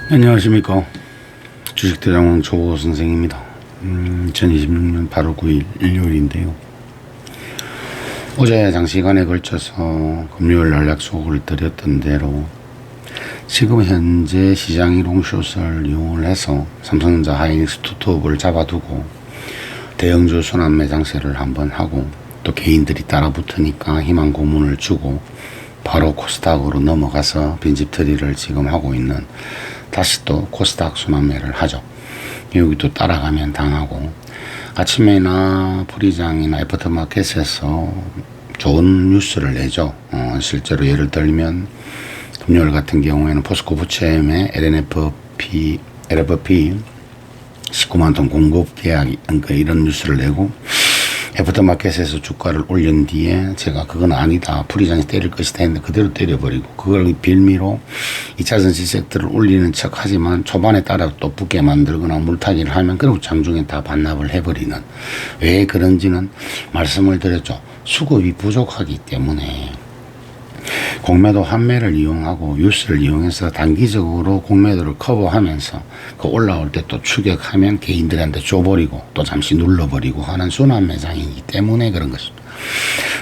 안녕하십니까. 주식대장왕 조보 선생입니다. 2026년 8월 9일 일요일인데요. 어제 장시간에 걸쳐서 금요일날 약속을 드렸던 대로 지금 현재 시장이 롱숏을 이용을 해서 삼성전자 하이닉스 투톱을 잡아두고 대형주 순환 매장세를 한번 하고 또 개인들이 따라 붙으니까 희망 고문을 주고 바로 코스닥으로 넘어가서 빈집털이를 지금 하고 있는, 다시 또 코스닥 순환매를 하죠. 여기 또 따라가면 당하고, 아침에나 프리장이나 애프터마켓에서 좋은 뉴스를 내죠. 실제로 예를 들면 금요일 같은 경우에는 포스코 부채엠의 LFP 19만 톤 공급 계약, 그러니까 이런 뉴스를 내고, 애프터마켓에서 주가를 올린 뒤에 제가 그건 아니다, 프리장이 때릴 것이다 했는데 그대로 때려버리고, 그걸 빌미로 2차전 지색들을 올리는 척 하지만 초반에 따라 또 붙게 만들거나 물타기를 하면 그리고 장중에 다 반납을 해버리는, 왜 그런지는 말씀을 드렸죠. 수급이 부족하기 때문에 공매도 환매를 이용하고 뉴스를 이용해서 단기적으로 공매도를 커버하면서 그 올라올 때 또 추격하면 개인들한테 줘버리고 또 잠시 눌러버리고 하는 순환 매장이기 때문에 그런 것입니다.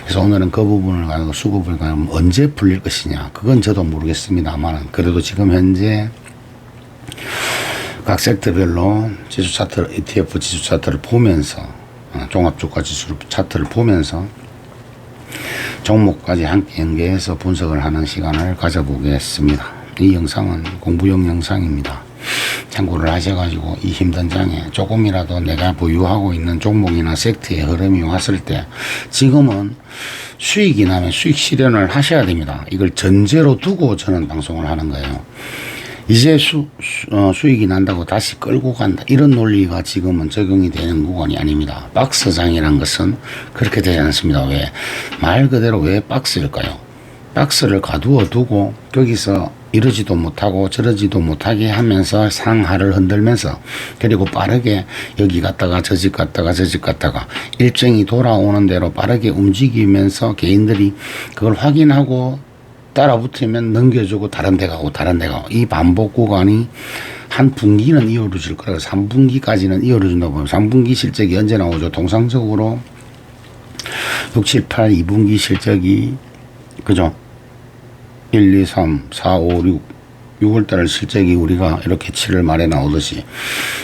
그래서 오늘은 그 부분을 가지고 수급을 가면 언제 풀릴 것이냐, 그건 저도 모르겠습니다만, 그래도 지금 현재 각 섹터별로 지수 차트, ETF 지수 차트를 보면서, 종합주가 지수 차트를 보면서 종목까지 함께 연계해서 분석을 하는 시간을 가져보겠습니다. 이 영상은 공부용 영상입니다. 참고를 하셔가지고 이 힘든 장에 조금이라도 내가 보유하고 있는 종목이나 섹터의 흐름이 왔을 때, 지금은 수익이 나면 수익 실현을 하셔야 됩니다. 이걸 전제로 두고 저는 방송을 하는 거예요. 이제 수익이 난다고 다시 끌고 간다, 이런 논리가 지금은 적용이 되는 구간이 아닙니다. 박스장이란 것은 그렇게 되지 않습니다. 왜? 말 그대로 왜 박스일까요? 박스를 가두어 두고 거기서 이러지도 못하고 저러지도 못하게 하면서 상하를 흔들면서, 그리고 빠르게 여기 갔다가 저 집 갔다가 저 집 갔다가 일정이 돌아오는 대로 빠르게 움직이면서 개인들이 그걸 확인하고 따라 붙으면 넘겨주고 다른 데 가고 다른 데 가고, 이 반복 구간이 한 분기는 이어질 거라고, 3분기까지는 이어진다고 보면 3분기 실적이 언제 나오죠? 통상적으로 6, 7, 8, 2분기 실적이, 그죠? 1, 2, 3, 4, 5, 6, 6월달 실적이 우리가 이렇게 7월 말에 나오듯이,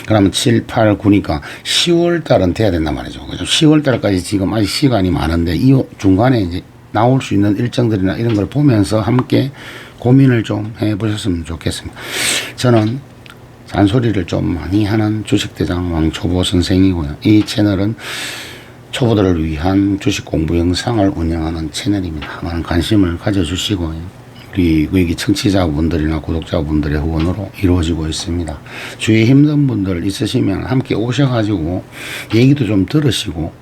그러면 7, 8, 9니까 10월달은 돼야 된단 말이죠. 그죠? 10월달까지 지금 아직 시간이 많은데, 이 중간에 이제 나올 수 있는 일정들이나 이런 걸 보면서 함께 고민을 좀 해보셨으면 좋겠습니다. 저는 잔소리를 좀 많이 하는 주식대장 왕초보 선생이고요. 이 채널은 초보들을 위한 주식 공부 영상을 운영하는 채널입니다. 많은 관심을 가져주시고요. 우리 여기 청취자분들이나 구독자분들의 후원으로 이루어지고 있습니다. 주위에 힘든 분들 있으시면 함께 오셔가지고 얘기도 좀 들으시고,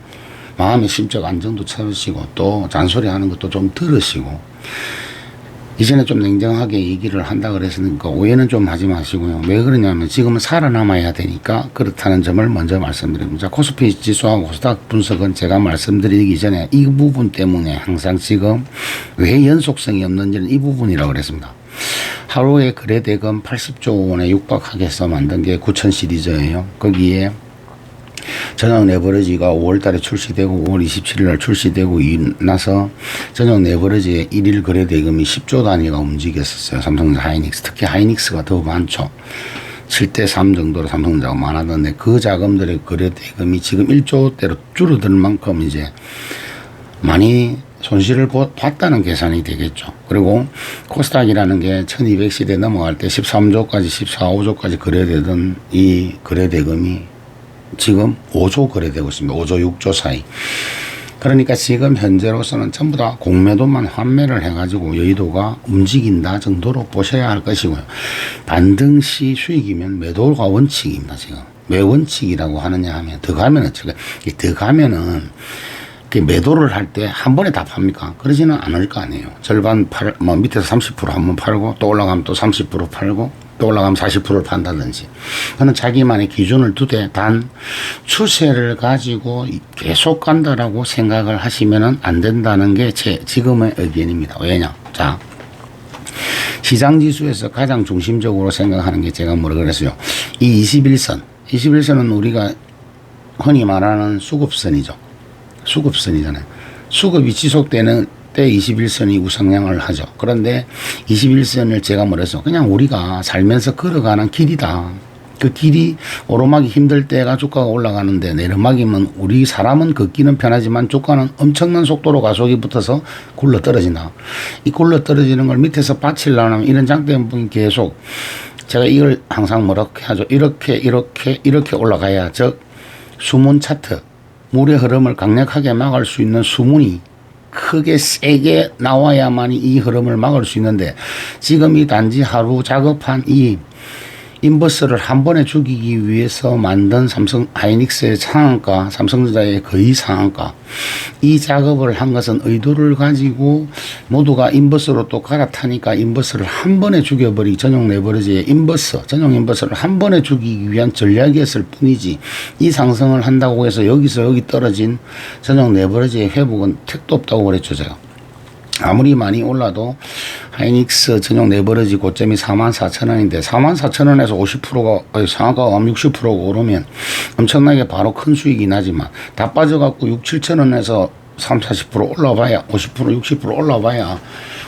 마음의 심적 안정도 찾으시고, 또 잔소리 하는 것도 좀 들으시고, 이전에 좀 냉정하게 얘기를 한다 그랬으니까 오해는 좀 하지 마시고요. 왜 그러냐면 지금은 살아남아야 되니까 그렇다는 점을 먼저 말씀드립니다. 코스피 지수하고 코스닥 분석은 제가 말씀드리기 전에 이 부분 때문에 항상 지금 왜 연속성이 없는지는 이 부분이라고 그랬습니다. 하루에 거래대금 80조 원에 육박하게 해서 만든 게 9000 시리즈예요. 거기에 저녁 레버리지가 5월달에 출시되고 5월 27일날 출시되고 나서 저녁 레버리지의 1일 거래 대금이 10조 단위가 움직였었어요. 삼성전자 하이닉스, 특히 하이닉스가 더 많죠. 7대3 정도로 삼성전자가 많았는데, 그 자금들의 거래 대금이 지금 1조대로 줄어들 만큼 이제 많이 손실을 봤다는 계산이 되겠죠. 그리고 코스닥이라는 게 1200시대 넘어갈 때 13조까지 14, 5조까지 거래되던 이 거래 대금이 지금 5조 거래되고 있습니다. 5조, 6조 사이. 그러니까 지금 현재로서는 전부 다 공매도만 환매를 해가지고 여의도가 움직인다 정도로 보셔야 할 것이고요. 반등 시 수익이면 매도가 원칙입니다. 지금 왜 원칙이라고 하느냐 하면, 더 가면은 매도를 할 때 한 번에 다 팝니까? 그러지는 않을 거 아니에요. 절반 밑에서 30% 한번 팔고 또 올라가면 또 30% 팔고 또 올라가면 40%를 판다든지, 그는 자기만의 기준을 두되 단 추세를 가지고 계속 간다라고 생각을 하시면은 안 된다는 게 제 지금의 의견입니다. 왜냐? 자, 시장지수에서 가장 중심적으로 생각하는 게 제가 뭐라 그랬어요. 이 21선은 우리가 흔히 말하는 수급선이죠. 수급선이잖아요. 수급이 지속되는 때 21선이 우상향을 하죠. 그런데 21선을 제가 뭐랬어. 그냥 우리가 살면서 걸어가는 길이다. 그 길이 오르막이 힘들 때가 주가가 올라가는데 내리막이면 우리 사람은 걷기는 편하지만 주가는 엄청난 속도로 가속이 붙어서 굴러 떨어진다. 이 굴러 떨어지는 걸 밑에서 받치려면 이런 장대분이 계속 제가 이걸 항상 뭐라고 하죠. 이렇게 올라가야 즉 수문 차트 물의 흐름을 강력하게 막을 수 있는 수문이 크게 세게 나와야만이 이 흐름을 막을 수 있는데 지금 이 단지 하루 작업한 이 인버스를 한 번에 죽이기 위해서 만든 삼성 하이닉스의 상한가, 삼성전자의 거의 상한가. 이 작업을 한 것은 의도를 가지고 모두가 인버스로 또 갈아타니까 인버스를 한 번에 죽여버리기 전용 레버리지의 전용 인버스를 한 번에 죽이기 위한 전략이었을 뿐이지 이 상승을 한다고 해서 여기서 여기 떨어진 전용 레버리지의 회복은 택도 없다고 그랬죠, 제가. 아무리 많이 올라도 하이닉스 전용 레버리지 고점이 44,000원인데 44,000원에서 50%가 상한가가 60%가 오르면 엄청나게 바로 큰 수익이 나지만 다 빠져갖고 6, 7,000원에서 30, 40% 올라봐야 50%, 60% 올라봐야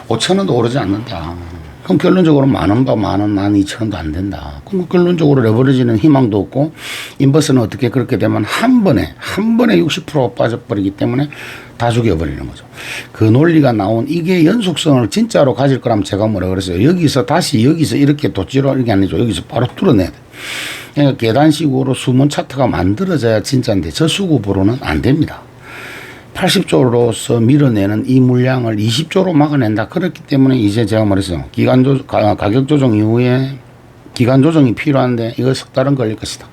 5,000원도 오르지 않는다. 그럼 결론적으로 10,000원, 12,000원도 안 된다. 그럼 결론적으로 레버리지는 희망도 없고 인버스는 어떻게 그렇게 되면 한 번에 60% 빠져버리기 때문에 다 죽여버리는 거죠. 그 논리가 나온 이게 연속성을 진짜로 가질 거라면 제가 뭐라 그랬어요. 여기서 이렇게 돗지로 이렇게 안 해줘. 여기서 바로 뚫어내야 돼. 그러니까 계단식으로 수문 차트가 만들어져야 진짜인데 저 수급으로는 안 됩니다. 80조로서 밀어내는 이 물량을 20조로 막아낸다. 그렇기 때문에 이제 제가 말했어요. 가격 조정 이후에 기간 조정이 필요한데 이거 석 달은 걸릴 것이다.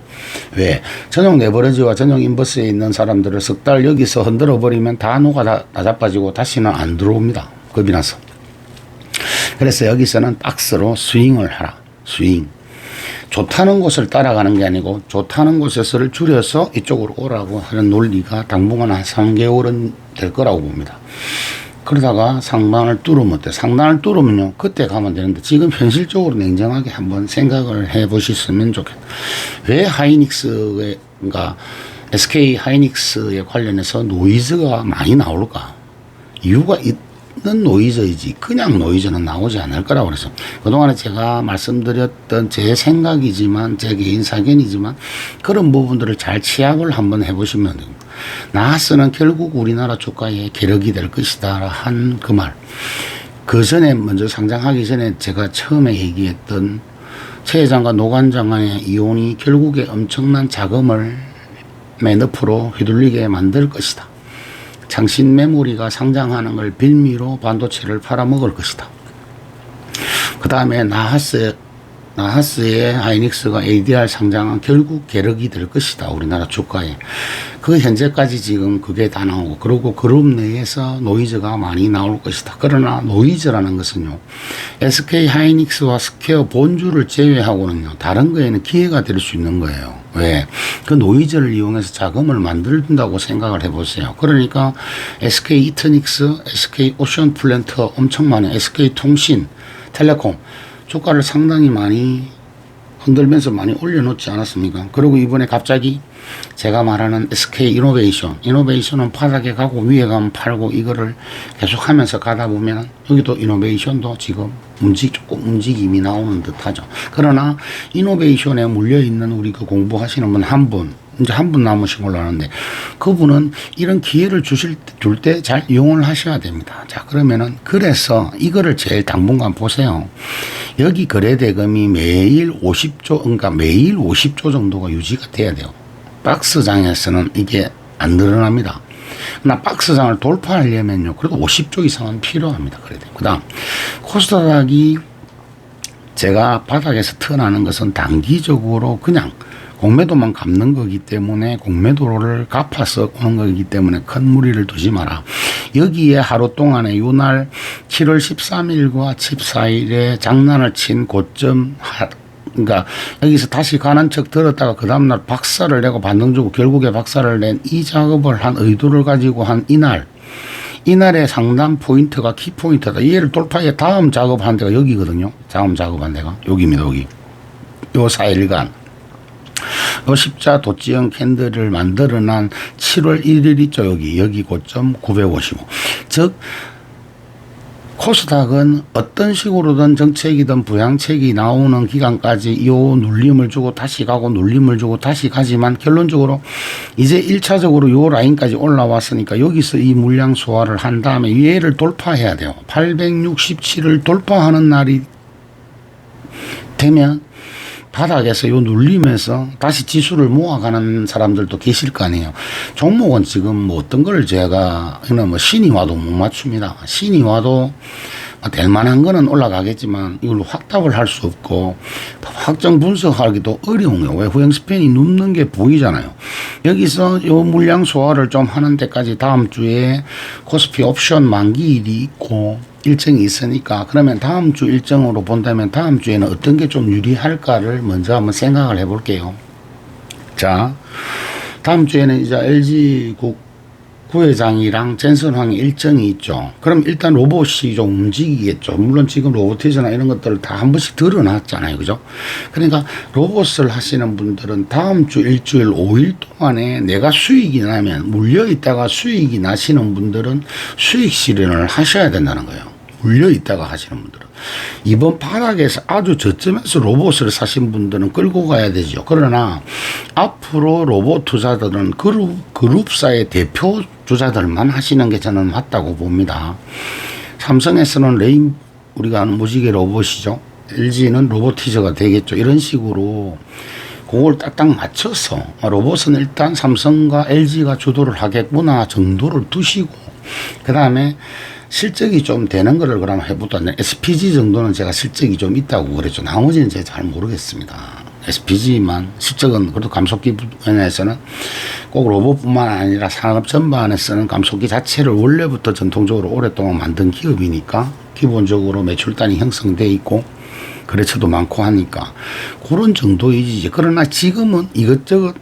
왜? 전용 레버리지와 전용 인버스에 있는 사람들을 석 달 여기서 흔들어 버리면 다 녹아 다 자빠지고 다시는 안 들어옵니다. 겁이 나서. 그래서 여기서는 박스로 스윙을 하라. 스윙. 좋다는 곳을 따라가는 게 아니고 좋다는 곳에서를 줄여서 이쪽으로 오라고 하는 논리가 당분간 한 3개월은 될 거라고 봅니다. 그러다가 상단을 뚫으면 어때? 상단을 뚫으면요 그때 가면 되는데 지금 현실적으로 냉정하게 한번 생각을 해 보셨으면 좋겠다. 왜 하이닉스의 그러니까 SK 하이닉스에 관련해서 노이즈가 많이 나올까? 이유가 있는 노이즈이지 그냥 노이즈는 나오지 않을 거라고 그래서 그동안에 제가 말씀드렸던 제 생각이지만 제 개인 사견이지만 그런 부분들을 잘 취합을 한번 해보시면 됩니다. 나하스는 결국 우리나라 주가에 계력이 될 것이다 한 그 말. 그 전에 먼저 상장하기 전에 제가 처음에 얘기했던 최 회장과 노관 장관의 이혼이 결국에 엄청난 자금을 매너프로 휘둘리게 만들 것이다. 장신 메모리가 상장하는 걸 빌미로 반도체를 팔아먹을 것이다. 그 다음에 나하스의 하이닉스가 ADR 상장은 결국 계력이 될 것이다. 우리나라 주가에. 그 현재까지 지금 그게 다 나오고 그리고 그룹 내에서 노이즈가 많이 나올 것이다. 그러나 노이즈라는 것은요. SK 하이닉스와 스퀘어 본주를 제외하고는요. 다른 거에는 기회가 될 수 있는 거예요. 왜? 그 노이즈를 이용해서 자금을 만든다고 생각을 해보세요. 그러니까 SK 이터닉스, SK 오션 플랜트 엄청 많은 SK 통신, 텔레콤 주가를 상당히 많이 흔들면서 많이 올려놓지 않았습니까? 그리고 이번에 갑자기 제가 말하는 SK 이노베이션은 바닥에 가고 위에 가면 팔고 이거를 계속 하면서 가다 보면 여기도 이노베이션도 지금 조금 움직임이 나오는 듯 하죠. 그러나 이노베이션에 물려있는 우리 그 공부하시는 분 이제 한 분 남으신 걸로 아는데 그분은 이런 기회를 줄 때 잘 이용을 하셔야 됩니다. 자, 그러면은 그래서 이거를 제일 당분간 보세요. 여기 거래대금이 매일 50조, 그러니까 매일 50조 정도가 유지가 돼야 돼요. 박스장에서는 이게 안 늘어납니다. 그러나 박스장을 돌파하려면요. 그래도 50조 이상은 필요합니다. 그 다음, 코스닥이 제가 바닥에서 튀어나오는 것은 단기적으로 그냥 공매도만 갚는 거기 때문에 공매도를 갚아서 오는 거기 때문에 큰 무리를 두지 마라. 여기에 하루 동안에 이날 7월 13일과 14일에 장난을 친 고점 그러니까 여기서 다시 가는 척 들었다가 그 다음날 박살을 내고 반등 주고 결국에 박살을 낸 이 작업을 한 의도를 가지고 한 이날 이날의 상담 포인트가 키포인트다. 얘를 돌파해 다음 작업한 데가 여기거든요. 다음 작업한 데가 여기입니다. 여기. 요 4일간. 요 십자 도치형 캔들을 만들어 난 7월 1일 있죠. 여기 고점 955. 즉, 코스닥은 어떤 식으로든 정책이든 부양책이 나오는 기간까지 요 눌림을 주고 다시 가고 눌림을 주고 다시 가지만 결론적으로 이제 1차적으로 요 라인까지 올라왔으니까 여기서 이 물량 소화를 한 다음에 얘를 돌파해야 돼요. 867을 돌파하는 날이 되면 바닥에서 요 눌림에서 다시 지수를 모아가는 사람들도 계실 거 아니에요. 종목은 지금 뭐 어떤 걸 제가 뭐 신이 와도 못 맞춥니다. 신이 와도 될 만한 거는 올라가겠지만 이걸로 확답을 할 수 없고 확정 분석하기도 어려운 거예요. 왜 후행 스팬이 눕는 게 보이잖아요. 여기서 요 물량 소화를 좀 하는 데까지 다음 주에 코스피 옵션 만기일이 있고 일정이 있으니까 그러면 다음 주 일정으로 본다면 다음 주에는 어떤 게 좀 유리할까를 먼저 한번 생각을 해볼게요. 자, 다음 주에는 이제 LG 구회장이랑 젠슨황의 일정이 있죠. 그럼 일단 로봇이 좀 움직이겠죠. 물론 지금 로보티즈나 이런 것들을 다 한 번씩 드러났잖아요. 그죠? 그러니까 로봇을 하시는 분들은 다음 주 일주일 5일 동안에 내가 수익이 나면 물려있다가 수익이 나시는 분들은 수익 실현을 하셔야 된다는 거예요. 물려있다가 하시는 분들은. 이번 바닥에서 아주 저점에서 로봇을 사신 분들은 끌고 가야 되죠. 그러나 앞으로 로봇 투자들은 그룹사의 대표 주자들만 하시는 게 저는 맞다고 봅니다. 삼성에서는 우리가 아는 무지개 로봇이죠. LG는 로보티즈가 되겠죠. 이런 식으로 그걸 딱딱 맞춰서 로봇은 일단 삼성과 LG가 주도를 하겠구나 정도를 두시고 그 다음에 실적이 좀 되는 거를 그럼 해보다 SPG 정도는 제가 실적이 좀 있다고 그랬죠. 나머지는 제가 잘 모르겠습니다. SPG만 실적은 그래도 감속기 분야에서는 꼭 로봇뿐만 아니라 산업 전반에서는 감속기 자체를 원래부터 전통적으로 오랫동안 만든 기업이니까 기본적으로 매출단이 형성돼 있고 거래처도 많고 하니까 그런 정도이지. 그러나 지금은 이것저것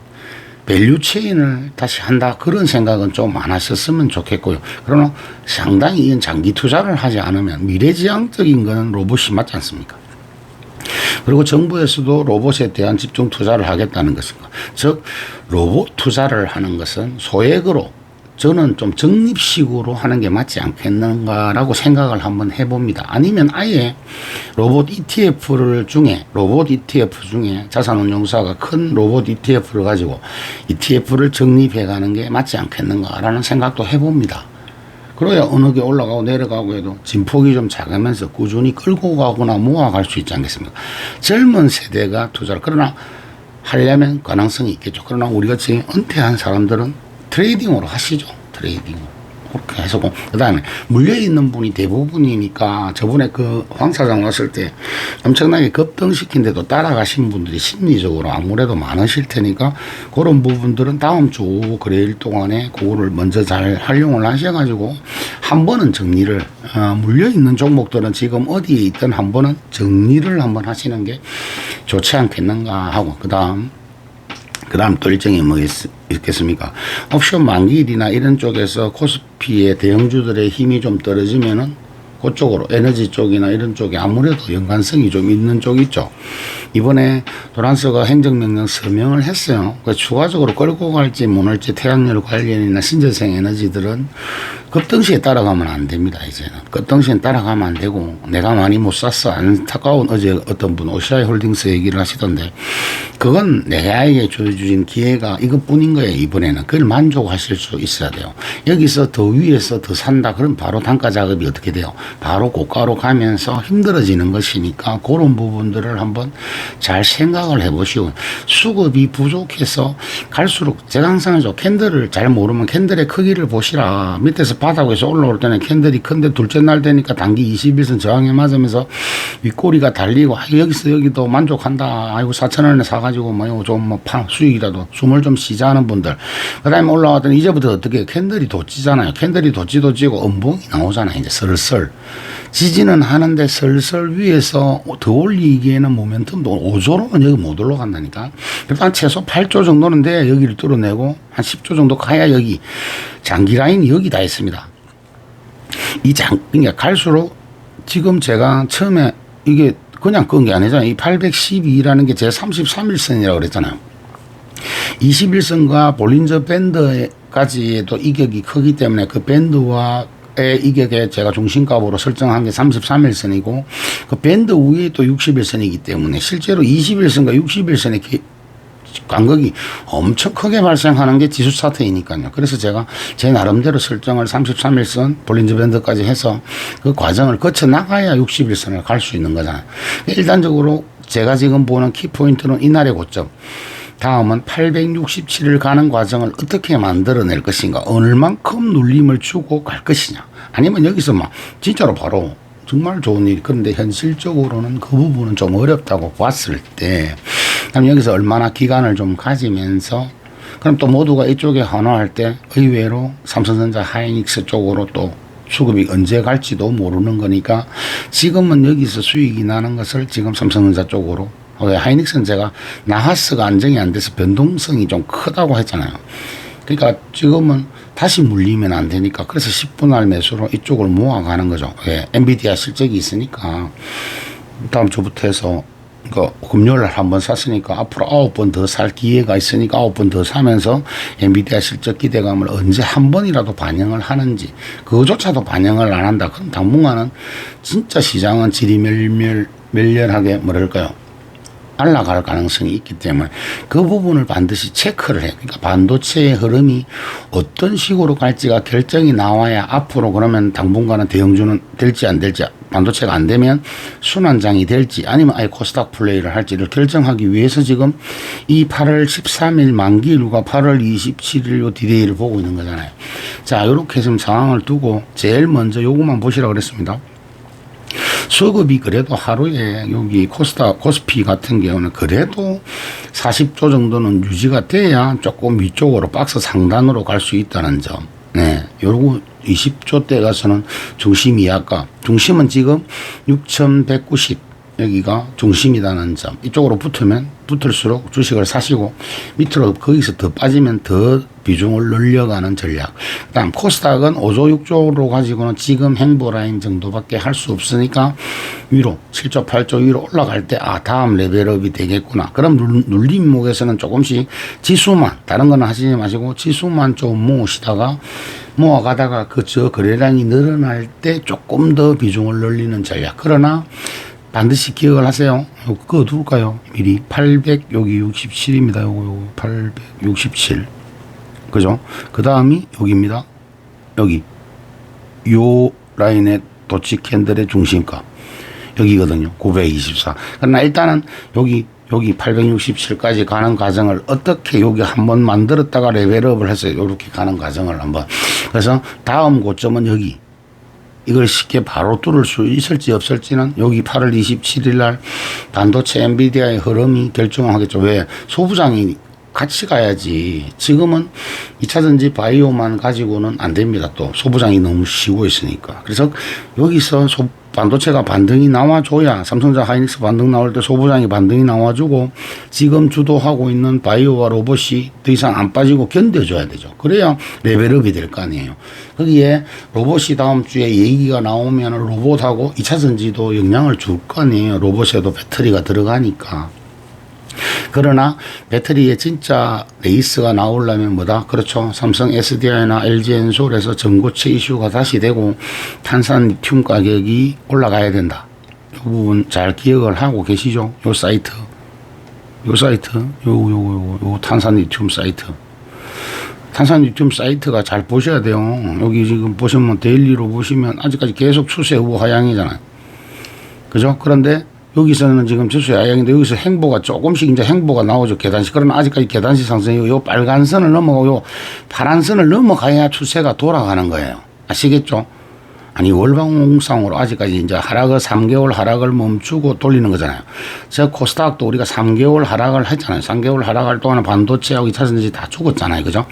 밸류 체인을 다시 한다 그런 생각은 좀 안 하셨으면 좋겠고요. 그러나 상당히 이건 장기 투자를 하지 않으면 미래지향적인 거는 로봇이 맞지 않습니까? 그리고 정부에서도 로봇에 대한 집중 투자를 하겠다는 것입니다. 즉 로봇 투자를 하는 것은 소액으로 저는 좀 적립식으로 하는 게 맞지 않겠는가라고 생각을 한번 해봅니다. 아니면 아예 로봇 ETF 중에 자산운용사가 큰 로봇 ETF를 가지고 ETF를 적립해 가는 게 맞지 않겠는가라는 생각도 해봅니다. 그래야 어느 게 올라가고 내려가고 해도 진폭이 좀 작으면서 꾸준히 끌고 가거나 모아갈 수 있지 않겠습니까? 젊은 세대가 투자를 그러나 하려면 가능성이 있겠죠. 그러나 우리같이 은퇴한 사람들은 트레이딩으로 하시죠. 트레이딩. 그렇게 해서 그 다음에 물려있는 분이 대부분이니까 저번에 그 황 사장 왔을 때 엄청나게 급등시킨데도 따라가신 분들이 심리적으로 아무래도 많으실 테니까 그런 부분들은 다음 주 거래일 동안에 그거를 먼저 잘 활용을 하셔가지고 한 번은 정리를 물려있는 종목들은 지금 어디에 있든 한 번은 정리를 한번 하시는 게 좋지 않겠는가 하고 그 다음 또 일정이 뭐 있겠습니까? 옵션 만기일이나 이런 쪽에서 코스피의 대형주들의 힘이 좀 떨어지면은 그쪽으로 에너지 쪽이나 이런 쪽에 아무래도 연관성이 좀 있는 쪽 있죠. 이번에 도란스가 행정명령 서명을 했어요. 추가적으로 끌고 갈지 못 올지 태양열 관련이나 신재생 에너지들은 급등시에 따라가면 안 됩니다. 이제는 급등시에 따라가면 안 되고 내가 많이 못 샀어 안타까운 어제 어떤 분 OCI 홀딩스 얘기를 하시던데 그건 내가에게 주어진 기회가 이것뿐인 거예요. 이번에는 그걸 만족하실 수 있어야 돼요. 여기서 더 위에서 더 산다 그럼 바로 단가 작업이 어떻게 돼요? 바로 고가로 가면서 힘들어지는 것이니까 그런 부분들을 한번 잘 생각을 해보시고 수급이 부족해서 갈수록 제가 항상 하죠. 캔들을 잘 모르면 캔들의 크기를 보시라. 밑에서 바닥에서 올라올 때는 캔들이 큰데 둘째 날 되니까 단기 21선 저항에 맞으면서 윗꼬리가 달리고 여기서 여기도 만족한다. 아이고 4,000원에 사가지고 좀 수익이라도 숨을 좀 쉬자 하는 분들 그 다음에 올라왔더니 이제부터 어떻게 캔들이 돋지잖아요. 캔들이 돋지고 음봉이 나오잖아요. 이제 슬슬 지지는 하는데 슬슬 위에서 더 올리기에는 모멘텀도 5조로는 여기 못 올라간다니까. 일단 최소 8조 정도는 돼야 여기를 뚫어내고 한 10조 정도 가야 여기 장기 라인이 여기 다 있습니다. 그러니까 갈수록 지금 제가 처음에 이게 그냥 끈 게 아니잖아요. 이 812라는 게 제 33일선이라고 그랬잖아요. 21선과 볼린저 밴드까지도 이격이 크기 때문에 그 밴드와의 이격에 제가 중심값으로 설정한 게 33일선이고 그 밴드 위에 또 61선이기 때문에 실제로 21선과 61선의 간극이 엄청 크게 발생하는 게 지수 차트이니까요. 그래서 제가 제 나름대로 설정을 33일선 볼린저 밴드까지 해서 그 과정을 거쳐 나가야 61선을 갈 수 있는 거잖아요. 일단적으로 제가 지금 보는 키포인트는 이날의 고점. 다음은 867을 가는 과정을 어떻게 만들어낼 것인가. 얼만큼 눌림을 주고 갈 것이냐. 아니면 여기서 막 진짜로 바로 정말 좋은 일. 그런데 현실적으로는 그 부분은 좀 어렵다고 봤을 때 그럼 여기서 얼마나 기간을 좀 가지면서 그럼 또 모두가 이쪽에 환호할 때 의외로 삼성전자 하이닉스 쪽으로 또 수급이 언제 갈지도 모르는 거니까 지금은 여기서 수익이 나는 것을 지금 삼성전자 쪽으로 하이닉스는 제가 나하스가 안정이 안 돼서 변동성이 좀 크다고 했잖아요. 그러니까 지금은 다시 물리면 안 되니까 그래서 10분할 매수로 이쪽을 모아가는 거죠. 예, 엔비디아 실적이 있으니까 다음 주부터 해서 그 금요일날 한번 샀으니까 앞으로 9번 더 살 기회가 있으니까 9번 더 사면서 엔비디아 실적 기대감을 언제 한 번이라도 반영을 하는지 그거조차도 반영을 안 한다. 그럼 당분간은 진짜 시장은 지리멸렬하게 뭐랄까요. 날아갈 가능성이 있기 때문에 그 부분을 반드시 체크를 해요. 그러니까 반도체의 흐름이 어떤 식으로 갈지가 결정이 나와야 앞으로 그러면 당분간은 대형주는 될지 안 될지 반도체가 안 되면 순환장이 될지 아니면 아예 코스닥 플레이를 할지를 결정하기 위해서 지금 이 8월 13일 만기일과 8월 27일 디데이를 보고 있는 거잖아요. 자, 이렇게 좀 상황을 두고 제일 먼저 요것만 보시라고 그랬습니다. 수급이 그래도 하루에 여기 코스피 같은 경우는 그래도 40조 정도는 유지가 돼야 조금 위쪽으로 박스 상단으로 갈 수 있다는 점. 네. 요거 20조 대 가서는 중심이 아까 중심은 지금 6,190 여기가 중심이라는 점. 이쪽으로 붙을수록 주식을 사시고 밑으로 거기서 더 빠지면 더 비중을 늘려가는 전략. 그다음 코스닥은 5조 6조로 가지고는 지금 행보라인 정도밖에 할 수 없으니까 위로 7조 8조 위로 올라갈 때 다음 레벨업이 되겠구나. 그럼 눌림목에서는 조금씩 지수만 다른 거는 하시지 마시고 지수만 좀 모아가다가 저 거래량이 늘어날 때 조금 더 비중을 늘리는 전략. 그러나 반드시 기억을 하세요. 그거 누굴까요? 미리 800 여기 67입니다. 요거 867. 그죠? 그 다음이 여기입니다. 여기 요 라인의 도치 캔들의 중심값 여기거든요. 924. 그러나 일단은 여기 867까지 가는 과정을 어떻게 여기 한번 만들었다가 레벨업을 해서 이렇게 가는 과정을 한번. 그래서 다음 고점은 여기. 이걸 쉽게 바로 뚫을 수 있을지 없을지는 여기 8월 27일 날 반도체 엔비디아의 흐름이 결정을 하겠죠. 왜? 소부장이 같이 가야지. 지금은 2차전지 바이오만 가지고는 안 됩니다. 또 소부장이 너무 쉬고 있으니까. 그래서 여기서 반도체가 반등이 나와줘야 삼성전자 하이닉스 반등 나올 때 소부장이 반등이 나와주고 지금 주도하고 있는 바이오와 로봇이 더 이상 안 빠지고 견뎌줘야 되죠. 그래야 레벨업이 될 거 아니에요. 거기에 로봇이 다음 주에 얘기가 나오면 로봇하고 2차전지도 영향을 줄 거 아니에요. 로봇에도 배터리가 들어가니까. 그러나 배터리에 진짜 레이스가 나오려면 뭐다? 그렇죠. 삼성 SDI나 LG엔솔에서 전고체 이슈가 다시 되고 탄산 리튬 가격이 올라가야 된다. 이 부분 잘 기억을 하고 계시죠? 요 사이트. 요 탄산 리튬 사이트. 탄산 리튬 사이트가 잘 보셔야 돼요. 여기 지금 보시면 데일리로 보시면 아직까지 계속 추세 우하향이잖아요. 그죠? 그런데 여기서는 지금 지수의 하향인데 여기서 행보가 조금씩 이제 행보가 나오죠. 계단식. 그러나 아직까지 계단식 상승이고 요 빨간 선을 넘어가고 요 파란 선을 넘어가야 추세가 돌아가는 거예요. 아시겠죠? 아니 월방홍상으로 아직까지 이제 하락을 3개월 하락을 멈추고 돌리는 거잖아요. 저 코스닥도 우리가 3개월 하락을 했잖아요. 3개월 하락할 동안에 반도체하고 2차전지 다 죽었잖아요. 그죠?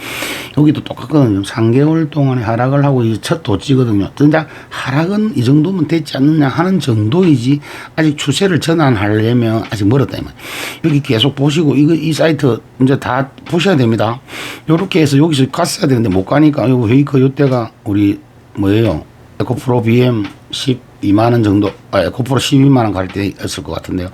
여기도 똑같거든요. 3개월 동안에 하락을 하고 이제 첫 도치거든요. 진짜 하락은 이 정도면 됐지 않느냐 하는 정도이지 아직 추세를 전환하려면 아직 멀었다. 여기 계속 보시고 이 사이트 이제 다 보셔야 됩니다. 요렇게 해서 여기서 갔어야 되는데 못 가니까 요 페이커 요때가 우리 뭐예요? 에코프로 BM 12만원 정도, 에코프로 12만원 갈 때였을 것 같은데요.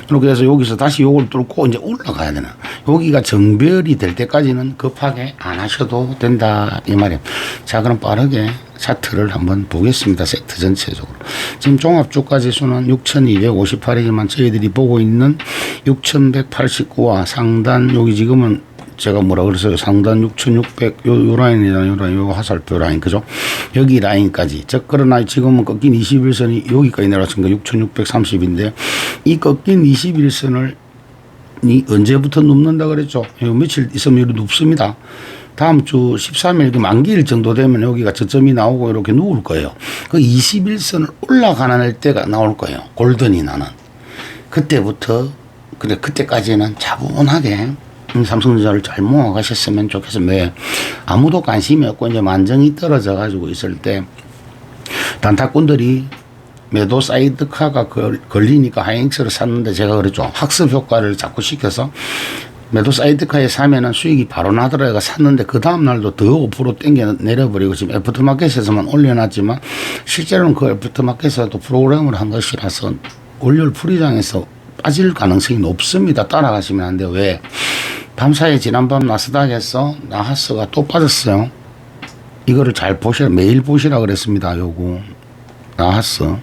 그렇게 해서 여기서 다시 요걸 뚫고 이제 올라가야 되나. 여기가 정별이 될 때까지는 급하게 안 하셔도 된다, 이 말이에요. 자, 그럼 빠르게 차트를 한번 보겠습니다. 세트 전체적으로. 지금 종합주가 지수는 6,258이지만 저희들이 보고 있는 6,189와 상단, 여기 지금은 제가 뭐라 그랬어요? 상단 6,600, 요 라인이잖아요. 요 라인, 요 화살표 라인, 그죠? 여기 라인까지. 즉, 그러나 지금은 꺾인 21선이 여기까지 내려왔으니까 6,630인데, 이 꺾인 21선을 언제부터 눕는다 그랬죠? 며칠 있으면 이렇게 눕습니다. 다음 주 13일, 만기일 정도 되면 여기가 저점이 나오고 이렇게 누울 거예요. 그 21선을 올라가는 때가 나올 거예요. 골든이 나는. 그때부터, 그래, 그때까지는 차분하게 삼성전자를 잘 모아가셨으면 좋겠어요. 왜? 아무도 관심이 없고 이제 만정이 떨어져 가지고 있을 때 단타꾼들이 매도 사이드카가 걸리니까 하이닉스를 샀는데 제가 그랬죠. 학습 효과를 자꾸 시켜서 매도 사이드카에 사면은 수익이 바로 나더라가 샀는데 그 다음날도 더 5% 땡겨 내려버리고 지금 애프터마켓에서만 올려놨지만 실제로는 그 애프터마켓에서도 프로그램을 한 것이라서 월요일 풀이장에서 빠질 가능성이 높습니다. 따라가시면 안 돼요. 왜? 밤사이 지난밤 나스닥에서 나하스가 또 빠졌어요. 이거를 잘 보시라, 매일 보시라 그랬습니다. 요거 나하스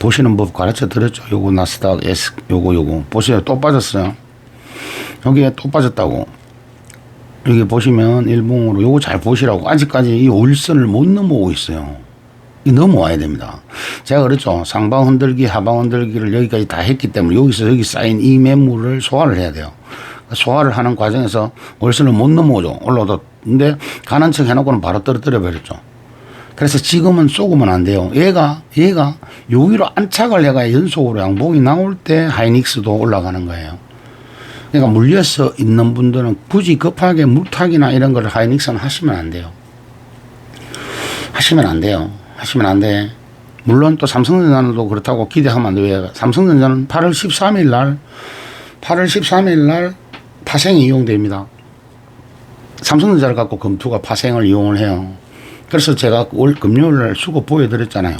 보시는 법 가르쳐 드렸죠. 요거 나스닥 S 요거 보세요. 또 빠졌어요. 여기에 또 빠졌다고. 여기 보시면 일봉으로 요거 잘 보시라고. 아직까지 이 5일선을 못 넘어오고 있어요. 이 넘어와야 됩니다. 제가 그랬죠. 상방 흔들기, 하방 흔들기를 여기까지 다 했기 때문에 여기서 여기 쌓인 이 매물을 소화를 해야 돼요. 소화를 하는 과정에서 월선을 못 넘어오죠. 올라오도. 근데 가는 척 해놓고는 바로 떨어뜨려 버렸죠. 그래서 지금은 쏘고면 안 돼요. 얘가 요 위로 안착을 해가 연속으로 양봉이 나올 때 하이닉스도 올라가는 거예요. 그러니까 물려서 있는 분들은 굳이 급하게 물타기나 이런 걸 하이닉스는 하시면 안 돼요. 하시면 안 돼요. 하시면 안 돼. 물론 또 삼성전자도 그렇다고 기대하면 안 돼요. 삼성전자는 8월 13일 날 파생이 이용됩니다. 삼성전자를 갖고 검투가 파생을 이용을 해요. 그래서 제가 올 금요일날 수급 보여드렸잖아요.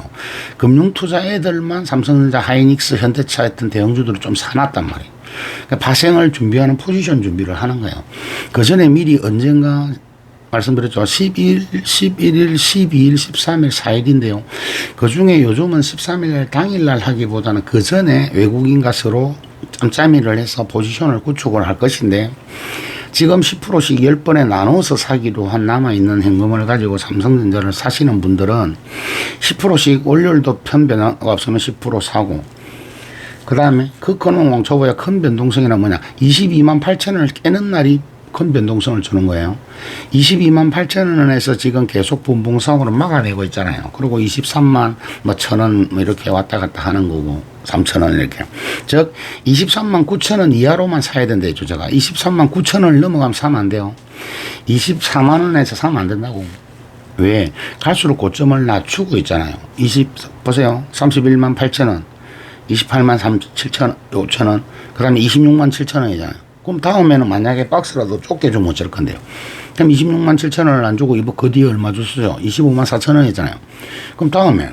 금융투자 애들만 삼성전자, 하이닉스, 현대차 했던 대형주들을 좀 사놨단 말이에요. 그러니까 파생을 준비하는 포지션 준비를 하는 거예요. 그 전에 미리 언젠가 말씀드렸죠. 11일, 12일, 13일, 4일인데요. 그 중에 요즘은 13일 당일날 하기보다는 그 전에 외국인 가수로 짬짬이를 해서 포지션을 구축을 할 것인데 지금 10%씩 10번에 나눠서 사기로 한 남아있는 현금을 가지고 삼성전자를 사시는 분들은 10%씩 월요일도 편변화가 없으면 10% 사고 그 다음에 그 큰 왕초보의 큰 변동성이란 뭐냐 22만 8천원을 깨는 날이 큰 변동성을 주는 거예요. 22만 8천 원에서 지금 계속 분봉상으로 막아내고 있잖아요. 그리고 23만 뭐 천원 뭐 이렇게 왔다 갔다 하는 거고 3천 원 이렇게. 즉 23만 9천 원 이하로만 사야 된다 했죠. 제가 23만 9천 원을 넘어가면 사면 안 돼요. 24만 원에서 사면 안 된다고. 왜? 갈수록 고점을 낮추고 있잖아요. 보세요. 31만 8천 원, 28만 5천 원, 그 다음에 26만 7천 원이잖아요. 그럼 다음에는 만약에 박스라도 좁게 주면 어쩔 건데요. 그럼 26만 7천 원을 안 주고 이거 그 뒤에 얼마 줬어요? 25만 4천 원이잖아요. 그럼 다음에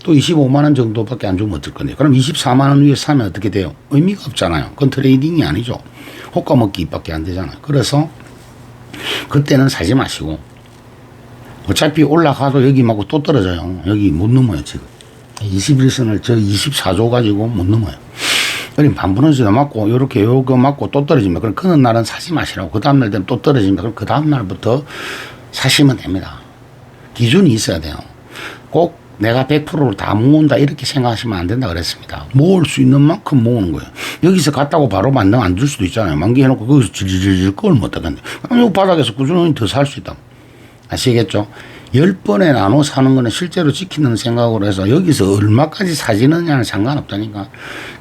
또 25만 원 정도밖에 안 주면 어쩔 건데요. 그럼 24만 원 위에 사면 어떻게 돼요? 의미가 없잖아요. 그건 트레이딩이 아니죠. 호가 먹기밖에 안 되잖아요. 그래서 그때는 사지 마시고 어차피 올라가도 여기 말고 또 떨어져요. 여기 못 넘어요 지금. 21선을 저 24조 가지고 못 넘어요. 그럼 반분원수도 맞고 요렇게 요거 맞고 또 떨어집니다. 그럼 그런 날은 사지 마시라고. 그 다음날 되면 또 떨어집니다. 그럼 그 다음날부터 사시면 됩니다. 기준이 있어야 돼요. 꼭 내가 100%를 다 모은다 이렇게 생각하시면 안 된다 그랬습니다. 모을 수 있는 만큼 모으는 거예요. 여기서 갔다고 바로 만등 안 줄 수도 있잖아요. 만기해놓고 거기서 질질질 끌면 어떡한데. 그럼 요 바닥에서 꾸준히 더 살 수 있다. 아시겠죠? 10번에 나눠 사는 거는 실제로 지키는 생각으로 해서 여기서 얼마까지 사지느냐는 상관없다니까.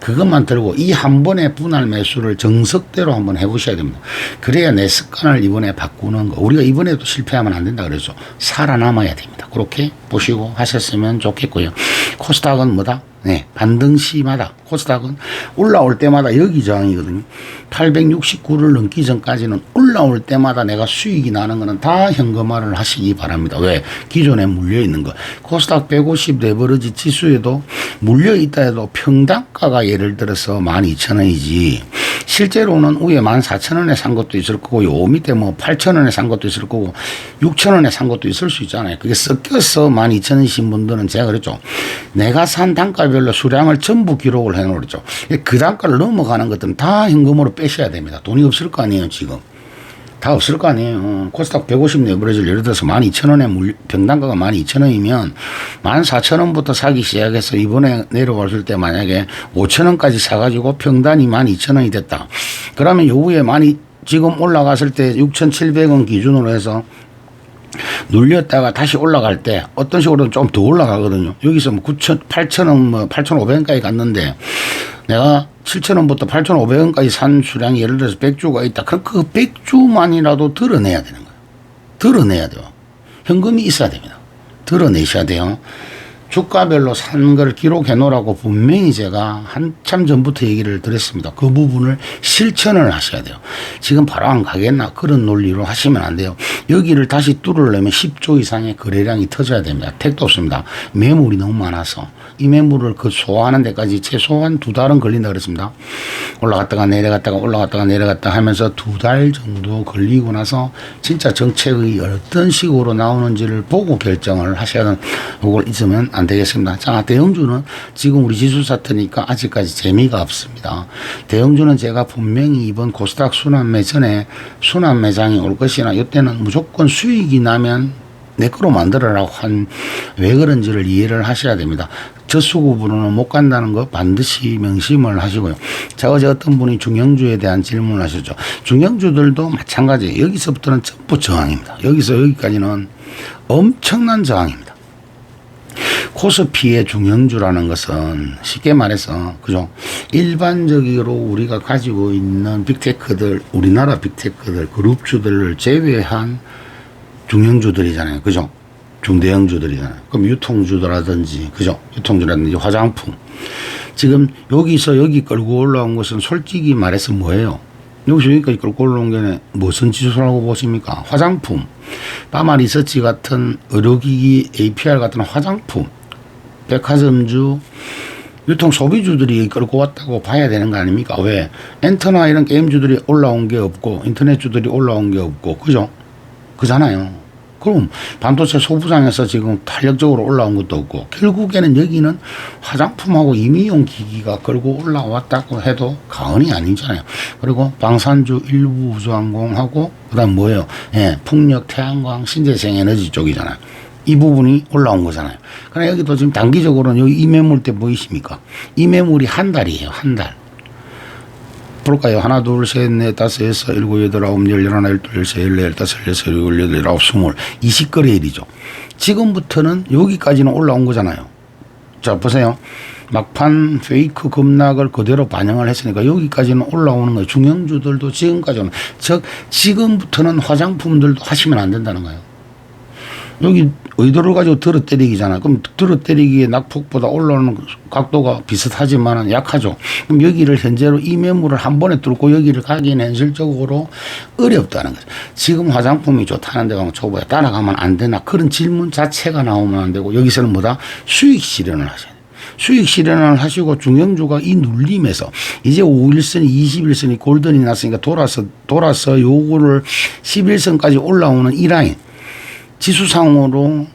그것만 들고 이 한 번의 분할 매수를 정석대로 한번 해보셔야 됩니다. 그래야 내 습관을 이번에 바꾸는 거. 우리가 이번에도 실패하면 안 된다 그래서 살아남아야 됩니다. 그렇게 보시고 하셨으면 좋겠고요. 코스닥은 뭐다? 네, 반등시마다 코스닥은 올라올 때마다 여기 저항이거든요. 869를 넘기 전까지는 올라올 때마다 내가 수익이 나는 거는 다 현금화를 하시기 바랍니다. 왜? 기존에 물려 있는 거. 코스닥 150 레버리지 지수에도 물려 있다 해도 평단가가 예를 들어서 12,000원이지 실제로는 위에 14,000원에 산 것도 있을 거고 요 밑에 뭐 8,000원에 산 것도 있을 거고 6,000원에 산 것도 있을 수 있잖아요. 그게 섞여서 12,000원이신 분들은 제가 그랬죠. 내가 산 단가별로 수량을 전부 기록을 해놓았죠. 그 단가를 넘어가는 것들은 다 현금으로 빼셔야 됩니다. 돈이 없을 거 아니에요, 지금. 다 없을 거 아니에요. 코스닥 150 레버리지를 예를 들어서 12,000원에 평단가가 12,000원이면 14,000원부터 사기 시작해서 이번에 내려왔을 때 만약에 5,000원까지 사가지고 평단이 12,000원이 됐다. 그러면 요 위에 지금 올라갔을 때 6,700원 기준으로 해서 눌렸다가 다시 올라갈 때 어떤 식으로든 좀 더 올라가거든요. 여기서 뭐 8,000원, 뭐 8,500원까지 갔는데 내가 7,000원부터 8,500원까지 산 수량이 예를 들어서 100주가 있다. 그럼 그 100주만이라도 드러내야 되는 거예요. 드러내야 돼요. 현금이 있어야 됩니다. 드러내셔야 돼요. 주가별로 산 걸 기록해 놓으라고 분명히 제가 한참 전부터 얘기를 드렸습니다. 그 부분을 실천을 하셔야 돼요. 지금 바로 안 가겠나 그런 논리로 하시면 안 돼요. 여기를 다시 뚫으려면 10조 이상의 거래량이 터져야 됩니다. 택도 없습니다. 매물이 너무 많아서 이 매물을 그 소화하는 데까지 최소한 2달은 걸린다 그랬습니다. 올라갔다가 내려갔다가 올라갔다가 내려갔다 하면서 2달 정도 걸리고 나서 진짜 정책의 어떤 식으로 나오는지를 보고 결정을 하셔야 하는 그걸 잊으면 안 되겠습니다. 자, 대형주는 지금 우리 지수 사태니까 아직까지 재미가 없습니다. 대형주는 제가 분명히 이번 코스닥 순환매 전에 순환매장이 올 것이나 이때는 무조건 수익이 나면 내 거로 만들어라고 왜 그런지를 이해를 하셔야 됩니다. 저수급으로는 못 간다는 거 반드시 명심을 하시고요. 자, 어제 어떤 분이 중형주에 대한 질문을 하셨죠. 중형주들도 마찬가지예요. 여기서부터는 전부 저항입니다. 여기서 여기까지는 엄청난 저항입니다. 코스피의 중형주라는 것은 쉽게 말해서 그죠? 일반적으로 우리가 가지고 있는 빅테크들, 우리나라 빅테크들, 그룹주들을 제외한 중형주들이잖아요. 그죠? 중대형주들이잖아요. 그럼 유통주라든지, 그죠? 유통주라든지 화장품. 지금 여기서 여기 끌고 올라온 것은 솔직히 말해서 뭐예요? 여기서 여기까지 끌고 올라온 게 무슨 지수라고 보십니까? 화장품. 파마 리서치 같은 의료기기 APR 같은 화장품. 백화점주, 유통 소비주들이 끌고 왔다고 봐야 되는 거 아닙니까? 왜? 엔터나 이런 게임주들이 올라온 게 없고, 인터넷주들이 올라온 게 없고, 그죠? 그잖아요. 그럼 반도체 소부장에서 지금 탄력적으로 올라온 것도 없고, 결국에는 여기는 화장품하고 임의용 기기가 끌고 올라왔다고 해도 과언이 아니잖아요. 그리고 방산주 일부 우주항공하고, 그 다음 뭐예요? 예, 풍력, 태양광, 신재생 에너지 쪽이잖아요. 이 부분이 올라온 거잖아요. 그러나 여기도 지금 단기적으로는 여기 이 매물대 보이십니까? 이 매물이 한 달이에요. 한 달. 볼까요? 하나, 둘, 셋, 넷, 다섯, 여섯, 일곱, 여덟, 아홉, 열, 열하나, 열둘, 열세, 열네, 열다섯, 열여섯, 열일곱, 여덟, 열아홉, 스물. 20거래일이죠. 지금부터는 여기까지는 올라온 거잖아요. 자, 보세요. 막판 페이크 급락을 그대로 반영을 했으니까 여기까지는 올라오는 거예요. 중형주들도 지금까지는. 즉, 지금부터는 화장품들도 하시면 안 된다는 거예요. 여기 의도를 가지고 들어 때리기잖아요. 그럼 들어 때리기에 낙폭보다 올라오는 각도가 비슷하지만 약하죠. 그럼 여기를 현재로 이 매물을 한 번에 뚫고 여기를 가기는 현실적으로 어렵다는 거죠. 지금 화장품이 좋다는 데가 초보에 따라가면 안 되나 그런 질문 자체가 나오면 안 되고 여기서는 뭐다? 수익 실현을 하셔야 돼요. 수익 실현을 하시고 중형주가 이 눌림에서 이제 5일선이 21선이 골든이 났으니까 돌아서 요거를 11선까지 올라오는 이 라인 지수상으로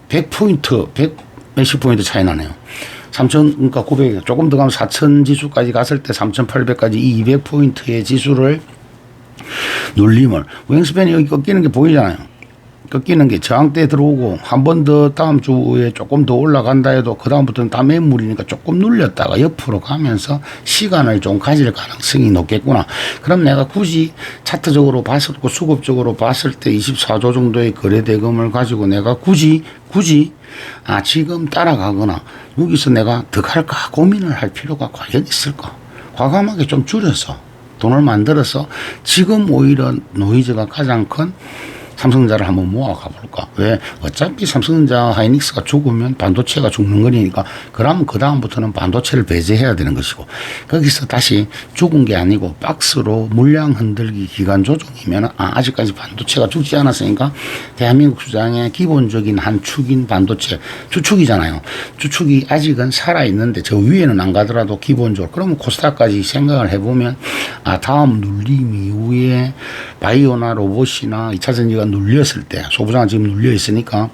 100포인트, 100 몇십 포인트 차이 나네요. 3,000, 그러니까 900, 조금 더 가면 4,000 지수까지 갔을 때 3,800까지 이 200포인트의 지수를 눌림을, 윙스팬이 여기 꺾이는 게 보이잖아요. 꺾이는 게 저항대에 들어오고 한 번 더 다음 주에 조금 더 올라간다 해도 그 다음부터는 다 매물이니까 조금 눌렸다가 옆으로 가면서 시간을 좀 가질 가능성이 높겠구나. 그럼 내가 굳이 차트적으로 봤을 때 수급적으로 봤을 때 24조 정도의 거래대금을 가지고 내가 굳이 지금 따라가거나 여기서 내가 더 갈까 고민을 할 필요가 과연 있을까? 과감하게 좀 줄여서 돈을 만들어서 지금 오히려 노이즈가 가장 큰 삼성전자를 한번 모아가 볼까? 왜? 어차피 삼성전자 하이닉스가 죽으면 반도체가 죽는 거니까 그러면 그 다음부터는 반도체를 배제해야 되는 것이고 거기서 다시 죽은 게 아니고 박스로 물량 흔들기 기간 조정이면 아직까지 반도체가 죽지 않았으니까 대한민국 시장의 기본적인 한 축인 반도체 주축이잖아요. 주축이 아직은 살아있는데 저 위에는 안 가더라도 기본적으로 그러면 코스닥까지 생각을 해보면 다음 눌림 이후에 바이오나 로봇이나 2차전지가 눌렸을 때 소부장은 지금 눌려 있으니까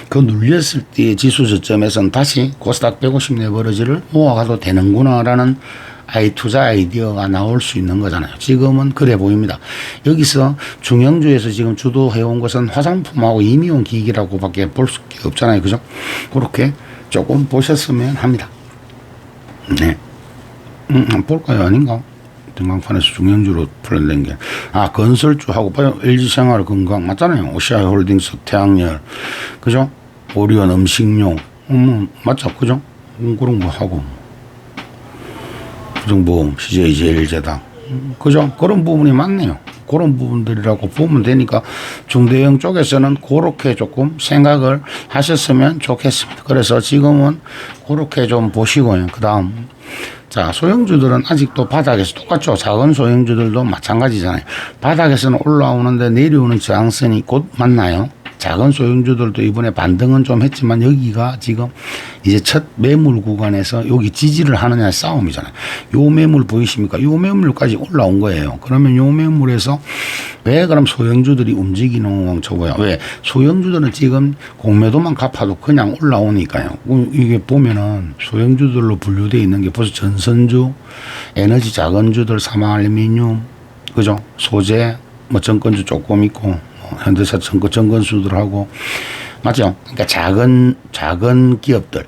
그 눌렸을 때의 지수 저점에서는 다시 코스닥 150 레버리지를 모아가도 되는구나라는 투자 아이디어가 나올 수 있는 거잖아요. 지금은 그래 보입니다. 여기서 중형주에서 지금 주도해온 것은 화장품하고 임의용 기기라고 밖에 볼 수 없잖아요. 그죠? 그렇게 조금 보셨으면 합니다. 네. 볼까요? 아닌가? 등강판에서 중형주로 플랜된 게. 건설주하고 LG생활건강 맞잖아요. 오시아홀딩스, 태양열. 그죠? 오리온 음식료. 맞죠? 그죠? 그런 거 하고. 구정보험, CJ제일제당. 그죠? 그런 부분이 많네요. 그런 부분들이라고 보면 되니까 중대형 쪽에서는 그렇게 조금 생각을 하셨으면 좋겠습니다. 그래서 지금은 그렇게 좀 보시고요. 그 다음. 자, 소형주들은 아직도 바닥에서 똑같죠. 작은 소형주들도 마찬가지잖아요. 바닥에서는 올라오는데 내려오는 저항선이 곧 맞나요? 작은 소형주들도 이번에 반등은 좀 했지만 여기가 지금 이제 첫 매물 구간에서 여기 지지를 하느냐 싸움이잖아요. 요 매물 보이십니까? 요 매물까지 올라온 거예요. 그러면 요 매물에서 왜 그럼 소형주들이 움직이는 왕초보야? 왜? 소형주들은 지금 공매도만 갚아도 그냥 올라오니까요. 이게 보면은 소형주들로 분류되어 있는 게 벌써 전선주, 에너지 작은주들, 삼화알루미늄, 그죠? 소재, 정권주 조금 있고, 현대차 정건수들하고 맞죠? 그러니까 작은 기업들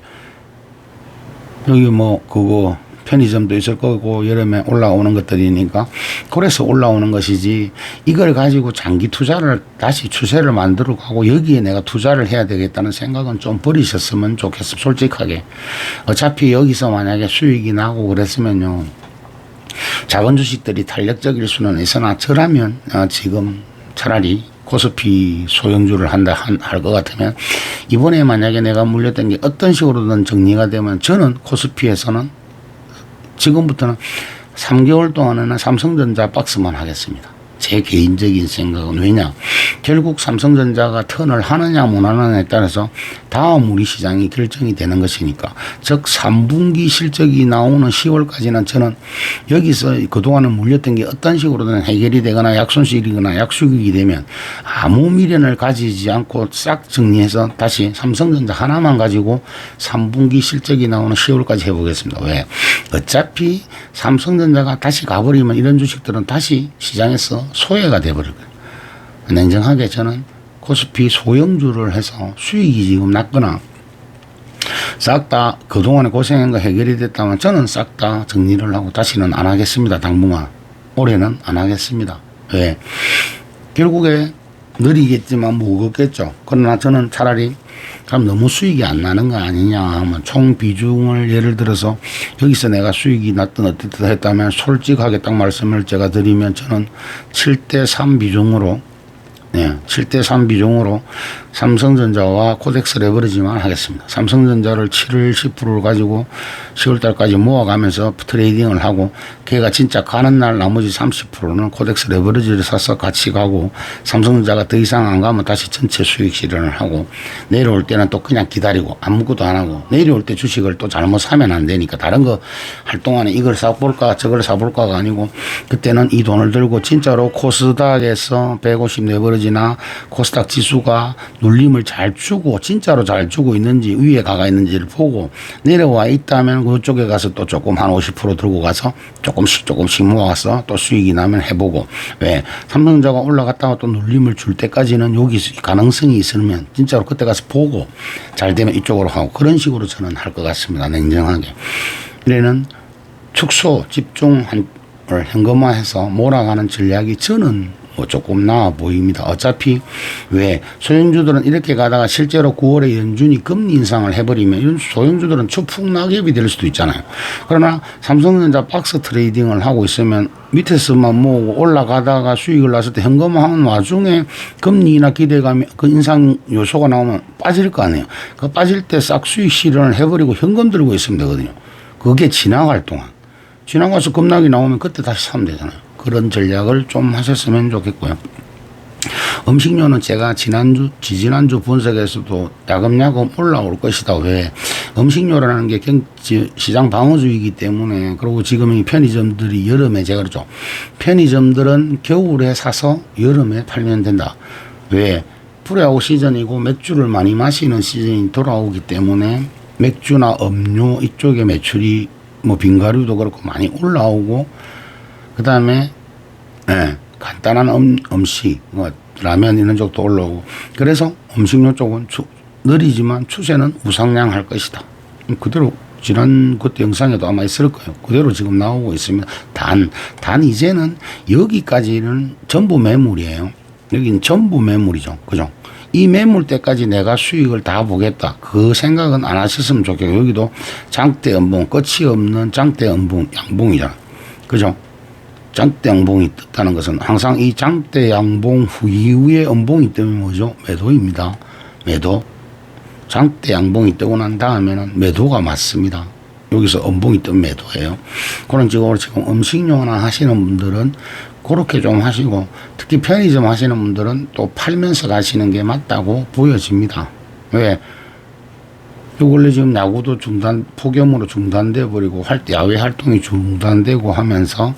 여기 그거 편의점도 있을 거고 여름에 올라오는 것들이니까 그래서 올라오는 것이지 이걸 가지고 장기 투자를 다시 추세를 만들어 가고 여기에 내가 투자를 해야 되겠다는 생각은 좀 버리셨으면 좋겠어. 솔직하게 어차피 여기서 만약에 수익이 나고 그랬으면요 작은 주식들이 탄력적일 수는 있으나 저라면 지금 차라리 코스피 소형주를 할 것 같으면 이번에 만약에 내가 물렸던 게 어떤 식으로든 정리가 되면 저는 코스피에서는 지금부터는 3개월 동안에는 삼성전자 박스만 하겠습니다. 제 개인적인 생각은 왜냐 결국 삼성전자가 턴을 하느냐 못 하느냐에 따라서 다음 우리 시장이 결정이 되는 것이니까 즉 3분기 실적이 나오는 10월까지는 저는 여기서 그동안은 물렸던 게 어떤 식으로든 해결이 되거나 약손실이거나 약수익이 되면 아무 미련을 가지지 않고 싹 정리해서 다시 삼성전자 하나만 가지고 3분기 실적이 나오는 10월까지 해보겠습니다. 왜? 어차피 삼성전자가 다시 가버리면 이런 주식들은 다시 시장에서 소외가 돼버릴 거예요. 냉정하게 저는 코스피 소형주를 해서 수익이 지금 났거나 싹 다 그동안에 고생한 거 해결이 됐다면 저는 싹 다 정리를 하고 다시는 안 하겠습니다. 당분간. 올해는 안 하겠습니다. 왜? 결국에 느리겠지만 무겁겠죠. 그러나 저는 차라리 그럼 너무 수익이 안 나는 거 아니냐 하면 총 비중을 예를 들어서 여기서 내가 수익이 났든 어쨌든 했다면 솔직하게 딱 말씀을 제가 드리면 저는 7대3 비중으로 7대3 비중으로 삼성전자와 코덱스 레버리지만 하겠습니다. 삼성전자를 7월 10%를 가지고 10월달까지 모아가면서 트레이딩을 하고 걔가 진짜 가는 날 나머지 30%는 코덱스 레버리지를 사서 같이 가고 삼성전자가 더 이상 안 가면 다시 전체 수익 실현을 하고 내려올 때는 또 그냥 기다리고 아무것도 안 하고 내려올 때 주식을 또 잘못 사면 안 되니까 다른 거 할 동안에 이걸 사볼까 저걸 사볼까가 아니고 그때는 이 돈을 들고 진짜로 코스닥에서 150 레버리지나 코스닥 지수가 눌림을 잘 주고 진짜로 잘 주고 있는지 위에 가가 있는지를 보고 내려와 있다면 그쪽에 가서 또 조금 한 50% 들고 가서 조금씩 모아서 또 수익이 나면 해보고 왜 삼성전자가 올라갔다가 또 눌림을 줄 때까지는 여기 가능성이 있으면 진짜로 그때 가서 보고 잘 되면 이쪽으로 하고 그런 식으로 저는 할 것 같습니다. 냉정하게. 이래는 축소 집중을 현금화해서 몰아가는 전략이 저는 뭐 조금 나아 보입니다. 어차피 왜 소형주들은 이렇게 가다가 실제로 9월에 연준이 금리 인상을 해버리면 소형주들은 추풍 낙엽이 될 수도 있잖아요. 그러나 삼성전자 박스 트레이딩을 하고 있으면 밑에서만 모으고 올라가다가 수익을 났을 때 현금화하는 와중에 금리나 기대감이 그 인상 요소가 나오면 빠질 거 아니에요. 그 빠질 때 싹 수익 실현을 해버리고 현금 들고 있으면 되거든요. 그게 지나갈 동안. 지나가서 급락이 나오면 그때 다시 사면 되잖아요. 그런 전략을 좀 하셨으면 좋겠고요. 음식료는 제가 지지난주 분석에서도 야금야금 올라올 것이다. 왜? 음식료라는 게 시장 방어주의이기 때문에, 그리고 지금 이 편의점들이 여름에 제가 그러죠. 편의점들은 겨울에 사서 여름에 팔면 된다. 왜? 프레아웃 시즌이고 맥주를 많이 마시는 시즌이 돌아오기 때문에 맥주나 음료 이쪽에 매출이 뭐 빙가류도 그렇고 많이 올라오고, 그 다음에 간단한 음식 뭐 라면 이런 쪽도 올라오고, 그래서 음식료 쪽은 느리지만 추세는 우상향할 것이다. 그대로 지난 그때 영상에도 아마 있을 거예요. 그대로 지금 나오고 있습니다. 단 이제는 여기까지는 전부 매물이에요. 여기는 전부 매물이죠. 그죠? 이 매물 때까지 내가 수익을 다 보겠다. 그 생각은 안 하셨으면 좋겠고, 여기도 장대 연봉, 끝이 없는 장대 연봉, 양봉이잖아. 그죠? 장대 양봉이 떴다는 것은 항상 이 장대 양봉 이후에 연봉이 뜨면 뭐죠? 매도입니다. 매도. 장대 양봉이 뜨고 난 다음에는 매도가 맞습니다. 여기서 연봉이 뜨면 매도예요. 그런 식으로 지금 음식료나 하시는 분들은 그렇게 좀 하시고, 특히 편의점 하시는 분들은 또 팔면서 가시는 게 맞다고 보여집니다. 왜? 요 근래 지금 야구도 폭염으로 중단돼 버리고 야외 활동이 중단되고 하면서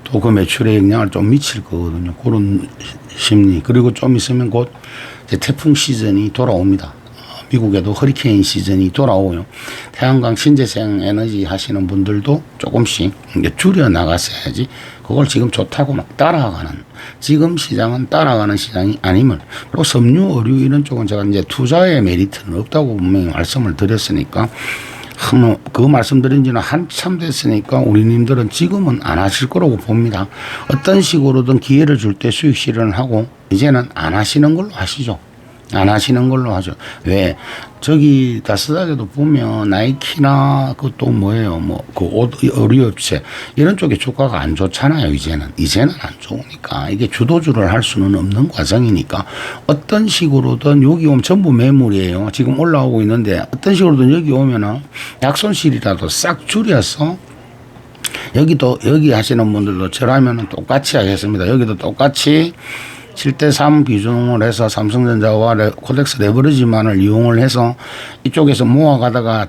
또 그 매출에 영향을 좀 미칠 거거든요. 그런 심리. 그리고 좀 있으면 곧 이제 태풍 시즌이 돌아옵니다. 미국에도 허리케인 시즌이 돌아오고요. 태양광 신재생 에너지 하시는 분들도 조금씩 줄여 나갔어야지. 그걸 지금 좋다고 막 따라가는, 지금 시장은 따라가는 시장이 아님을. 그리고 섬유, 의류 이런 쪽은 제가 이제 투자의 메리트는 없다고 분명히 말씀을 드렸으니까, 그 말씀드린 지는 한참 됐으니까 우리님들은 지금은 안 하실 거라고 봅니다. 어떤 식으로든 기회를 줄 때 수익 실현을 하고, 이제는 안 하시는 걸로 하시죠. 안 하시는 걸로 하죠. 왜? 저기 다스닥에도 보면 나이키나 그또 뭐예요, 뭐 그 옷 의류업체 이런 쪽에 주가가 안 좋잖아요. 이제는 안 좋으니까 이게 주도주를 할 수는 없는 과정이니까 어떤 식으로든 여기 오면 전부 매물이에요. 지금 올라오고 있는데 어떤 식으로든 여기 오면은 약손실이라도 싹 줄여서, 여기 하시는 분들도 저라면은 똑같이 하겠습니다. 여기도 똑같이 7대3 비중을 해서 삼성전자와 코덱스 레버리지만을 이용을 해서 이쪽에서 모아가다가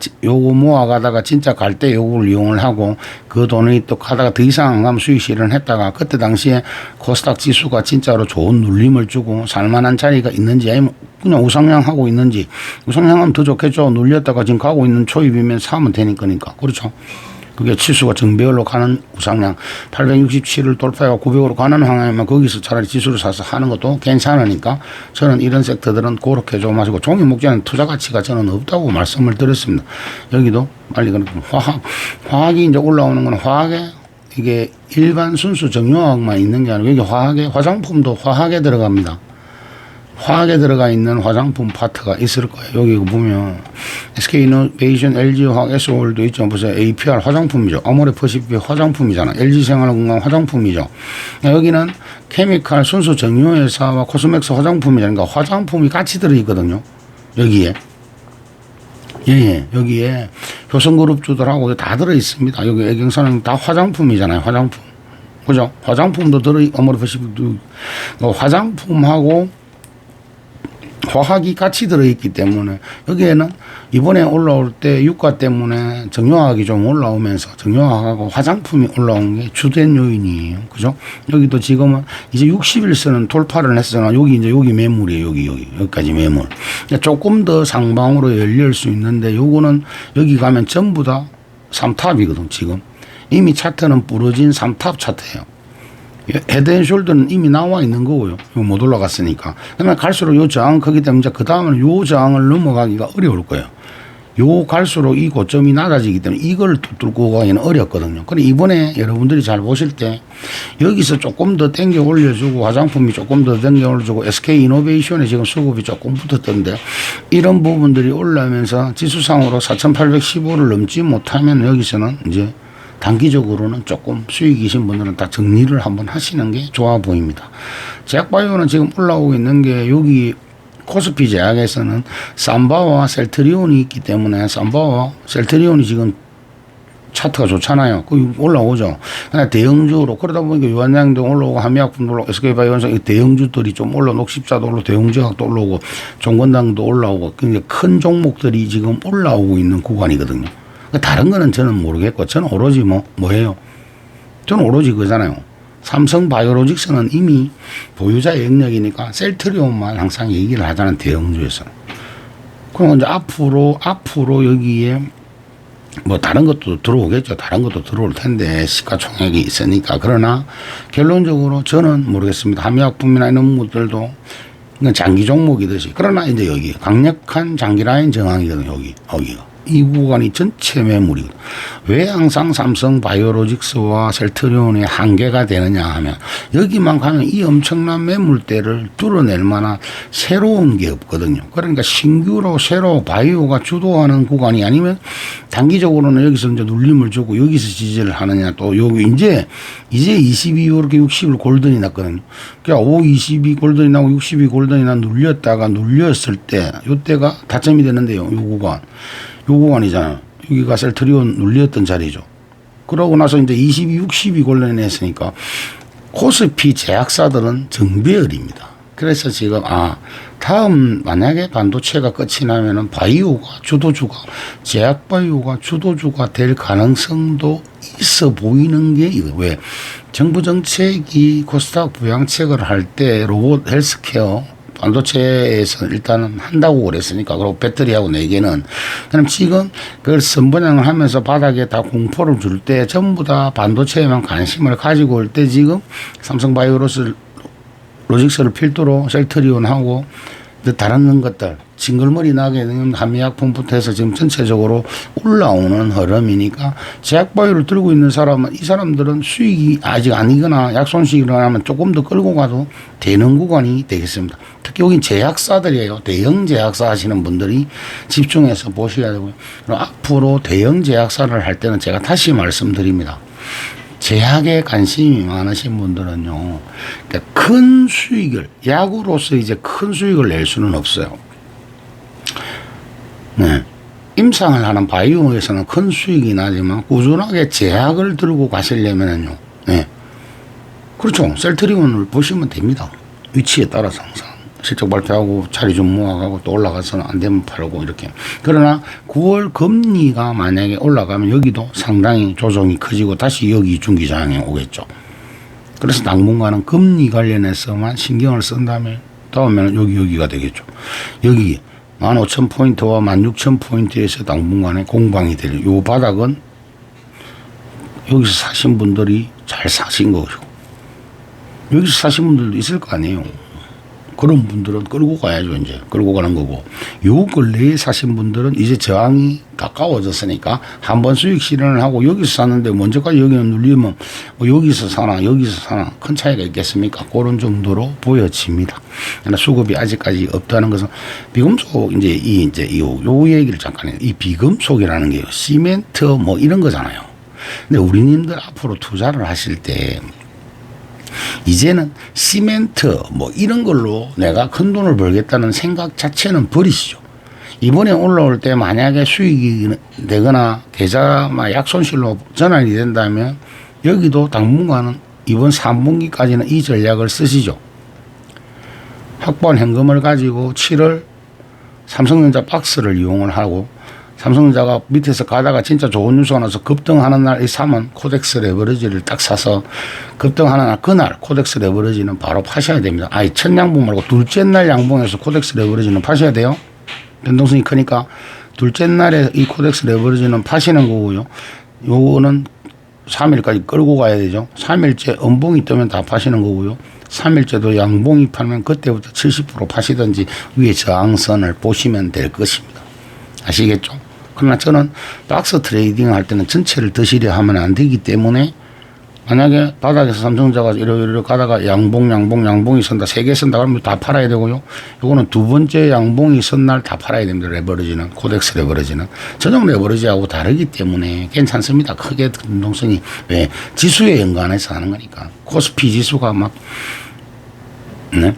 진짜 갈 때 요거를 이용을 하고, 그 돈이 또 가다가 더 이상 안 가면 수익 실현했다가 그때 당시에 코스닥 지수가 진짜로 좋은 눌림을 주고 살만한 자리가 있는지, 아니면 그냥 우상향하고 있는지, 우상향하면 더 좋겠죠. 눌렸다가 지금 가고 있는 초입이면 사면 되니까. 그렇죠. 그게 치수가 정배열로 가는 우상향 867을 돌파해서 900으로 가는 방향이면 거기서 차라리 지수를 사서 하는 것도 괜찮으니까, 저는 이런 섹터들은 그렇게 좀 하시고, 종이 목재는 투자 가치가 저는 없다고 말씀을 드렸습니다. 여기도 빨리 그렇게 화학이 이제 올라오는 건, 화학에 이게 일반 순수 정유화학만 있는 게 아니고 여기 화장품도 화학에 들어갑니다. 화학에 들어가 있는 화장품 파트가 있을 거예요. 여기 보면 SK이노베이션, LG화학, S월도 있죠. 보세요. APR 화장품이죠. 아모레퍼시픽 화장품이잖아. LG생활건강 화장품이죠. 여기는 케미칼 순수 정유회사와 코스맥스 화장품이잖아요. 그러니까 화장품이 같이 들어있거든요. 여기에. 예, 여기에 효성그룹주들하고 다 들어있습니다. 여기 애경사는 다 화장품이잖아요. 화장품. 그죠? 화장품도 아모레퍼시픽도 화장품하고 화학이 같이 들어있기 때문에, 여기에는 이번에 올라올 때 유가 때문에 정유화학이 좀 올라오면서 정유화학하고 화장품이 올라온 게 주된 요인이에요. 그죠? 여기도 지금은 이제 60일선은 돌파를 했으나 여기 매물이에요. 여기까지 매물. 조금 더 상방으로 열릴 수 있는데, 요거는 여기 가면 전부 다 3탑이거든. 지금 이미 차트는 부러진 3탑 차트예요. 헤드앤숄더는 이미 나와 있는 거고요. 이거 못 올라갔으니까. 그러면 갈수록 요 저항 크기 때문에 그 다음은 요 저항을 넘어가기가 어려울 거예요. 요 갈수록 이 고점이 낮아지기 때문에 이걸 뚫고 가기는 어렵거든요. 그런데 이번에 여러분들이 잘 보실 때 여기서 조금 더 당겨 올려주고 화장품이 조금 더 당겨 올려주고 SK 이노베이션에 지금 수급이 조금 붙었던데 이런 부분들이 올라오면서 지수상으로 4,815를 넘지 못하면 여기서는 이제 단기적으로는 조금 수익이신 분들은 다 정리를 한번 하시는 게 좋아 보입니다. 제약바이오는 지금 올라오고 있는 게 여기 코스피 제약에서는 삼바와 셀트리온이 있기 때문에 삼바와 셀트리온이 지금 차트가 좋잖아요. 그 올라오죠. 그냥 대형주로 그러다 보니까 유한양도 올라오고 한미약품도 올라오고 SK바이오는 대형주들이 좀 올라 녹십자도 올라오고 대형주약도 올라오고 종건당도 올라오고 굉장히 큰 종목들이 지금 올라오고 있는 구간이거든요. 다른 거는 저는 모르겠고 저는 오로지 뭐예요? 저는 오로지 그잖아요. 삼성바이오로직스는 이미 보유자의 영역이니까 셀트리온만 항상 얘기를 하자는 대형주에서. 그럼 이제 앞으로 여기에 뭐 다른 것도 들어오겠죠. 다른 것도 들어올 텐데 시가총액이 있으니까. 그러나 결론적으로 저는 모르겠습니다. 한미약품이나 이런 것들도 이건 장기 종목이듯이. 그러나 이제 여기 강력한 장기 라인 정황이거든요. 여기가. 이 구간이 전체 매물이거든. 왜 항상 삼성 바이오로직스와 셀트리온의 한계가 되느냐 하면 여기만 가면 이 엄청난 매물대를 뚫어낼 만한 새로운 게 없거든요. 그러니까 신규로 새로 바이오가 주도하는 구간이 아니면 단기적으로는 여기서 이제 눌림을 주고 여기서 지지를 하느냐 또 여기 이제 22 이렇게 60을 골든이 났거든요. 그러니까 22 골든이 나고 62 골든이 나 눌렸을 때 요때가 다점이 되는데요. 요 구간. 요 구간이잖아요. 여기가 셀트리온 눌렸던 자리죠. 그러고 나서 이제 22, 62 골든이 했으니까 코스피 제약사들은 정배열입니다. 그래서 지금 다음 만약에 반도체가 끝이 나면은 바이오가 주도주가 제약바이오가 주도주가 될 가능성도 있어 보이는 게 이거 왜 정부 정책이 코스닥 부양책을 할 때 로봇 헬스케어 반도체에서 일단은 한다고 그랬으니까 그리고 배터리하고 4개는 그럼 지금 그걸 선분양을 하면서 바닥에 다 공포를 줄 때 전부 다 반도체에만 관심을 가지고 올 때 지금 삼성바이오로직스를 필두로 셀트리온하고 다른 것들 징글머리 나게 되는 한미약품부터 해서 지금 전체적으로 올라오는 흐름이니까 제약바이오를 들고 있는 사람은 이 사람들은 수익이 아직 아니거나 약손실이 일어나면 조금 더 끌고 가도 되는 구간이 되겠습니다. 특히 여긴 제약사들이에요. 대형 제약사 하시는 분들이 집중해서 보셔야 되고요. 앞으로 대형 제약사를 할 때는 제가 다시 말씀드립니다. 제약에 관심이 많으신 분들은요, 그러니까 큰 수익을, 약으로서 이제 큰 수익을 낼 수는 없어요. 네. 임상을 하는 바이오에서는 큰 수익이 나지만 꾸준하게 제약을 들고 가시려면요, 네. 그렇죠. 셀트리온을 보시면 됩니다. 위치에 따라서 항상. 실적 발표하고 자리 좀 모아가고 또 올라가서는 안 되면 팔고 이렇게. 그러나 9월 금리가 만약에 올라가면 여기도 상당히 조정이 커지고 다시 여기 중기장에 오겠죠. 그래서 당분간은 금리 관련해서만 신경을 쓴다면 다음에는 여기가 되겠죠. 여기 15,000포인트와 16,000포인트에서 당분간에 공방이 될 요 바닥은 여기서 사신 분들이 잘 사신 거죠. 여기서 사신 분들도 있을 거 아니에요. 그런 분들은 끌고 가야죠. 이제 끌고 가는 거고 요 근래에 사신 분들은 이제 저항이 가까워졌으니까 한번 수익 실현을 하고 여기서 샀는데 먼저까지 여기는 눌리면 뭐 여기서 사나 큰 차이가 있겠습니까? 그런 정도로 보여집니다. 그러나 수급이 아직까지 없다는 것은 비금속 요 얘기를 잠깐 해요. 이 비금속이라는 게요. 시멘트 뭐 이런 거잖아요. 근데 우리님들 앞으로 투자를 하실 때 이제는 시멘트 뭐 이런 걸로 내가 큰 돈을 벌겠다는 생각 자체는 버리시죠. 이번에 올라올 때 만약에 수익이 되거나 계좌 약손실로 전환이 된다면 여기도 당분간은 이번 3분기까지는 이 전략을 쓰시죠. 확보한 현금을 가지고 7월 삼성전자 박스를 이용을 하고 삼성전자가 밑에서 가다가 진짜 좋은 뉴스가 나서 급등하는 날 이 사면 코덱스 레버리지를 딱 사서 급등하는 날 그날 코덱스 레버리지는 바로 파셔야 됩니다. 첫 양봉 말고 둘째 날 양봉에서 코덱스 레버리지는 파셔야 돼요. 변동성이 크니까 둘째 날에 이 코덱스 레버리지는 파시는 거고요. 요거는 3일까지 끌고 가야 되죠. 3일째 음봉이 뜨면 다 파시는 거고요. 3일째도 양봉이 팔면 그때부터 70% 파시든지 위에 저항선을 보시면 될 것입니다. 아시겠죠? 그러나 저는 박스 트레이딩 할 때는 전체를 드시려 하면 안 되기 때문에 만약에 바닥에서 삼성전자가 이러이러 가다가 양봉이 선다, 3개 선다 그러면 다 팔아야 되고요. 요거는 두 번째 양봉이 선 날 다 팔아야 됩니다. 레버리지는, 코덱스 레버리지는. 전용 레버리지하고 다르기 때문에 괜찮습니다. 크게 변동성이. 왜? 지수에 연관해서 하는 거니까. 코스피 지수가 막, 네?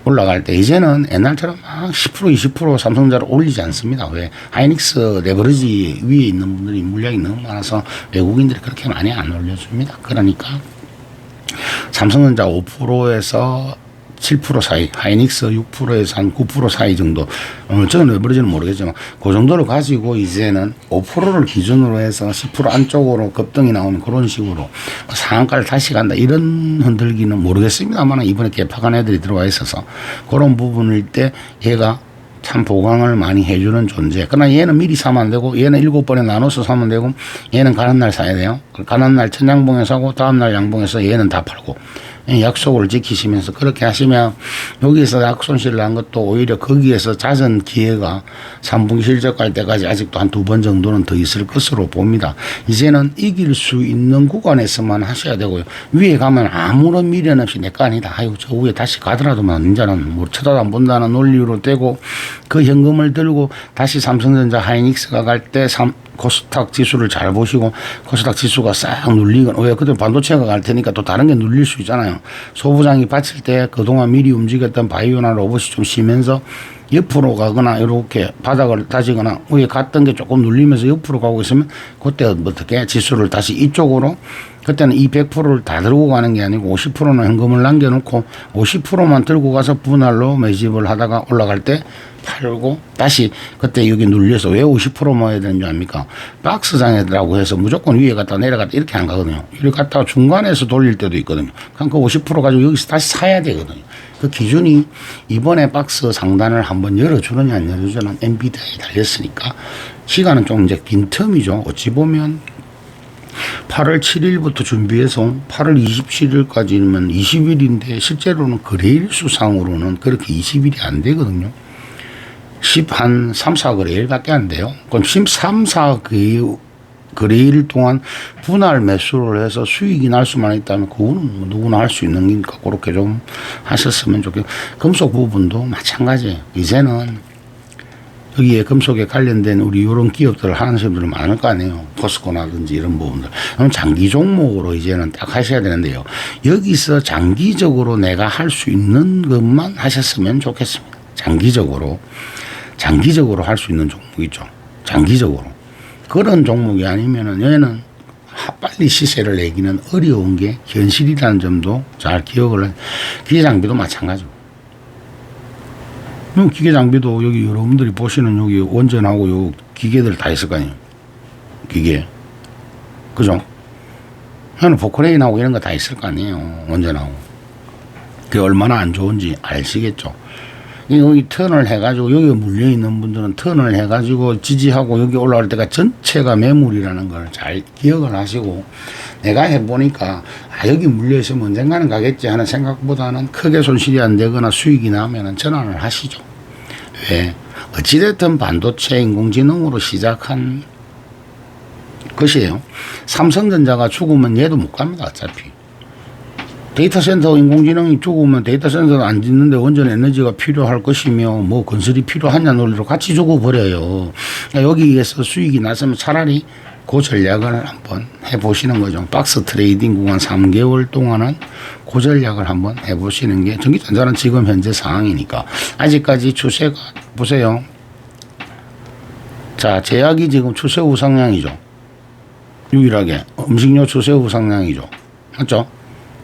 올라갈 때 이제는 옛날처럼 막 10% 20% 삼성전자를 올리지 않습니다. 왜? 하이닉스 레버리지 위에 있는 분들이 물량이 너무 많아서 외국인들이 그렇게 많이 안 올려줍니다. 그러니까 삼성전자 5%에서 7% 사이, 하이닉스 6%에서 한 9% 사이 정도. 저는 레버리지는 모르겠지만 그 정도를 가지고 이제는 5%를 기준으로 해서 10% 안쪽으로 급등이 나오는 그런 식으로 상한가를 다시 간다. 이런 흔들기는 모르겠습니다만 이번에 개파간 애들이 들어와 있어서 그런 부분일 때 얘가 참 보강을 많이 해주는 존재. 그러나 얘는 미리 사면 안 되고 얘는 7번에 나눠서 사면 되고 얘는 가는 날 사야 돼요. 가는 날 첫 양봉에 사고 다음 날 양봉에서 얘는 다 팔고. 약속을 지키시면서 그렇게 하시면 여기에서 약손실을 한 것도 오히려 거기에서 잦은 기회가 3분기 실적 갈 때까지 아직도 한 2번 정도는 더 있을 것으로 봅니다. 이제는 이길 수 있는 구간에서만 하셔야 되고요. 위에 가면 아무런 미련 없이 내 거 아니다. 아유 저 위에 다시 가더라도만 이제는 뭐 쳐다도 안 본다는 논리로 떼고 그 현금을 들고 다시 삼성전자 하이닉스가 갈 때 코스닥 지수를 잘 보시고 코스닥 지수가 싹 눌리건 왜 그때 반도체가 갈 테니까 또 다른 게 눌릴 수 있잖아요. 소부장이 받칠 때 그동안 미리 움직였던 바이오나 로봇이 좀 쉬면서 옆으로 가거나 이렇게 바닥을 다지거나 위에 갔던 게 조금 눌리면서 옆으로 가고 있으면 그때 어떻게 지수를 다시 이쪽으로 그때는 이 100%를 다 들고 가는 게 아니고 50%는 현금을 남겨놓고 50%만 들고 가서 분할로 매집을 하다가 올라갈 때 팔고 다시 그때 여기 눌려서 왜 50% 모아야 되는 줄 압니까? 박스장애라고 해서 무조건 위에 갔다 내려갔다 이렇게 안 가거든요. 이렇게 갔다가 중간에서 돌릴 때도 있거든요. 그럼 그 50% 가지고 여기서 다시 사야 되거든요. 그 기준이 이번에 박스 상단을 한번 열어주느냐 안 열어주느냐 엔비디아에 달렸으니까 시간은 좀 이제 긴 텀이죠. 어찌 보면 8월 7일부터 준비해서 8월 27일까지면 20일인데 실제로는 거래일 수상으로는 그렇게 20일이 안 되거든요. 10한 3, 4거래일 밖에 안 돼요. 그럼 13, 4거래일 동안 분할 매수를 해서 수익이 날 수만 있다면 그거는 누구나 할 수 있는 거니까 그렇게 좀 하셨으면 좋겠고 금속 부분도 마찬가지예요. 이제는 여기에 금속에 관련된 우리 이런 기업들을 하는 사람들은 많을 거 아니에요. 포스코나든지 이런 부분들. 그럼 장기 종목으로 이제는 딱 하셔야 되는데요. 여기서 장기적으로 내가 할 수 있는 것만 하셨으면 좋겠습니다. 장기적으로 할 수 있는 종목이죠. 장기적으로. 그런 종목이 아니면은 얘는 빨리 시세를 내기는 어려운 게 현실이라는 점도 잘 기억을 해. 기계장비도 마찬가지고. 기계 장비도 여기 여러분들이 보시는 여기 원전하고 요 기계들 다 있을 거 아니에요. 기계. 그죠? 저는 포크레인하고 이런 거 다 있을 거 아니에요. 원전하고. 그게 얼마나 안 좋은지 아시겠죠? 여기 턴을 해가지고 여기 물려있는 분들은 턴을 해가지고 지지하고 여기 올라올 때가 전체가 매물이라는 걸 잘 기억을 하시고 내가 해보니까 여기 물려있으면 언젠가는 가겠지 하는 생각보다는 크게 손실이 안 되거나 수익이 나면은 전환을 하시죠. 왜? 어찌됐든 반도체 인공지능으로 시작한 것이에요. 삼성전자가 죽으면 얘도 못 갑니다. 어차피. 데이터 센터 인공지능이 죽으면 데이터 센터도 안 짓는데 원전 에너지가 필요할 것이며 뭐 건설이 필요하냐 논리로 같이 죽어버려요. 그러니까 여기에서 수익이 났으면 차라리 그 전략을 한번 해보시는 거죠. 박스 트레이딩 구간 3개월 동안은 그 전략을 한번 해보시는 게 전기전자는 지금 현재 상황이니까 아직까지 추세가 보세요. 자, 제약이 지금 추세 우상향이죠. 유일하게 음식료 추세 우상향이죠. 맞죠?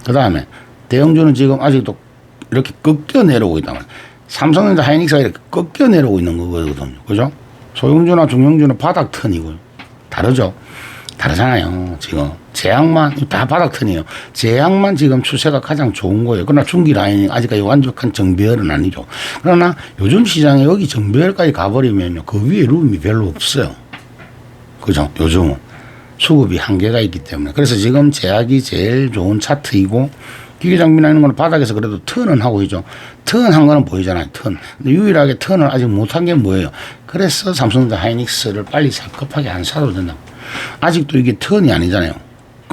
그 다음에 대형주는 지금 아직도 이렇게 꺾여 내려오고 있단 말이에요. 삼성전자 하이닉스가 이렇게 꺾여 내려오고 있는 거거든요. 그죠? 소형주나 중형주는 바닥턴이고요. 다르죠? 다르잖아요. 지금 제약만 다 바닥턴이에요. 제약만 지금 추세가 가장 좋은 거예요. 그러나 중기 라인이 아직까지 완벽한 정배열은 아니죠. 그러나 요즘 시장에 여기 정배열까지 가버리면요. 그 위에 룸이 별로 없어요. 그죠? 요즘은. 수급이 한계가 있기 때문에. 그래서 지금 제약이 제일 좋은 차트이고 기계 장비나 이런 거는 바닥에서 그래도 턴은 하고 있죠. 턴한 거는 보이잖아요. 턴. 근데 유일하게 턴을 아직 못한 게 뭐예요? 그래서 삼성전자 하이닉스를 빨리 급하게 안 사도 된다. 아직도 이게 턴이 아니잖아요.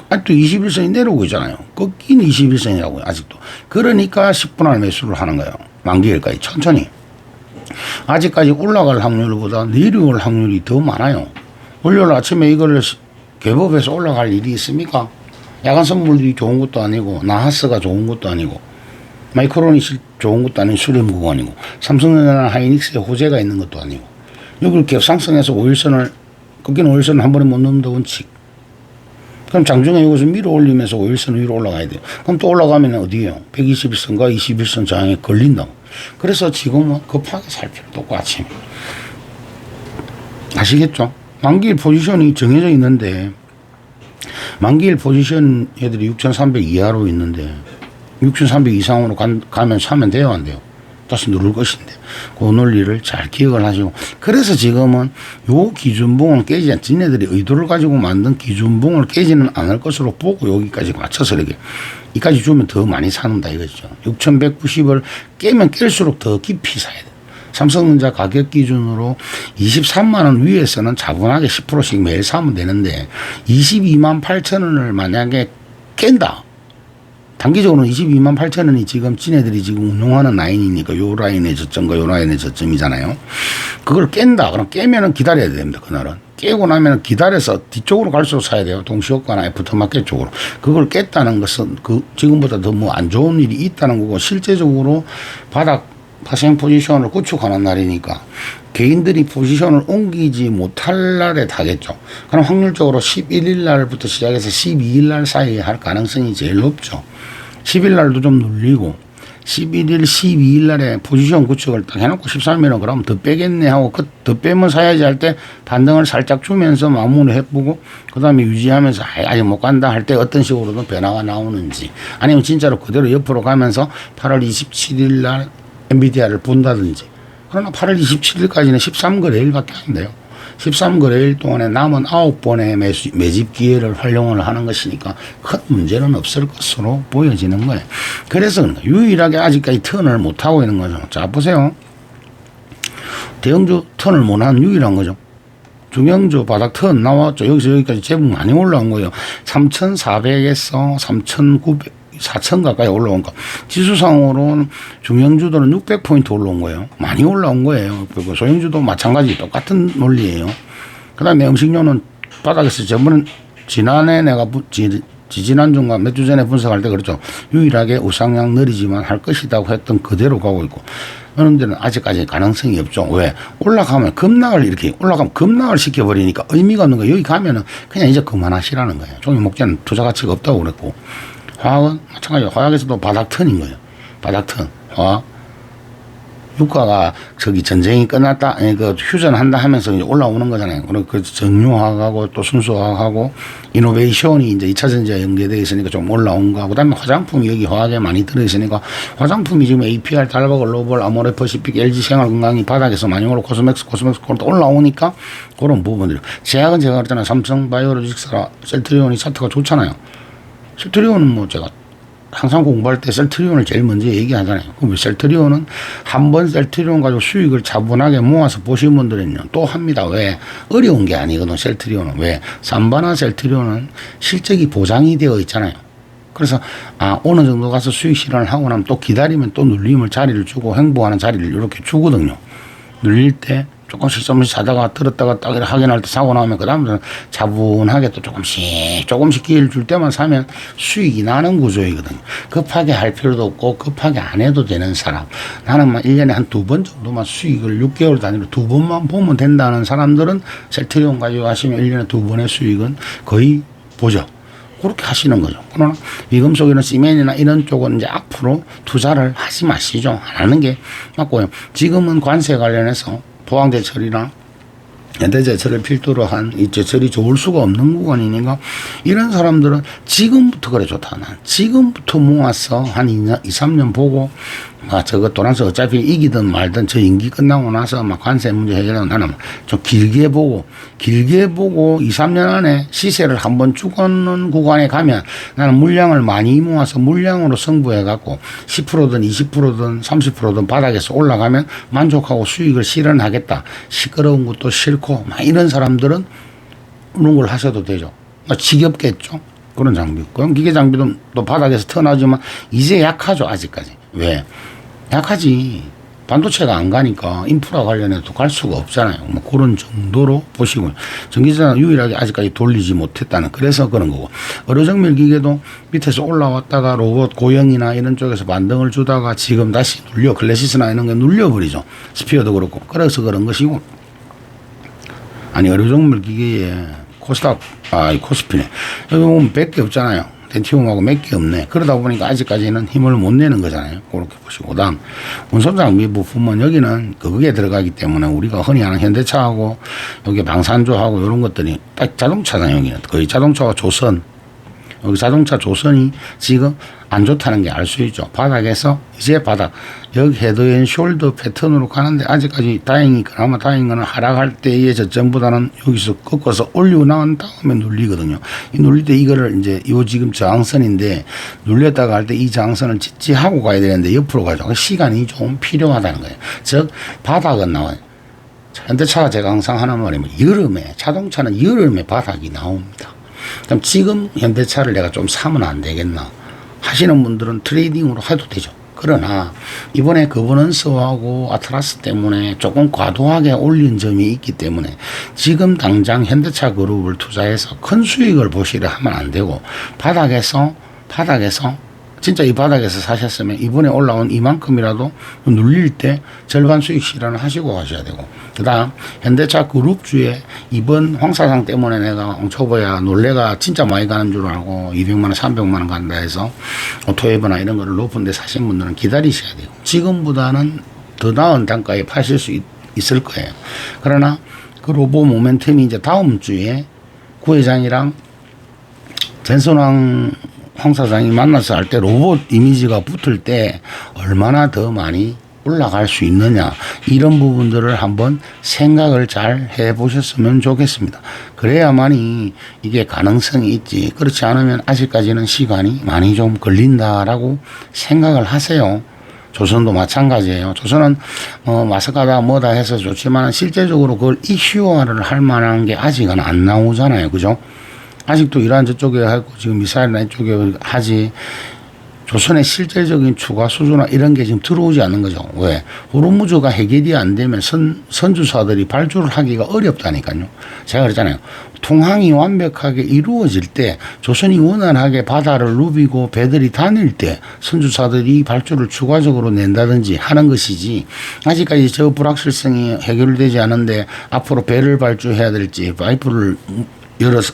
아직도 21선이 내려오고 있잖아요. 꺾인 21선이라고요. 아직도. 그러니까 10분할 매수를 하는 거예요. 만기일까지 천천히. 아직까지 올라갈 확률보다 내려올 확률이 더 많아요. 월요일 아침에 이거를 개법해서 올라갈 일이 있습니까? 야간 선물들이 좋은 것도 아니고 나하스가 좋은 것도 아니고 마이크론이 좋은 것도 아니고 수렴 구간이고 삼성전자나 하이닉스에 호재가 있는 것도 아니고 여기를 계속 상승해서 5일선을 꺾인 5일선을 한 번에 못 넘는다 원칙. 그럼 장중에 이것을 밀어 올리면서 5일선 위로 올라가야 돼요. 그럼 또 올라가면 어디에요? 121선과 21선 저항에 걸린다고. 그래서 지금은 급하게 살 필요도 없고 아침에. 아시겠죠? 만기일 포지션이 정해져 있는데 만기일 포지션 애들이 6,300 이하로 있는데 6,300 이상으로 가면 사면 돼요 안 돼요? 다시 누를 것인데 그 논리를 잘 기억을 하시고 그래서 지금은 요 기준봉을 깨지 않지 지네들이 의도를 가지고 만든 기준봉을 깨지는 않을 것으로 보고 여기까지 맞춰서 이렇게 이까지 주면 더 많이 사는다 이거죠. 6,190을 깨면 깰수록 더 깊이 사야 돼. 삼성전자 가격 기준으로 23만 원 위에서는 자분하게 10%씩 매일 사면 되는데 22만 8천 원을 만약에 깬다. 단기적으로는 22만 8천 원이 지금 지네들이 지금 운용하는 라인이니까 요 라인의 저점과 요 라인의 저점이잖아요. 그걸 깬다. 그럼 깨면은 기다려야 됩니다. 그날은. 깨고 나면 기다려서 뒤쪽으로 갈수록 사야 돼요. 동시효과나 애프터마켓 쪽으로. 그걸 깼다는 것은 그 지금보다 더 뭐 안 좋은 일이 있다는 거고 실제적으로 바닥 파생 포지션을 구축하는 날이니까 개인들이 포지션을 옮기지 못할 날에 타겠죠. 그럼 확률적으로 11일 날부터 시작해서 12일 날 사이에 할 가능성이 제일 높죠. 10일 날도 좀 눌리고 11일, 12일 날에 포지션 구축을 딱 해놓고 13일은 그럼 더 빼겠네 하고 더 빼면 사야지 할 때 반등을 살짝 주면서 마무리 해보고 그 다음에 유지하면서 아직 못 간다 할 때 어떤 식으로든 변화가 나오는지 아니면 진짜로 그대로 옆으로 가면서 8월 27일 날 엔비디아를 본다든지. 그러나 8월 27일까지는 13거래일밖에 안 돼요. 13거래일 동안에 남은 9번의 매집 기회를 활용을 하는 것이니까 큰 문제는 없을 것으로 보여지는 거예요. 그래서 유일하게 아직까지 턴을 못하고 있는 거죠. 자, 보세요. 대형주 턴을 못한 유일한 거죠. 중형주 바닥 턴 나왔죠. 여기서 여기까지 제법 많이 올라온 거예요. 3,400에서 3,900. 4천 가까이 올라온 거. 지수상으로는 중형주들은 600포인트 올라온 거예요. 많이 올라온 거예요. 그리고 소형주도 마찬가지 똑같은 논리예요. 그 다음에 음식료는 바닥에서 지난해 내가 지지난주인가 몇 주 전에 분석할 때 그렇죠. 유일하게 우상향 느리지만 할 것이라고 했던 그대로 가고 있고. 어느 데는 아직까지 가능성이 없죠. 왜? 올라가면 급락을 시켜버리니까 의미가 없는 거예요. 여기 가면은 그냥 이제 그만하시라는 거예요. 종이 목재는 투자 가치가 없다고 그랬고. 화학은 마찬가지로 화학에서도 바닥턴인 거예요. 바닥턴. 화학. 유가가 저기 전쟁이 끝났다, 그 휴전한다 하면서 이제 올라오는 거잖아요. 그리고 그 정유화학하고 또 순수화학하고 이노베이션이 이제 2차 전지와 연계되어 있으니까 좀 올라온 거. 그 다음에 화장품이 여기 화학에 많이 들어있으니까 화장품이 지금 APR, 달바 글로벌, 아모레 퍼시픽, LG 생활건강이 바닥에서 많이 올라오고 코스맥스 또 올라오니까 그런 부분들. 제약은 제가 그랬잖아요. 삼성 바이오로직스라 셀트리온이 차트가 좋잖아요. 셀트리온은 뭐 제가 항상 공부할 때 셀트리온을 제일 먼저 얘기하잖아요. 그럼 셀트리온은 한번 셀트리온 가지고 수익을 차분하게 모아서 보신 분들은요 또 합니다. 왜? 어려운 게 아니거든. 셀트리온은. 왜? 삼바나 셀트리온은 실적이 보장이 되어 있잖아요. 그래서 어느 정도 가서 수익 실현을 하고 나면 또 기다리면 또 눌림을 자리를 주고 행보하는 자리를 이렇게 주거든요. 눌릴 때 조금씩 자다가 들었다가 딱 확인할 때 사고 나오면 그 다음부터는 차분하게 또 조금씩 기회를 줄 때만 사면 수익이 나는 구조이거든요. 급하게 할 필요도 없고 급하게 안 해도 되는 사람. 나는 1년에 한 2번 정도만 수익을 6개월 단위로 2번만 보면 된다는 사람들은 셀트리온 가지고 하시면 1년에 2번의 수익은 거의 보죠. 그렇게 하시는 거죠. 그러나 비금속이나 시멘이나 이런 쪽은 이제 앞으로 투자를 하지 마시죠. 안 하는 게 맞고요. 지금은 관세 관련해서 포항제철이나 현대제철을 필두로 한 이 제철이 좋을 수가 없는 구간이니까 이런 사람들은 지금부터 그래 좋다. 난 지금부터 모아서 한 2, 3년 보고 저거 도란스 어차피 이기든 말든 저 임기 끝나고 나서 막 관세 문제 해결하면 나는 좀 길게 보고 2, 3년 안에 시세를 한번 죽었는 구간에 가면 나는 물량을 많이 모아서 물량으로 승부해 갖고 10%든 20%든 30%든 바닥에서 올라가면 만족하고 수익을 실현하겠다. 시끄러운 것도 싫고 막 이런 사람들은 그런 걸 하셔도 되죠. 지겹겠죠. 그런 장비. 그럼 기계 장비도 또 바닥에서 튀어나오지만 이제 약하죠. 아직까지. 왜? 약하지. 반도체가 안 가니까 인프라 관련해서 갈 수가 없잖아요. 뭐 그런 정도로 보시고요. 전기자는 유일하게 아직까지 돌리지 못했다는 그래서 그런 거고. 어뢰정밀 기계도 밑에서 올라왔다가 로봇 고형이나 이런 쪽에서 반등을 주다가 지금 다시 눌려 클래시스나 이런 거 눌려버리죠. 스피어도 그렇고. 그래서 그런 것이고. 아니 어뢰정밀 기계에 코스피네. 여기 보면 100개 없잖아요. 덴티움하고 몇 개 없네. 그러다 보니까 아직까지는 힘을 못 내는 거잖아요. 그렇게 보시고. 그 다음, 운송장비 부품은 여기는 그게 들어가기 때문에 우리가 흔히 아는 현대차하고 여기 방산조하고 이런 것들이 딱 자동차잖아요. 여기는. 거의 자동차와 조선. 여기 자동차 조선이 지금 안 좋다는 게 알 수 있죠. 바닥에서 이제 바닥. 여기 헤드앤숄더 패턴으로 가는데 아직까지 그나마 다행인 거는 하락할 때의 저점보다는 여기서 꺾어서 올리고 나온 다음에 눌리거든요. 이 눌릴 때 이거를 이제 요 지금 저항선인데 눌렸다가 할 때 이 저항선을 지지하고 가야 되는데 옆으로 가죠. 시간이 좀 필요하다는 거예요. 즉, 바닥은 나와요. 현대차가 제가 항상 하는 말이 여름에, 자동차는 여름에 바닥이 나옵니다. 그럼 지금 현대차를 내가 좀 사면 안 되겠나 하시는 분들은 트레이딩으로 해도 되죠. 그러나 이번에 거버넌스하고 아트라스 때문에 조금 과도하게 올린 점이 있기 때문에 지금 당장 현대차 그룹을 투자해서 큰 수익을 보시려 하면 안 되고 바닥에서 진짜 이 바닥에서 사셨으면 이번에 올라온 이만큼이라도 눌릴 때 절반 수익 실현을 하시고 가셔야 되고, 그 다음 현대차 그룹주에 이번 황사상 때문에 내가 초보야 놀래가 진짜 많이 가는 줄 알고 200만원 300만원 간다 해서 오토웨이버나 이런 거를 높은 데 사신 분들은 기다리셔야 돼요. 지금보다는 더 나은 단가에 파실 수 있을 거예요. 그러나 그 로봇 모멘텀이 이제 다음 주에 구회장이랑 젠선왕 황사장이 만나서 할 때 로봇 이미지가 붙을 때 얼마나 더 많이 올라갈 수 있느냐, 이런 부분들을 한번 생각을 잘 해보셨으면 좋겠습니다. 그래야만이 이게 가능성이 있지, 그렇지 않으면 아직까지는 시간이 많이 좀 걸린다라고 생각을 하세요. 조선도 마찬가지예요. 조선은 마스카다 뭐다 해서 좋지만 실제적으로 그걸 이슈화를 할 만한 게 아직은 안 나오잖아요. 그죠? 아직도 이란 저쪽에 하고 지금 미사일이나 이쪽에 하지, 조선의 실질적인 추가 수주나 이런 게 지금 들어오지 않는 거죠. 왜? 호르무즈가 해결이 안 되면 선주사들이 발주를 하기가 어렵다니까요. 제가 그랬잖아요. 통항이 완벽하게 이루어질 때, 조선이 원활하게 바다를 누비고 배들이 다닐 때 선주사들이 발주를 추가적으로 낸다든지 하는 것이지, 아직까지 저 불확실성이 해결되지 않은데 앞으로 배를 발주해야 될지 파이프를 열어서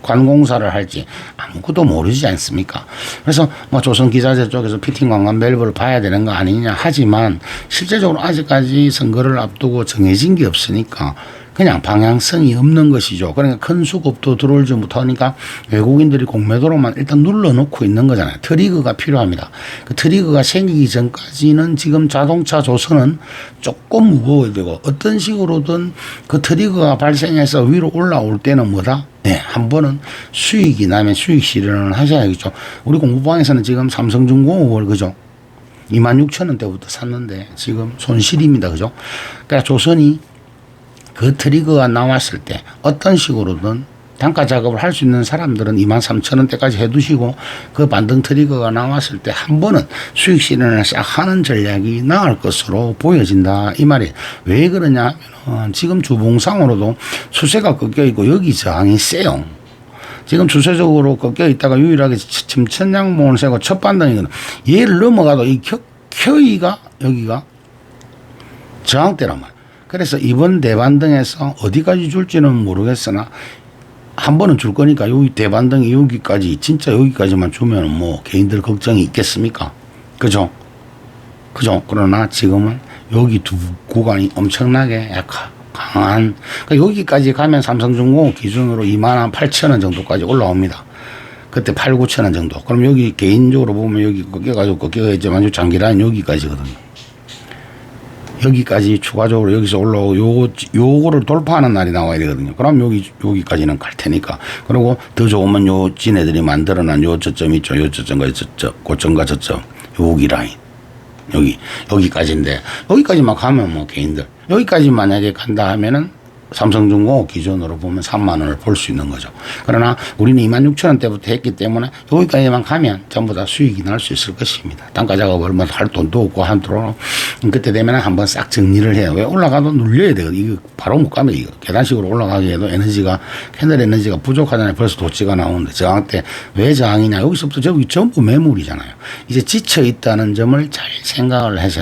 관공사를 할지 아무것도 모르지 않습니까? 그래서 조선기자재 쪽에서 피팅 관광 밸브를 봐야 되는 거 아니냐 하지만 실제적으로 아직까지 선거를 앞두고 정해진 게 없으니까 그냥 방향성이 없는 것이죠. 그러니까 큰 수급도 들어오지 못하니까 외국인들이 공매도로만 일단 눌러놓고 있는 거잖아요. 트리거가 필요합니다. 그 트리거가 생기기 전까지는 지금 자동차 조선은 조금 무거워야 되고, 어떤 식으로든 그 트리거가 발생해서 위로 올라올 때는 뭐다? 네, 한 번은 수익이 나면 수익 실현을 하셔야겠죠. 우리 공부방에서는 지금 삼성중공업을 그죠? 26,000원대부터 샀는데 지금 손실입니다. 그죠? 그러니까 조선이 그 트리거가 나왔을 때 어떤 식으로든 단가 작업을 할 수 있는 사람들은 23,000원대까지 해두시고, 그 반등 트리거가 나왔을 때 한 번은 수익 실현을 싹 하는 전략이 나을 것으로 보여진다, 이 말이에요. 왜 그러냐 하면 지금 주봉상으로도 추세가 꺾여 있고 여기 저항이 세요. 지금 추세적으로 꺾여 있다가 유일하게 침천양봉을 세고 첫 반등이거든. 얘를 넘어가도 이 켜이가 여기가 저항대란 말이에요. 그래서 이번 대반등에서 어디까지 줄지는 모르겠으나 한 번은 줄 거니까 여기 대반등이 여기까지, 진짜 여기까지만 주면 뭐 개인들 걱정이 있겠습니까? 그죠? 그러나 지금은 여기 두 구간이 엄청나게 강한, 그러니까 여기까지 가면 삼성중공업 기준으로 28,000원 정도까지 올라옵니다. 그때 8, 9천 원 정도. 그럼 여기 개인적으로 보면 여기 꺾여가지고 꺾여있지만 장기라인 여기까지거든요. 여기까지 추가적으로 여기서 올라오고 요거를 돌파하는 날이 나와야 되거든요. 그럼 여기까지는 갈 테니까. 그리고 더 좋으면 요 지네들이 만들어낸 요 저점 있죠. 요 저점과 저점, 고점과 저점. 여기 라인. 여기까지인데 여기까지만 가면 뭐 개인들 여기까지 만약에 간다 하면은 삼성중공업 기준으로 보면 3만 원을 볼 수 있는 거죠. 그러나 우리는 26,000원대부터 했기 때문에 여기까지만 가면 전부 다 수익이 날 수 있을 것입니다. 단가 작업을 뭐 할 돈도 없고 한도로 그때 되면 한번 싹 정리를 해요. 왜 올라가도 눌려야 되거든요. 이거 바로 못 가면 이거 계단식으로 올라가기에도 캔들 에너지가 부족하잖아요. 벌써 도치가 나오는데 저항 때 왜 저항이냐. 여기서부터 저기 전부 매물이잖아요. 이제 지쳐 있다는 점을 잘 생각을 해서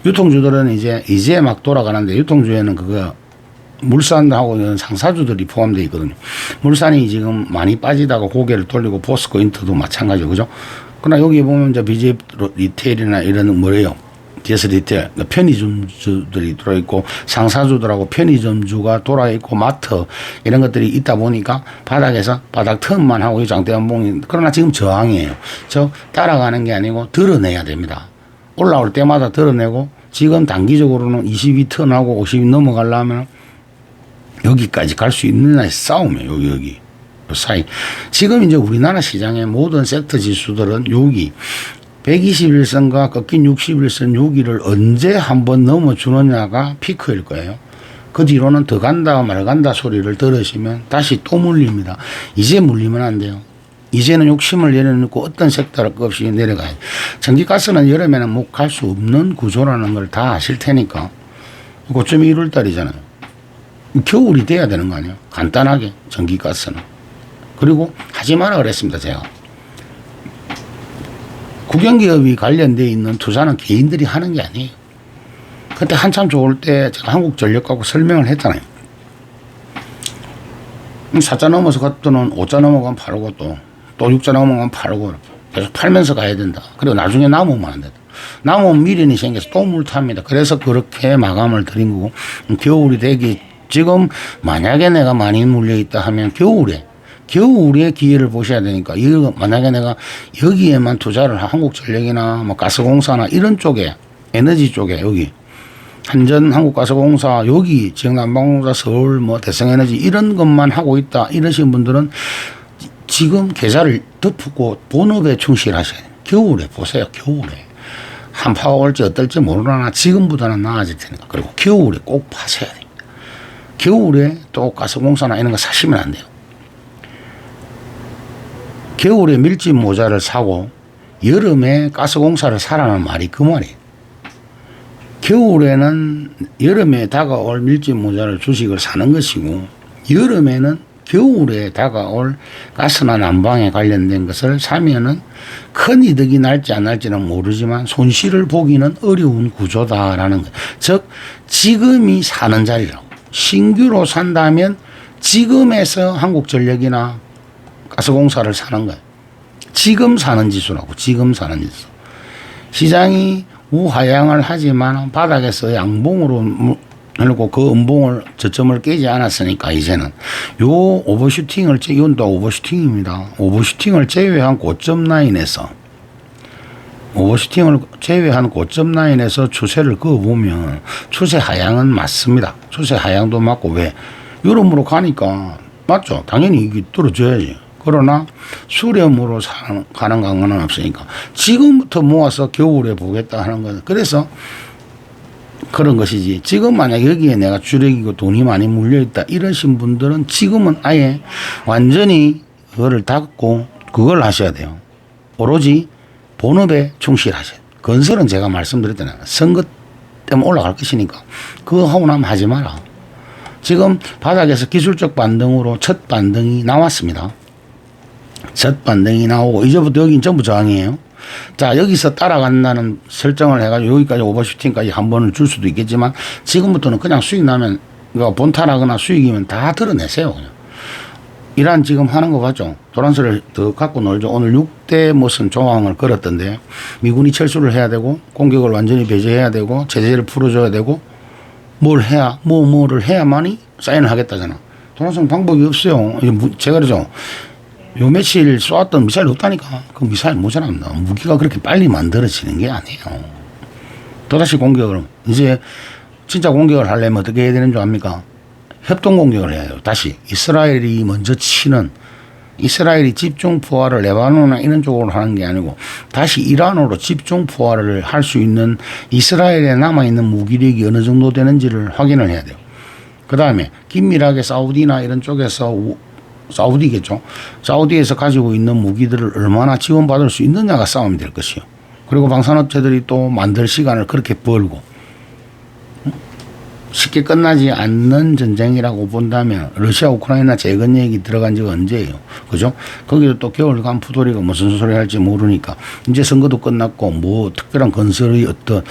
유통주들은 이제 막 돌아가는데 유통주에는 그거 물산하고 상사주들이 포함되어 있거든요. 물산이 지금 많이 빠지다가 고개를 돌리고 포스코 인터도 마찬가지죠. 그죠? 그러나 여기 보면 이제 BJ 리테일이나 이런 뭐래요. DS 리테일, 편의점주들이 들어있고 상사주들하고 편의점주가 돌아있고 마트 이런 것들이 있다 보니까 바닥에서 바닥 틈만 하고 장대음봉이 그러나 지금 저항이에요. 따라가는 게 아니고 드러내야 됩니다. 올라올 때마다 드러내고 지금 단기적으로는 22턴하고 50이 넘어가려면 여기까지 갈 수 있느냐의 싸움이에요. 여기 사이. 지금 이제 우리나라 시장의 모든 섹터 지수들은 여기 121선과 꺾인 61선 여기를 언제 한번 넘어주느냐가 피크일 거예요. 그 뒤로는 더 간다 말 간다 소리를 들으시면 다시 또 물립니다. 이제 물리면 안 돼요. 이제는 욕심을 내려놓고 어떤 섹터를 없이 내려가야 돼요. 전기가스는 여름에는 못 갈 수 없는 구조라는 걸 다 아실 테니까. 고점이 1월 달이잖아요. 겨울이 돼야 되는 거 아니에요? 간단하게 전기가스는. 그리고 하지 마라 그랬습니다. 제가. 국영기업이 관련되어 있는 투자는 개인들이 하는 게 아니에요. 그때 한참 좋을 때 제가 한국전력하고 설명을 했잖아요. 4자 넘어서 갔더니 5자 넘어가면 팔고 또 6자 넘어가면 팔고 계속 팔면서 가야 된다. 그리고 나중에 남으면 안 된다. 남으면 미련이 생겨서 또 물 탑니다. 그래서 그렇게 마감을 드린 거고 겨울이 되기 지금 만약에 내가 많이 물려있다 하면 겨울에 기회를 보셔야 되니까 이거 만약에 내가 여기에만 투자를 한국전력이나 뭐 가스공사나 이런 쪽에 에너지 쪽에 여기 한전 한국가스공사 여기 지역난방공사 서울 뭐 대성에너지 이런 것만 하고 있다 이러신 분들은 지금 계좌를 덮고 본업에 충실하셔야 돼요. 겨울에 보세요. 겨울에 한파가 올지 어떨지 모르나 지금보다는 나아질 테니까. 그리고 겨울에 꼭 파셔야 됩니다. 겨울에 또 가스공사나 이런 거 사시면 안 돼요. 겨울에 밀짚 모자를 사고 여름에 가스공사를 사라는 말이 그 말이에요. 겨울에는 여름에 다가올 밀짚 모자를 주식을 사는 것이고 여름에는 겨울에 다가올 가스나 난방에 관련된 것을 사면은 큰 이득이 날지 안 날지는 모르지만 손실을 보기는 어려운 구조다라는 것. 즉 지금이 사는 자리라고. 신규로 산다면 지금에서 한국전력이나 가스공사를 사는 거예요. 지금 사는 지수라고. 지금 사는 지수. 시장이 우하향을 하지만 바닥에서 양봉으로 그리고 그 음봉을 저점을 깨지 않았으니까 이제는 요 오버슈팅을 이건 또 오버슈팅입니다. 오버슈팅을 제외한 고점 라인에서 추세를 그어보면 추세 하향은 맞습니다. 추세 하향도 맞고 왜 여름으로 가니까 맞죠. 당연히 이게 떨어져야지. 그러나 수렴으로 가는 강은 없으니까 지금부터 모아서 겨울에 보겠다 하는 거는 그래서 그런 것이지. 지금 만약 여기에 내가 주력이고 돈이 많이 물려있다 이러신 분들은 지금은 아예 완전히 그거를 닫고 그걸 하셔야 돼요. 오로지 본업에 충실하셔야 돼요. 건설은 제가 말씀드렸잖아요. 선거 때문에 올라갈 것이니까 그거 하고 나면 하지 마라. 지금 바닥에서 기술적 반등으로 첫 반등이 나왔습니다. 첫 반등이 나오고 이제부터 여기는 전부 저항이에요. 자, 여기서 따라간다는 설정을 해가지고 여기까지 오버슈팅까지 한 번을 줄 수도 있겠지만 지금부터는 그냥 수익 나면 그러니까 본탈하거나 수익이면 다 드러내세요. 그냥. 이란 지금 하는 거 봤죠? 도란스를 더 갖고 놀죠. 오늘 6대 무슨 조항을 걸었던데 미군이 철수를 해야 되고 공격을 완전히 배제해야 되고 제재를 풀어줘야 되고 뭐를 해야만이 사인을 하겠다잖아. 도란스는 방법이 없어요. 제가 그러죠. 요 며칠 쏘았던 미사일 없다니까. 그 미사일 모자랍니다. 무기가 그렇게 빨리 만들어지는 게 아니에요. 또다시 공격을, 이제 진짜 공격을 하려면 어떻게 해야 되는 줄 압니까? 협동 공격을 해야 해요. 다시 이스라엘이 먼저 치는, 이스라엘이 집중 포화를 레바논이나 이런 쪽으로 하는 게 아니고 다시 이란으로 집중 포화를 할 수 있는 이스라엘에 남아있는 무기력이 어느 정도 되는지를 확인을 해야 돼요. 그 다음에 긴밀하게 사우디나 이런 쪽에서, 사우디겠죠. 사우디에서 가지고 있는 무기들을 얼마나 지원받을 수 있느냐가 싸움이 될 것이요. 그리고 방산업체들이 또 만들 시간을 그렇게 벌고, 쉽게 끝나지 않는 전쟁이라고 본다면 러시아 우크라이나 재건 얘기 들어간 지가 언제예요. 그죠? 거기도 또 겨울간 푸도리가 무슨 소리 할지 모르니까 이제 선거도 끝났고 뭐 특별한 건설의 어떤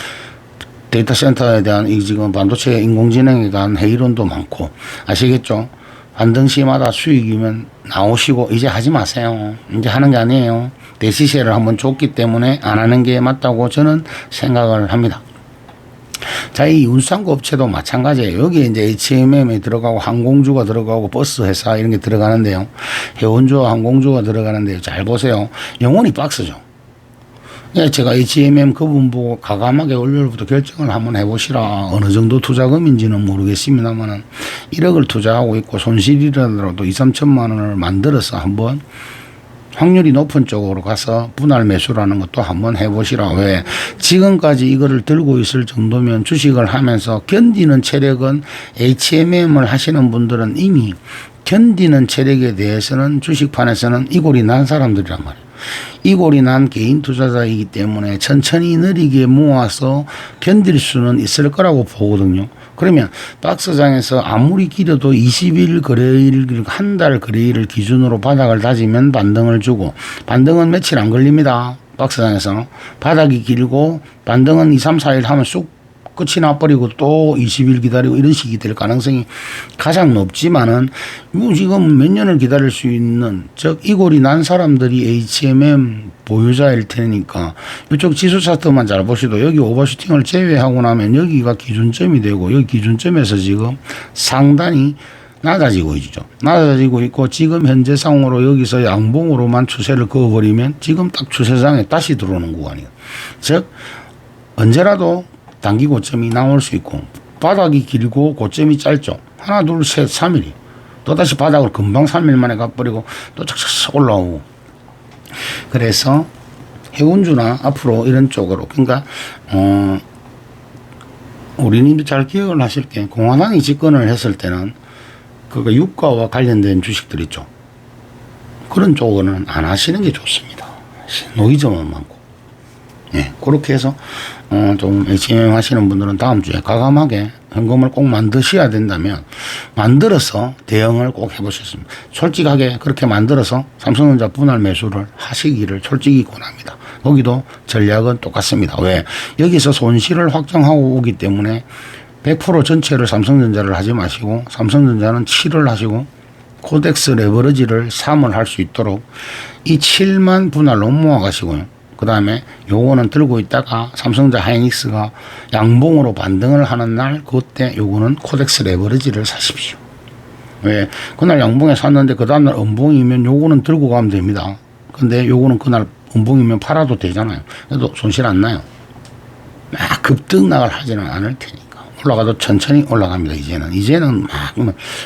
데이터 센터에 대한 이 지금 반도체 인공지능에 대한 회의론도 많고 아시겠죠? 반등시마다 수익이면 나오시고 이제 하지 마세요. 이제 하는 게 아니에요. 대시세를 한번 줬기 때문에 안 하는 게 맞다고 저는 생각을 합니다. 자, 이 운수상고 업체도 마찬가지예요. 여기에 이제 HMM에 들어가고 항공주가 들어가고 버스 회사 이런 게 들어가는데요. 해운주와 항공주가 들어가는데요. 잘 보세요. 영원히 박스죠. 예, 제가 HMM 그분 보고 가감하게 월요일부터 결정을 한번 해보시라. 어느 정도 투자금인지는 모르겠습니다만은 1억을 투자하고 있고 손실이라도 2, 3천만 원을 만들어서 한번 확률이 높은 쪽으로 가서 분할 매수라는 것도 한번 해보시라. 왜? 지금까지 이거를 들고 있을 정도면 주식을 하면서 견디는 체력은 HMM을 하시는 분들은 이미 견디는 체력에 대해서는 주식판에서는 이골이 난 사람들이란 말이에요. 이골이 난 개인 투자자이기 때문에 천천히 느리게 모아서 견딜 수는 있을 거라고 보거든요. 그러면 박스장에서 아무리 길어도 20일 거래일, 한 달 거래일을 기준으로 바닥을 다지면 반등을 주고, 반등은 며칠 안 걸립니다. 박스장에서. 바닥이 길고 반등은 2, 3, 4일 하면 쑥 끝이 나버리고 또 20일 기다리고 이런 식이 될 가능성이 가장 높지만은 뭐 지금 몇 년을 기다릴 수 있는, 즉 이골이 난 사람들이 HMM 보유자일 테니까 이쪽 지수 차트만 잘 보시도 여기 오버슈팅을 제외하고 나면 여기가 기준점이 되고 여기 기준점에서 지금 상단이 낮아지고 있죠. 낮아지고 있고 지금 현재 상으로 여기서 양봉으로만 추세를 그어버리면 지금 딱 추세장에 다시 들어오는 구간이에요. 즉 언제라도 단기 고점이 나올 수 있고 바닥이 길고 고점이 짧죠. 하나 둘 셋 3일이 또다시 바닥을 금방 3일 만에 가버리고 또 착착 올라오고. 그래서 해운주나 앞으로 이런 쪽으로, 그러니까 우리님도 잘 기억을 하실 게 공화당이 집권을 했을 때는 그 유가와 관련된 주식들 있죠. 그런 쪽은 안 하시는 게 좋습니다. 노이즈만 많고. 네, 그렇게 해서 좀 HMM 하시는 분들은 다음 주에 과감하게 현금을 꼭 만드셔야 된다면 만들어서 대응을 꼭 해보셨습니다. 솔직하게 그렇게 만들어서 삼성전자 분할 매수를 하시기를 솔직히 권합니다. 거기도 전략은 똑같습니다. 왜? 여기서 손실을 확정하고 오기 때문에 100% 전체를 삼성전자를 하지 마시고 삼성전자는 7을 하시고 코덱스 레버리지를 3을 할 수 있도록 이 7만 분할로 모아가시고요. 그 다음에 요거는 들고 있다가 삼성전자 하이닉스가 양봉으로 반등을 하는 날 그때 요거는 코덱스 레버리지를 사십시오. 왜? 그날 양봉에 샀는데 그 다음날 음봉이면 요거는 들고 가면 됩니다. 근데 요거는 그날 음봉이면 팔아도 되잖아요. 그래도 손실 안 나요. 막 급등락을 하지는 않을 테니까. 올라가도 천천히 올라갑니다. 이제는 막,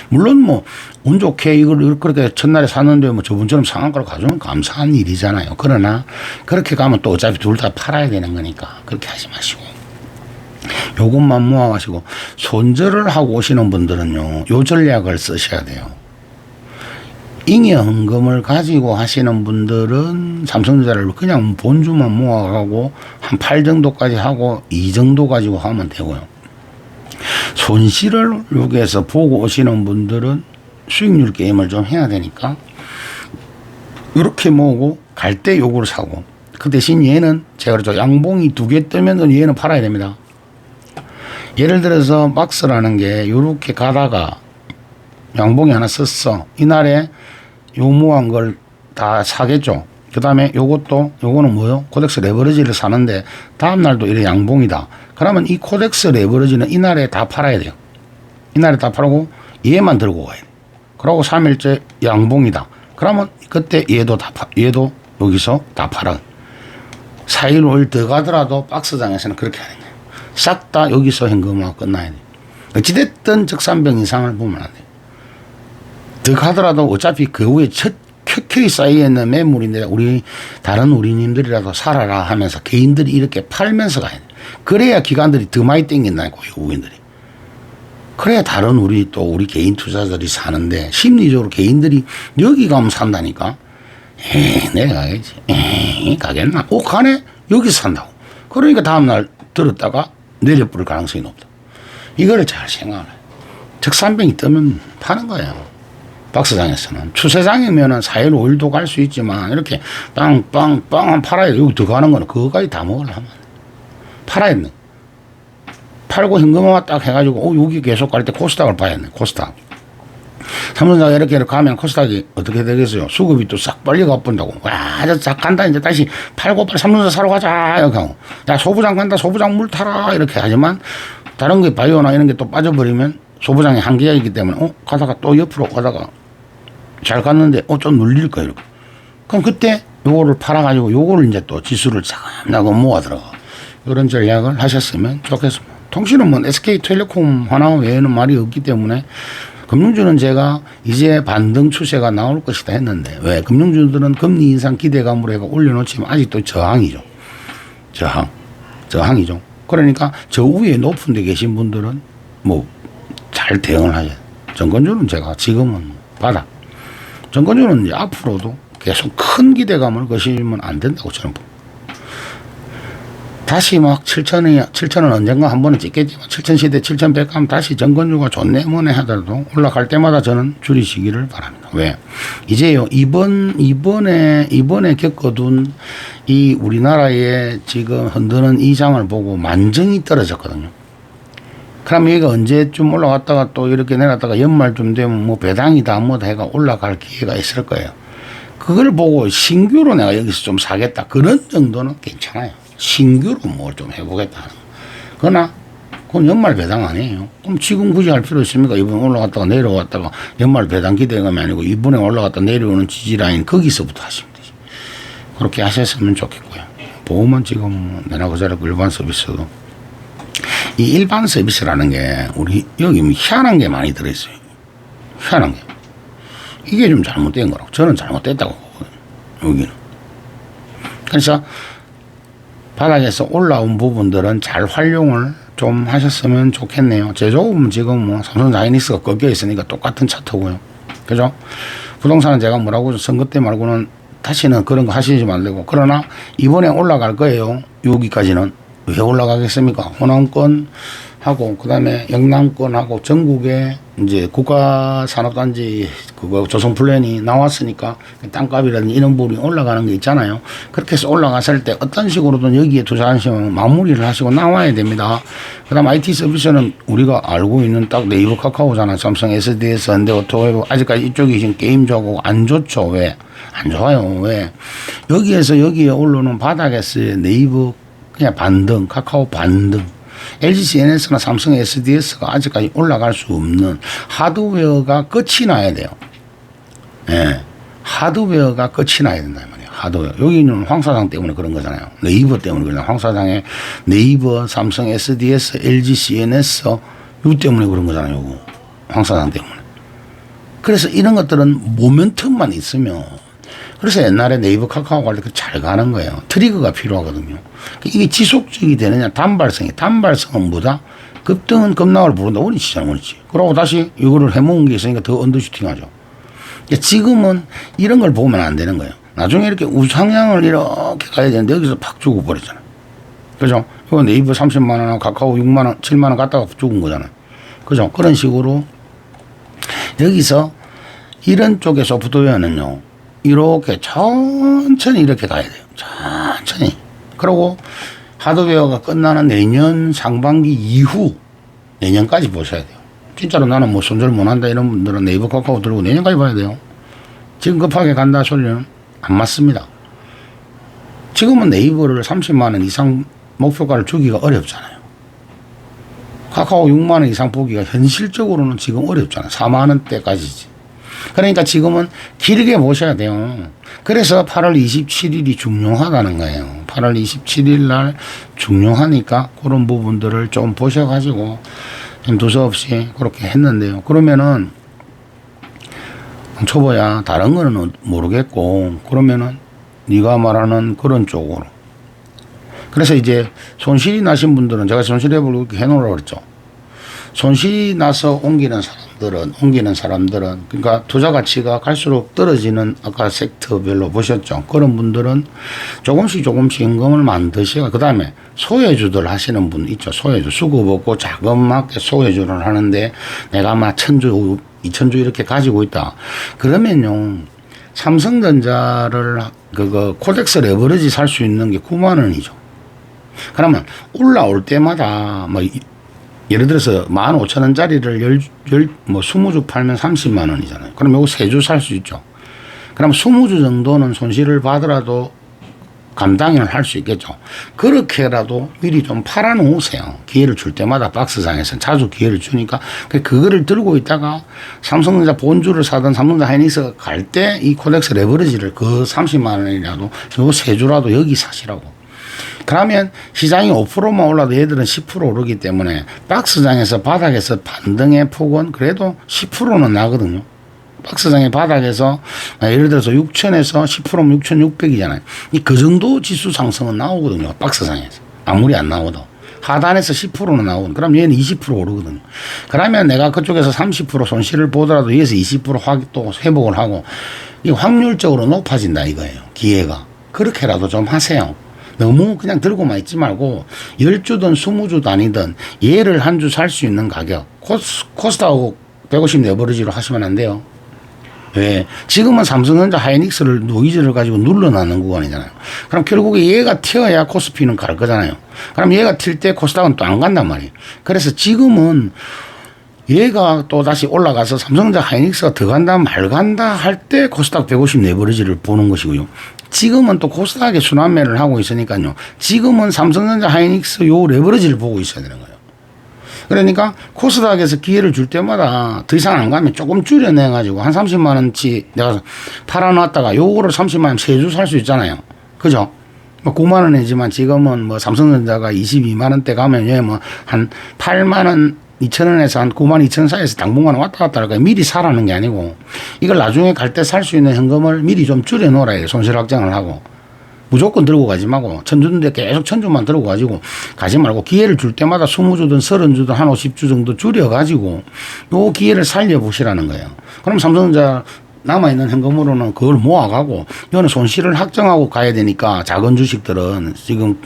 물론 뭐, 운 좋게 이걸 그렇게 첫날에 샀는데 뭐 저분처럼 상한가를 가져오면 감사한 일이잖아요. 그러나 그렇게 가면 또 어차피 둘 다 팔아야 되는 거니까 그렇게 하지 마시고. 요것만 모아가시고, 손절을 하고 오시는 분들은요, 요 전략을 쓰셔야 돼요. 잉여헌금을 가지고 하시는 분들은 삼성전자를 그냥 본주만 모아가고 한 8 정도까지 하고 2 정도 가지고 하면 되고요. 손실을 여기에서 보고 오시는 분들은 수익률 게임을 좀 해야 되니까 이렇게 모으고 갈 때 요거를 사고, 그 대신 얘는 제가 그러죠. 양봉이 2개 뜨면 얘는 팔아야 됩니다. 예를 들어서 박스라는 게 요렇게 가다가 양봉이 하나 썼어. 이날에 요 모한 걸 다 사겠죠. 그 다음에 요거는 뭐요? 코덱스 레버리지를 사는데 다음날도 이래 양봉이다. 그러면 이 코덱스 레버리지는 이날에 다 팔아야 돼요. 이날에 다 팔고 얘만 들고 가야 돼. 그러고 3일째 양봉이다. 그러면 그때 얘도 여기서 다 팔아. 4일 5일 더 가더라도 박스장에서는 그렇게 하는 거예요. 싹 다 여기서 현금화가 끝나야 돼요. 어찌됐든 적산병 이상을 보면 안 돼요. 더 가더라도 어차피 그 후에 켜켜이 쌓여있는 매물인데 다른 우리님들이라도 살아라 하면서 개인들이 이렇게 팔면서 가야 돼요. 그래야 기관들이 더 많이 땡긴다니까, 외국인들이. 그래야 다른 우리 개인 투자자들이 사는데, 심리적으로 개인들이 여기 가면 산다니까. 내가 가겠지. 가겠나? 가네? 여기서 산다고. 그러니까 다음날 들었다가 내려버릴 가능성이 높다. 이거를 잘 생각을 해요. 적산병이 뜨면 파는 거예요. 박스장에서는. 추세장이면은 4일, 5일도 갈 수 있지만, 이렇게 빵 팔아야 돼. 여기 더 가는 거는 그거까지 다 먹으려면. 팔아야 돼. 팔고 현금화 딱 해가지고, 여기 계속 갈 때 코스닥을 봐야 돼. 코스닥. 삼성장 이렇게 가면 코스닥이 어떻게 되겠어요? 수급이 또 싹 빨리 가본다고. 와, 자, 간다. 이제 다시 팔고 빨리 삼성장 사러 가자. 이렇게 하고. 야, 소부장 간다. 소부장 물 타라. 이렇게 하지만, 다른 게 바이오나 이런 게 또 빠져버리면 소부장의 한계가 있기 때문에, 가다가 또 옆으로 가다가 잘 갔는데, 좀 눌릴 거예요. 이렇게. 그럼 그때 요거를 팔아가지고 요거를 이제 또 지수를 차근하고 모아 들어가. 이런 전략을 하셨으면 좋겠습니다. 통신은 뭐 SK텔레콤 하나 외에는 말이 없기 때문에 금융주는 제가 이제 반등 추세가 나올 것이다 했는데, 왜? 금융주들은 금리 인상 기대감으로 해가 올려놓지만 아직도 저항이죠. 저항이죠. 그러니까 저 위에 높은 데 계신 분들은 뭐 잘 대응을 하죠. 정권주는 제가 지금은 바닥. 정권주는 이제 앞으로도 계속 큰 기대감을 거시면 안 된다고 저는 봅니다. 다시 막 7,000원 언젠가 한 번은 찍겠지만 7,000시대 7,100 하면 다시 정권주가 좋네 뭐네 하더라도 올라갈 때마다 저는 줄이시기를 바랍니다. 왜? 이제요, 이번에 겪어둔 이 우리나라의 지금 흔드는 이 장을 보고 만정이 떨어졌거든요. 그럼 여기가 언제쯤 올라갔다가 또 이렇게 내렸다가 연말쯤 되면 뭐 배당이다 뭐다 해가 올라갈 기회가 있을 거예요. 그걸 보고 신규로 내가 여기서 좀 사겠다. 그런 정도는 괜찮아요. 신규로 뭘 좀 해보겠다 하는 거. 그러나 그건 연말 배당 아니에요. 그럼 지금 굳이 할 필요 있습니까? 이번에 올라갔다가 내려갔다가 연말 배당 기대감이 아니고 이번에 올라갔다 내려오는 지지라인 거기서부터 하시면 되지. 그렇게 하셨으면 좋겠고요. 보험은 지금 내나 그자라 일반 서비스도 이 일반 서비스라는 게 우리 여기 희한한 게 많이 들어있어요. 희한한 게. 이게 좀 잘못된 거라고. 저는 잘못됐다고 보거든요. 여기는. 그래서 바닥에서 올라온 부분들은 잘 활용을 좀 하셨으면 좋겠네요. 제조업은 지금 뭐 삼성 다이닉스가 꺾여 있으니까 똑같은 차트고요. 그죠? 부동산은 제가 뭐라고 선거 때 말고는 다시는 그런 거 하시지 말고. 그러나 이번에 올라갈 거예요. 여기까지는. 왜 올라가겠습니까? 호남권하고 그다음에 영남권하고 전국에 이제 국가산업단지 그거 조성 플랜이 나왔으니까 땅값이라든지 이런 부분이 올라가는 게 있잖아요. 그렇게 해서 올라갔을 때 어떤 식으로든 여기에 투자하시면 마무리를 하시고 나와야 됩니다. 그다음 IT 서비스는 우리가 알고 있는 딱 네이버 카카오잖아요. 삼성 SDS, 현대오토, 아직까지 이쪽이 지금 게임주하고 안 좋죠. 왜? 안 좋아요. 왜? 여기에서 여기에 올라오는 바닥에서 네이버 그냥 반등, 카카오 반등. LG CNS나 삼성 SDS가 아직까지 올라갈 수 없는 하드웨어가 끝이 나야 돼요. 예. 하드웨어가 끝이 나야 된다 말이에요. 하드웨어. 여기는 황사장 때문에 그런 거잖아요. 네이버 때문에 그런 황사장에 네이버, 삼성 SDS, LG CNS 이 때문에 그런 거잖아요. 요거. 황사장 때문에. 그래서 이런 것들은 모멘텀만 있으면 그래서 옛날에 네이버 카카오 갈 때 잘 가는 거예요. 트리거가 필요하거든요. 이게 지속적이 되느냐, 단발성은 뭐다? 급등은 급락을 부른다. 원리치잖아, 원리치. 그러고 다시 이거를 해먹은 게 있으니까 더 언더슈팅 하죠. 지금은 이런 걸 보면 안 되는 거예요. 나중에 이렇게 우상향을 이렇게 가야 되는데 여기서 팍 주고 버리잖아요. 그죠? 이거 네이버 30만원, 카카오 6만원, 7만원 갖다가 죽은 거잖아요. 그죠? 그런 식으로 여기서 이런 쪽에 소프트웨어는요, 이렇게 천천히 이렇게 가야 돼요. 천천히. 그리고 하드웨어가 끝나는 내년 상반기 이후 내년까지 보셔야 돼요. 진짜로 나는 뭐 손절 못한다 이런 분들은 네이버 카카오 들고 내년까지 봐야 돼요. 지금 급하게 간다 소리는 안 맞습니다. 지금은 네이버를 30만 원 이상 목표가를 주기가 어렵잖아요. 카카오 6만 원 이상 보기가 현실적으로는 지금 어렵잖아요. 4만 원대까지지. 그러니까 지금은 길게 보셔야 돼요. 그래서 8월 27일이 중요하다는 거예요. 8월 27일 날 중요하니까 그런 부분들을 좀 보셔가지고 좀 두서없이 그렇게 했는데요. 그러면은 초보야 다른 거는 모르겠고 그러면은 네가 말하는 그런 쪽으로. 그래서 이제 손실이 나신 분들은 제가 손실회복을 이렇게 해놓으라고 그랬죠. 손실이 나서 옮기는 사람들은 그러니까 투자 가치가 갈수록 떨어지는 아까 섹터별로 보셨죠. 그런 분들은 조금씩 현금을 만드시고 그 다음에 소외주들 하시는 분 있죠. 소외주 수급 없고 자그맣게 소외주를 하는데 내가 막 1000주 2000주 이렇게 가지고 있다. 그러면요 삼성전자를 코덱스 레버리지 살 수 있는 게 9만 원이죠. 그러면 올라올 때마다 뭐 예를 들어서 15,000원짜리를 20주 팔면 30만 원이잖아요. 그럼 요거 3주 살 수 있죠. 그럼 20주 정도는 손실을 받으라도 감당을 할 수 있겠죠. 그렇게라도 미리 좀 팔아 놓으세요. 기회를 줄 때마다 박스상에서 자주 기회를 주니까 그거를 들고 있다가 삼성전자 본주를 사든 삼성전자 하이닉스가 갈 때 이 코덱스 레버리지를 그 30만 원이라도 요 3주라도 여기 사시라고. 그러면 시장이 5%만 올라도 얘들은 10% 오르기 때문에 박스장에서 바닥에서 반등의 폭은 그래도 10%는 나거든요. 박스장의 바닥에서 예를 들어서 6천에서 10%면 6,600이잖아요. 그 정도 지수 상승은 나오거든요. 박스장에서. 아무리 안 나오도. 하단에서 10%는 나오거든요. 그럼 얘는 20% 오르거든요. 그러면 내가 그쪽에서 30% 손실을 보더라도 여기서 20% 또 회복을 하고 이 확률적으로 높아진다 이거예요. 기회가. 그렇게라도 좀 하세요. 너무 그냥 들고만 있지 말고 10주든 20주 단위든 얘를 한 주 살 수 있는 가격 코스닥하고 150 레버리지로 하시면 안 돼요. 왜? 지금은 삼성전자 하이닉스를 노이즈를 가지고 눌러놨는 구간이잖아요. 그럼 결국에 얘가 튀어야 코스피는 갈 거잖아요. 그럼 얘가 튈 때 코스닥은 또 안 간단 말이에요. 그래서 지금은 얘가 또 다시 올라가서 삼성전자 하이닉스가 더 간다 말 간다 할 때 코스닥 150 레버리지를 보는 것이고요. 지금은 또 코스닥에 순환매를 하고 있으니까요. 지금은 삼성전자 하이닉스 요 레버리지를 보고 있어야 되는 거예요. 그러니까 코스닥에서 기회를 줄 때마다 더 이상 안 가면 조금 줄여내가지고 한 30만 원치 내가 팔아놨다가 요거를 30만 원 3주 살 수 있잖아요. 그죠? 뭐 9만 원이지만 지금은 뭐 삼성전자가 22만 원대 가면 얘 뭐 한 8만 원 2,000원에서 한 9만 2천 사이에서 당분간 왔다 갔다 할까 미리 사라는 게 아니고 이걸 나중에 갈 때 살 수 있는 현금을 미리 좀 줄여 놓으라 손실 확장을 하고 무조건 들고 가지 말고 1000주인데 계속 1000주만 들고 가지 말고 기회를 줄 때마다 20주든 30주든 한 50주 정도 줄여 가지고 요 기회를 살려 보시라는 거예요. 그럼 삼성전자 남아있는 현금으로는 그걸 모아가고 이거는 손실을 확정하고 가야 되니까 작은 주식들은 지금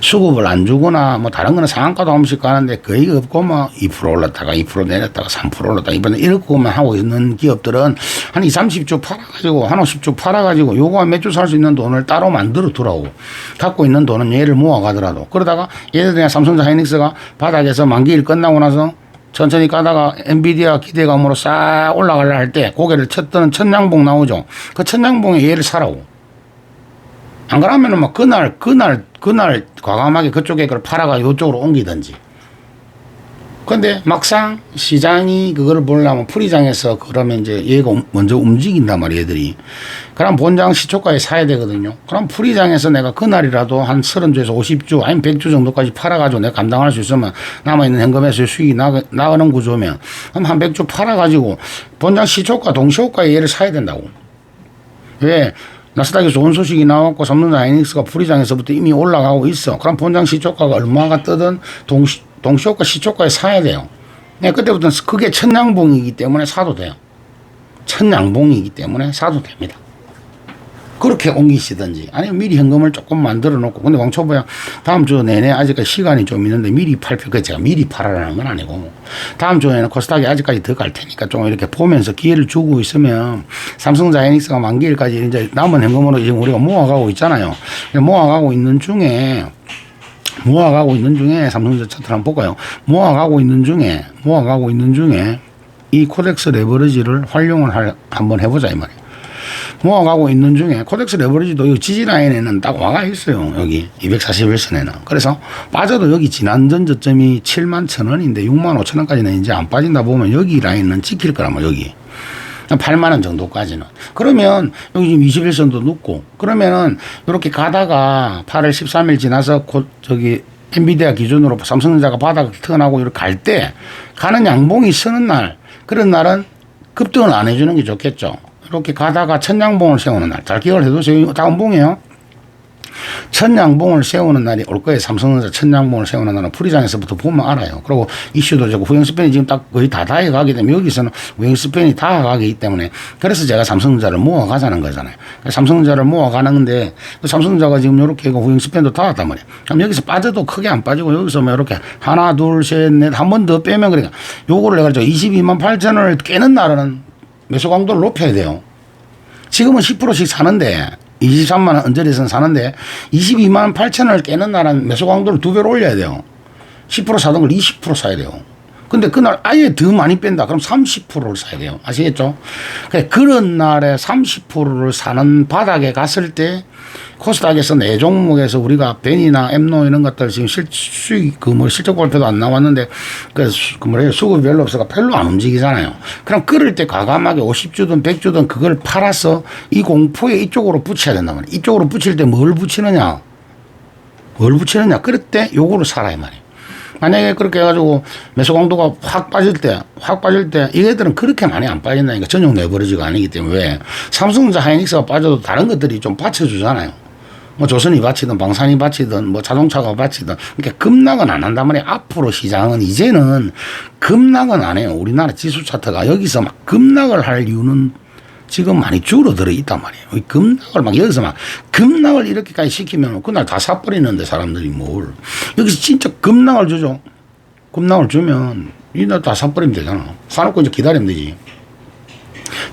수급을 안 주거나 뭐 다른 거는 상한가도 한 번씩 가는데 거의 없고 뭐 2% 올랐다가 2% 내렸다가 3% 올랐다가 이번에 이렇게만 하고 있는 기업들은 한 20, 30주 팔아가지고 한 50주 팔아가지고 요거 몇 주 살 수 있는 돈을 따로 만들어 두라고. 갖고 있는 돈은 얘를 모아가더라도 그러다가 예를 들어 삼성전자 하이닉스가 바닥에서 만기일 끝나고 나서 천천히 가다가 엔비디아 기대감으로 싹 올라가려 할 때 고개를 쳤던 천냥봉 나오죠. 그 천냥봉에 얘를 사라고. 안 그러면은 막 그날 과감하게 그쪽에 그걸 팔아가 이쪽으로 옮기든지. 근데 막상 시장이 그거를 보려면 풀이장에서 그러면 이제 얘가 먼저 움직인단 말이에요, 얘들이. 그럼 본장 시초가에 사야 되거든요. 그럼 풀이장에서 내가 그날이라도 한 30주에서 50주 아니면 100주 정도까지 팔아가지고 내가 감당할 수 있으면 남아있는 현금에서 수익이 나가는 구조면 그럼 한 100주 팔아가지고 본장 시초가 동시호가에 얘를 사야 된다고. 왜? 나스닥에 좋은 소식이 나왔고 삼성전자 하이닉스가 풀이장에서부터 이미 올라가고 있어. 그럼 본장 시초가가 얼마가 뜨든 동시호가 시초가에 사야 돼요. 네, 그때부터는 그게 천냥봉이기 때문에 사도 돼요. 천냥봉이기 때문에 사도 됩니다. 그렇게 옮기시든지 아니면 미리 현금을 조금 만들어 놓고 근데 왕초보야 다음 주 내내 아직까지 시간이 좀 있는데 미리 제가 미리 팔아라는 건 아니고 다음 주에는 코스닥이 아직까지 더 갈 테니까 좀 이렇게 보면서 기회를 주고 있으면 삼성전자 하이닉스가 만기일까지 이제 남은 현금으로 지금 우리가 모아가고 있잖아요. 모아가고 있는 중에 삼성전자 차트를 한번 볼까요? 모아가고 있는 중에 이 코덱스 레버리지를 활용을 한번 해보자 이 말이에요. 모아가고 있는 중에 코덱스 레버리지도 이 지지라인에는 딱 와가 있어요. 여기 241선에는. 그래서 빠져도 여기 지난 전 저점이 71,000원인데 65,000원까지는 이제 안 빠진다 보면 여기 라인은 찍힐 거라면 여기. 8만 원 정도까지는. 그러면 여기 지금 21선도 눕고 그러면은 이렇게 가다가 8월 13일 지나서 곧 저기 엔비디아 기준으로 삼성전자가 바닥을 턴하고 이렇게 갈 때 가는 양봉이 서는 날 그런 날은 급등을 안 해주는 게 좋겠죠. 이렇게 가다가 첫 양봉을 세우는 날 잘 기억을 해두세요. 다음 봉이에요. 첫 양봉을 세우는 날이 올 거예요. 삼성전자 첫 양봉을 세우는 날은 풀이장에서부터 보면 알아요. 그리고 이슈도 저고 후행 스팬이 지금 딱 거의 다 가게 되면 여기서는 후행 스팬이 다 가기 때문에 그래서 제가 삼성전자를 모아가자는 거잖아요. 삼성전자를 모아가는데 삼성전자가 지금 이렇게 후행 스팬도 다 왔단 말이에요. 그럼 여기서 빠져도 크게 안 빠지고 여기서 뭐 이렇게 하나 둘 셋 넷 한 번 더 빼면 그러니까 요거를 내가 22만 8천원을 깨는 날은 매수 강도를 높여야 돼요. 지금은 10%씩 사는데 23만 원 언저리에서는 사는데 22만 8천원을 깨는 날은 매수 강도를 2배로 올려야 돼요. 10% 사던 걸 20% 사야 돼요. 근데 그날 아예 더 많이 뺀다. 그럼 30%를 사야 돼요. 아시겠죠? 그런 날에 30%를 사는 바닥에 갔을 때 코스닥에서 네 종목에서 우리가 벤이나 엠노 이런 것들 지금 수익 실적 발표도 안 나왔는데 수급이 별로 없어서 별로 안 움직이잖아요. 그럼 그럴 때 과감하게 50주든 100주든 그걸 팔아서 이 공포에 이쪽으로 붙여야 된단 말이에요. 이쪽으로 붙일 때 뭘 붙이느냐? 그럴 때 요거를 사라 이 말이에요. 만약에 그렇게 해가지고 매수 강도가 확 빠질 때 이애들은 그렇게 많이 안 빠진다니까. 전용 레버리지가 아니기 때문에. 왜? 삼성전자 하이닉스가 빠져도 다른 것들이 좀 받쳐주잖아요. 뭐 조선이 받치든 방산이 받치든 뭐 자동차가 받치든. 그러니까 급락은 안 한단 말이에요. 앞으로 시장은 이제는 급락은 안 해요. 우리나라 지수 차트가 여기서 막 급락을 할 이유는 지금 많이 줄어들어 있단 말이에요. 급락을 막 여기서 막 급락을 이렇게까지 시키면 그날 다 사버리는데 사람들이 뭘. 여기서 진짜 급락을 주죠. 급락을 주면 이날 다 사버리면 되잖아. 사놓고 이제 기다리면 되지.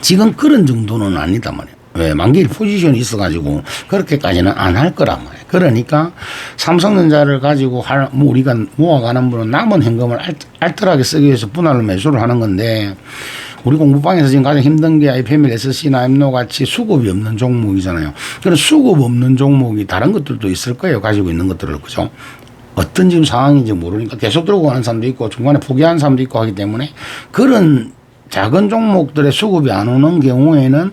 지금 그런 정도는 아니다 말이에요. 왜? 만기일 포지션이 있어가지고 그렇게까지는 안 할 거란 말이에요. 그러니까 삼성전자를 가지고 우리가 모아가는 분은 남은 현금을 알뜰하게 쓰기 위해서 분할로 매수를 하는 건데 우리 공부방에서 지금 가장 힘든 게 아이패밀, SC나 엠노 같이 수급이 없는 종목이잖아요. 그런 수급 없는 종목이 다른 것들도 있을 거예요. 가지고 있는 것들을. 그죠? 어떤 지금 상황인지 모르니까 계속 들고 가는 사람도 있고 중간에 포기하는 사람도 있고 하기 때문에 그런 작은 종목들의 수급이 안 오는 경우에는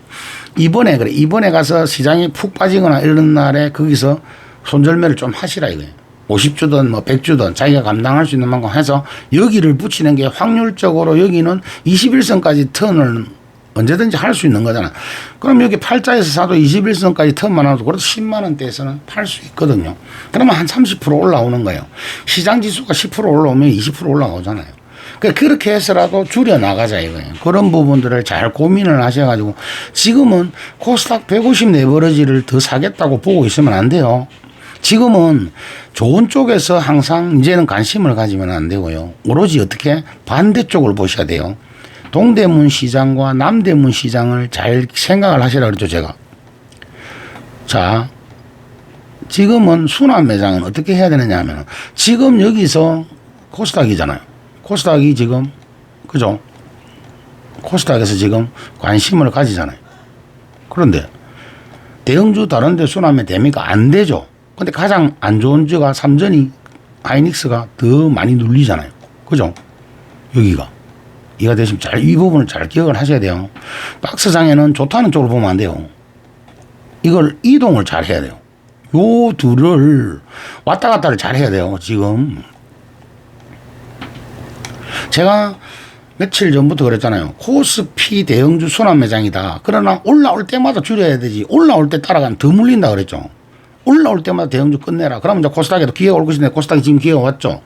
이번에 가서 시장이 푹 빠지거나 이런 날에 거기서 손절매를 좀 하시라 이거예요. 50주든 뭐 100주든 자기가 감당할 수 있는 만큼 해서 여기를 붙이는 게 확률적으로 여기는 21선까지 턴을 언제든지 할 수 있는 거잖아. 그럼 여기 팔자에서 사도 21선까지 턴만 하도 그래도 10만 원대에서는 팔 수 있거든요. 그러면 한 30% 올라오는 거예요. 시장 지수가 10% 올라오면 20% 올라오잖아요. 그렇게 해서라도 줄여나가자 이거예요. 그런 부분들을 잘 고민을 하셔가지고 지금은 코스닥 150 레버리지를 더 사겠다고 보고 있으면 안 돼요. 지금은 좋은 쪽에서 항상 이제는 관심을 가지면 안 되고요. 오로지 어떻게 반대쪽을 보셔야 돼요. 동대문 시장과 남대문 시장을 잘 생각을 하시라 그랬죠, 제가. 자, 지금은 순환 매장은 어떻게 해야 되느냐 하면 지금 여기서 코스닥이잖아요. 코스닥이 지금, 그죠? 코스닥에서 지금 관심을 가지잖아요. 그런데 대형주 다른 데 순환매 됩니까? 안 되죠. 근데 가장 안 좋은 주가 삼전이 하이닉스가 더 많이 눌리잖아요. 그죠? 여기가. 이해가 되시면 이 부분을 잘 기억을 하셔야 돼요. 박스장에는 좋다는 쪽으로 보면 안 돼요. 이걸 이동을 잘 해야 돼요. 요 둘을 왔다 갔다를 잘 해야 돼요. 지금. 제가 며칠 전부터 그랬잖아요. 코스피 대형주 순환 매장이다. 그러나 올라올 때마다 줄여야 되지. 올라올 때 따라가면 더 물린다 그랬죠. 올라올 때마다 대형주 끝내라. 그러면 이제 코스닥에도 기회가 올 것인데 코스닥이 지금 기회가 왔죠.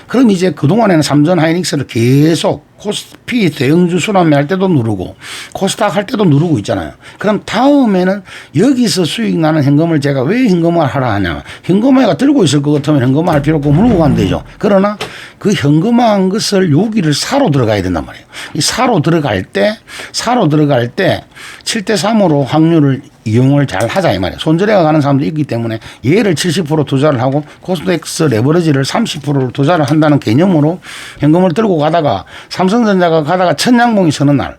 그럼 이제 그동안에는 삼전 하이닉스를 계속 코스피 대형주 순환매 할 때도 누르고 코스닥 할 때도 누르고 있잖아요. 그럼 다음에는 여기서 수익 나는 현금을 제가 왜 현금화 하라 하냐. 현금화가 들고 있을 것 같으면 현금화 할 필요 없고 물고 가면 되죠. 그러나 그 현금화한 것을 여기를 사로 들어가야 된단 말이에요. 이 사로 들어갈 때 7대3으로 확률을 이용을 잘 하자 이 말이에요. 손절해가 가는 사람도 있기 때문에 얘를 70% 투자를 하고 코스닥스 레버리지를 30%를 투자를 한다는 개념으로 현금을 들고 가다가 삼성전자가 가다가 첫 양봉이 서는 날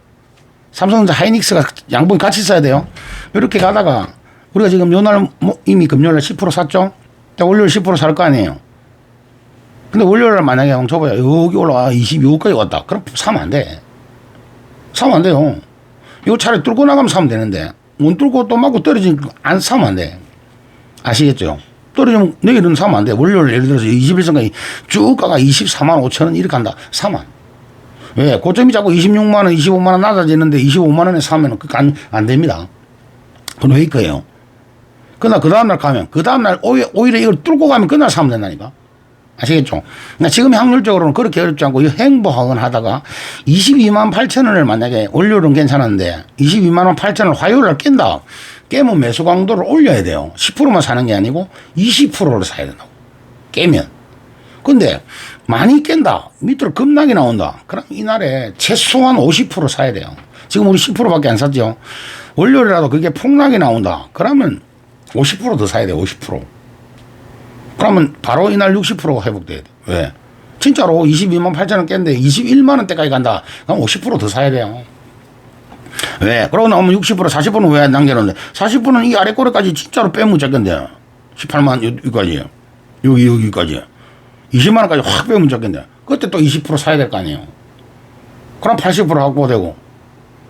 삼성전자 하이닉스가 양봉이 같이 써야 돼요. 이렇게 가다가 우리가 지금 요날 이미 금요일날 10% 샀죠. 월요일 10% 살 거 아니에요. 근데 월요일날 만약에 형 줘봐요. 여기 올라와 22까지 왔다. 그럼 사면 안 돼. 사면 안 돼요. 이거 차라리 뚫고 나가면 사면 되는데, 문 뚫고 또 맞고 떨어지니까 안 사면 안 돼. 아시겠죠? 떨어지면 내일은 사면 안 돼. 월요일 예를 들어서 21선까지 쭉 가가 24만 5천 원 이렇게 한다. 사면. 왜? 고점이 자꾸 26만 원, 25만 원 낮아지는데 25만 원에 사면 그거 안 됩니다. 그건 왜 거예요? 그러나 그 다음날 가면, 그 다음날 오히려 이걸 뚫고 가면 그날 사면 된다니까. 아시겠죠? 그러니까 지금 확률적으로는 그렇게 어렵지 않고 행보학원 하다가 22만 8천 원을 만약에 월요일은 괜찮은데 22만 8천 원을 화요일날 깬다. 깨면 매수 강도를 올려야 돼요. 10%만 사는 게 아니고 20%를 사야 된다고. 깨면. 근데 많이 깬다. 밑으로 급락이 나온다. 그럼 이날에 최소한 50% 사야 돼요. 지금 우리 10%밖에 안 샀죠. 월요일이라도 그게 폭락이 나온다. 그러면 50% 더 사야 돼. 50%. 그러면 바로 이날 60%가 회복돼야 돼. 왜? 진짜로 22만 8천 원 깼는데 21만 원대까지 간다. 그럼 50% 더 사야 돼요. 왜? 그러고 나오면 60% 40%는 왜 남겨놓는데 40%는 이 아래 꼬리까지 진짜로 빼면 잡겠는데 18만 여기까지 여기까지 20만 원까지 확 빼면 잡겠는데 그때 또 20% 사야 될 거 아니에요. 그럼 80% 확보 되고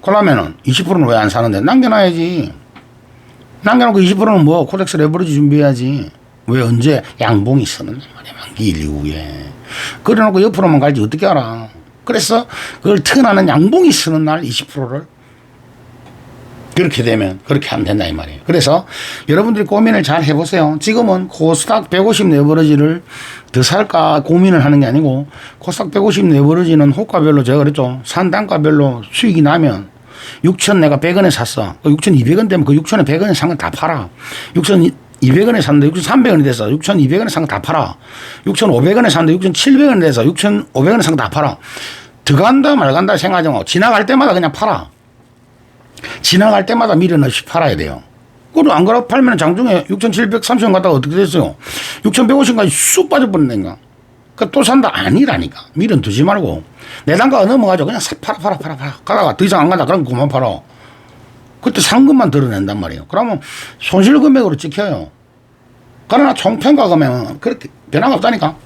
그러면은 20%는 왜 안 사는데 남겨놔야지. 남겨놓고 20%는 뭐 코덱스 레버리지 준비해야지. 왜 언제 양봉이 서는 말이야 만기 이후에 그래놓고 옆으로만 갈지 어떻게 알아. 그래서 그걸 튀어나는 양봉이 서는 날 20%를 그렇게 되면 그렇게 하면 된다 이 말이에요. 그래서 여러분들이 고민을 잘 해보세요. 지금은 코스닥 150 레버리지를 더 살까 고민을 하는 게 아니고 코스닥 150 레버리지는 호가별로 제가 그랬죠. 산 단가별로 수익이 나면 6천 내가 100원에 샀어. 6,200원 되면 그 6천에 100원에 산 건 다 팔아. 6,200원에 샀는데 6,300원이 돼서 6,200원에 산 거 다 팔아. 6,500원에 샀는데 6,700원이 돼서 6,500원에 산 거 다 팔아. 들어간다 말간다 생각하지 말고 지나갈 때마다 그냥 팔아. 지나갈 때마다 밀어넣이 팔아야 돼요. 그리고 안 그러고 팔면 장중에 6,730원 갔다가 어떻게 됐어요? 6,150원까지 쑥 빠져버린다니까. 그러니까 또 산다. 아니라니까. 밀어두지 말고. 내 단가가 넘어가죠. 그냥 팔아. 가다가 더 이상 안 간다. 그럼 그만 팔아. 그때 상금만 드러낸단 말이에요. 그러면 손실 금액으로 찍혀요. 그러나 총평가 금액은 그렇게 변화가 없다니까.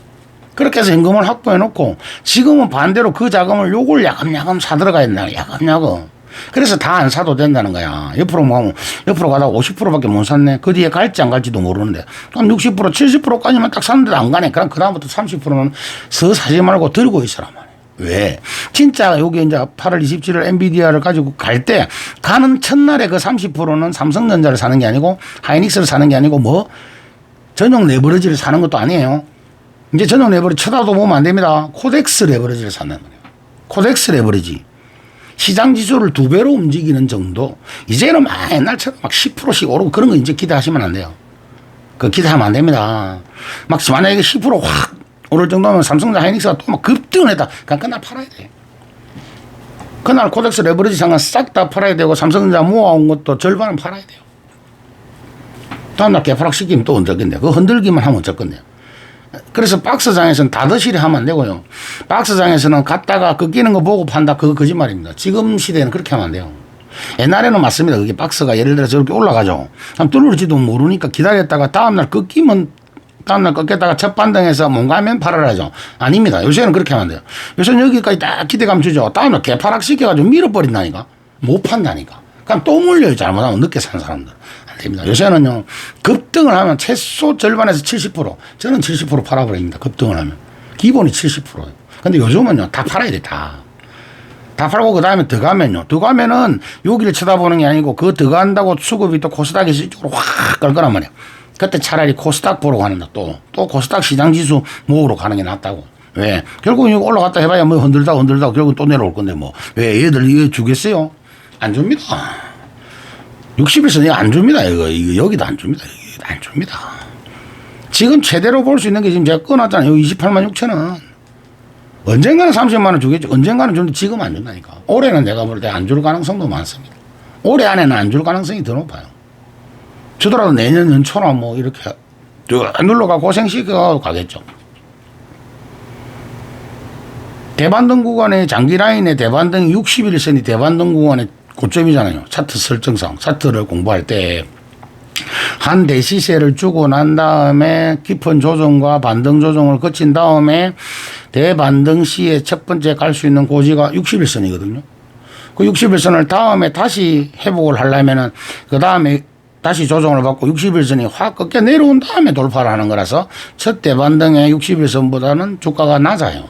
그렇게 해서 현금을 확보해 놓고 지금은 반대로 그 자금을 요걸 야금야금 사들어가야 된다. 야금야금. 그래서 다 안 사도 된다는 거야. 옆으로 가다가 50%밖에 못 샀네. 그 뒤에 갈지 안 갈지도 모르는데. 한 60%, 70%까지만 딱 샀는데도 안 가네. 그럼 그다음부터 30%는 서 사지 말고 들고 있으란 말이야. 왜? 진짜 여기 이제 8월 27일 엔비디아를 가지고 갈 때 가는 첫날에 그 30%는 삼성전자를 사는 게 아니고 하이닉스를 사는 게 아니고 뭐 전용 레버리지를 사는 것도 아니에요. 이제 전용 레버리지 쳐다도 보면 안 됩니다. 코덱스 레버리지를 산다는 거예요. 코덱스 레버리지. 시장 지수를 2배로 움직이는 정도. 이제는 막 옛날처럼 막 10%씩 오르고 그런 거 이제 기대하시면 안 돼요. 그 기대하면 안 됩니다. 막 만약에 10%확 오를 정도면 삼성전자 하이닉스가 또 막 급등을 했다. 그냥 그날 팔아야 돼. 그날 코덱스 레버리지 상관 싹 다 팔아야 되고 삼성전자 모아온 것도 절반은 팔아야 돼요. 다음날 개파락 시키면 또 어쩔 건데. 그거 흔들기만 하면 어쩔 건데요. 그래서 박스장에서는 다더실이 하면 안 되고요. 박스장에서는 갔다가 꺾이는 거 보고 판다. 그거 거짓말입니다. 지금 시대에는 그렇게 하면 안 돼요. 옛날에는 맞습니다. 그게 박스가 예를 들어 저렇게 올라가죠. 뚫을지도 모르니까 기다렸다가 다음날 꺾이면 다음날 꺾였다가 첫 반등해서 뭔가면 팔아라죠. 아닙니다. 요새는 그렇게 하면 안 돼요. 요새는 여기까지 딱 기대감 주죠. 다음날 개파락 시켜가지고 밀어버린다니까. 못 판다니까. 그럼 또 물려요. 잘못하면 늦게 산 사람들. 안 됩니다. 요새는요, 급등을 하면 최소 절반에서 70%. 저는 70% 팔아버립니다. 급등을 하면. 기본이 70%예요. 근데 요즘은요, 다 팔아야 돼, 다. 다 팔고 그 다음에 더 가면은 여기를 쳐다보는 게 아니고 그 더 간다고 수급이 또 코스닥에서 이쪽으로 확 갈 거란 말이에요. 그때 차라리 코스닥 보러 가는다. 또 코스닥 시장지수 모으러 가는 게 낫다고. 왜? 결국 이거 올라갔다 해봐야 뭐 흔들다 결국 또 내려올 건데 뭐. 왜 얘들 이거 주겠어요? 안 줍니다. 60일선 이거 안 줍니다. 이거 여기도 안 줍니다. 여기도 안 줍니다. 지금 제대로 볼 수 있는 게 지금 제가 꺼놨잖아요. 28만 6천 원. 언젠가는 30만 원 주겠죠. 언젠가는 주는데 지금 안 준다니까. 올해는 내가 볼 때 안 줄 가능성도 많습니다. 올해 안에는 안 줄 가능성이 더 높아요. 주더라도 내년 연초나 뭐 이렇게 눌러가 고생시켜가지고 가겠죠. 대반등 구간의 장기 라인의 대반등이 61선이 대반등 구간의 고점이잖아요. 차트 설정상. 차트를 공부할 때 한 대시세를 주고 난 다음에 깊은 조정과 반등 조정을 거친 다음에 대반등 시에 첫 번째 갈 수 있는 고지가 61선이거든요. 그 60일선을 다음에 다시 회복을 하려면은 그 다음에 다시 조정을 받고 60일선이 확 꺾여 내려온 다음에 돌파를 하는 거라서 첫 대반등의 60일선보다는 주가가 낮아요.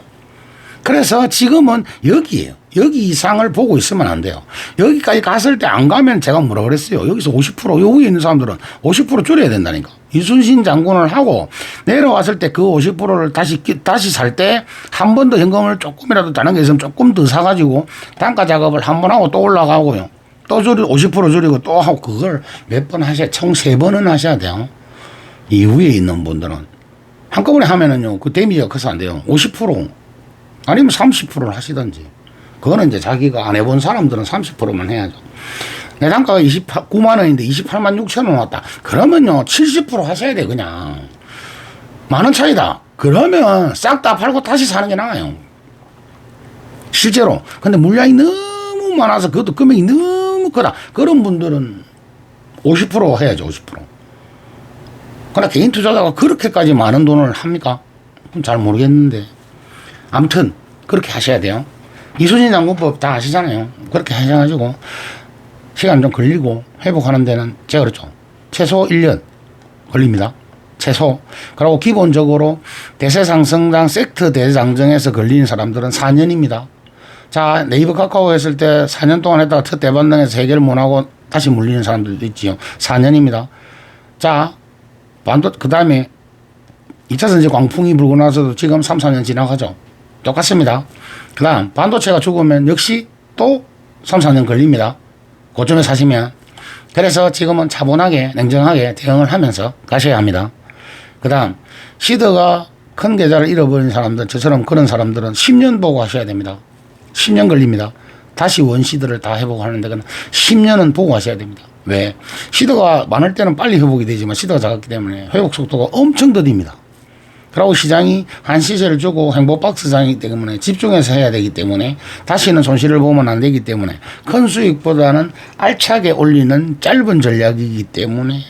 그래서 지금은 여기에요. 여기 이상을 보고 있으면 안 돼요. 여기까지 갔을 때 안 가면 제가 뭐라 그랬어요. 여기서 50% 여기 있는 사람들은 50% 줄여야 된다니까. 이순신 장군을 하고 내려왔을 때 그 50%를 다시 살 때 한 번 더 현금을 조금이라도 다른 게 있으면 조금 더 사가지고 단가 작업을 한 번 하고 또 올라가고요. 또 50% 줄이고 또 하고 그걸 몇 번 하셔야 총 3번은 하셔야 돼요. 이 위에 있는 분들은 한꺼번에 하면은요 그 데미지가 커서 안 돼요. 50% 아니면 30%를 하시든지. 그거는 이제 자기가 안 해본 사람들은 30%만 해야죠. 내 단가가 29만 원인데 28만 6천 원 왔다. 그러면요 70% 하셔야 돼. 그냥 만 원 차이다. 그러면 싹 다 팔고 다시 사는 게 나아요. 실제로. 근데 물량이 너무 많아서 그것도 금액이 너무 크다. 그런 분들은 50% 해야죠. 50%. 그러나 개인 투자자가 그렇게까지 많은 돈을 합니까? 잘 모르겠는데. 아무튼 그렇게 하셔야 돼요. 이순신 장군법 다 아시잖아요. 그렇게 하셔가지고 시간 좀 걸리고 회복하는 데는 제가 그렇죠. 최소 1년 걸립니다. 최소. 그리고 기본적으로 대세상승장 섹터 대장정에서 걸리는 사람들은 4년입니다. 자, 네이버 카카오 했을 때 4년 동안 했다가 첫 대반등에서 해결 못하고 다시 물리는 사람들도 있지요. 4년입니다. 자, 그 다음에 2차 선지 광풍이 불고 나서도 지금 3, 4년 지나가죠. 똑같습니다. 그 다음 반도체가 죽으면 역시 또 3, 4년 걸립니다. 고점에 사시면. 그래서 지금은 차분하게 냉정하게 대응을 하면서 가셔야 합니다. 그 다음 시드가 큰 계좌를 잃어버린 사람들, 저처럼 그런 사람들은 10년 보고 하셔야 됩니다. 10년 걸립니다. 다시 원시드를 다 회복하는데 10년은 보고 하셔야 됩니다. 왜? 시드가 많을 때는 빨리 회복이 되지만 시드가 작았기 때문에 회복 속도가 엄청 더딥니다. 그리고 시장이 한 시세를 주고 행보박스장이기 때문에 집중해서 해야 되기 때문에 다시는 손실을 보면 안 되기 때문에 큰 수익보다는 알차게 올리는 짧은 전략이기 때문에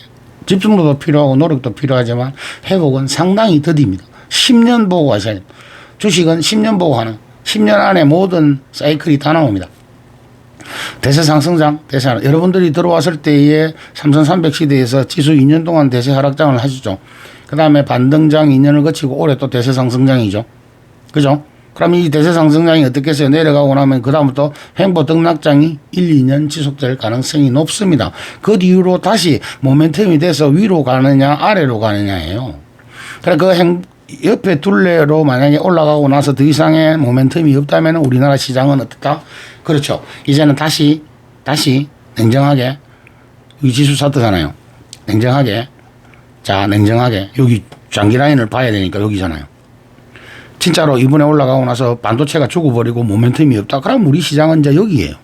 집중도도 필요하고 노력도 필요하지만 회복은 상당히 더딥니다. 10년 보고 하셔야 됩니다. 주식은 10년 보고 하는 10년 안에 모든 사이클이 다 나옵니다. 대세 상승장, 대세 하락. 여러분들이 들어왔을 때에 3300 시대에서 지수 2년 동안 대세 하락장을 하시죠. 그 다음에 반등장 2년을 거치고 올해 또 대세 상승장이죠. 그죠? 그럼 이 대세 상승장이 어떻게 해서 내려가고 나면 그 다음부터 횡보 등락장이 1, 2년 지속될 가능성이 높습니다. 그 뒤로 다시 모멘텀이 돼서 위로 가느냐 아래로 가느냐예요. 그래 그 옆에 둘레로 만약에 올라가고 나서 더 이상의 모멘텀이 없다면 우리나라 시장은 어떻다? 그렇죠. 이제는 다시 냉정하게 이 지수 차트잖아요. 냉정하게 여기 장기 라인을 봐야 되니까 여기잖아요. 진짜로 이번에 올라가고 나서 반도체가 죽어버리고 모멘텀이 없다. 그럼 우리 시장은 이제 여기예요.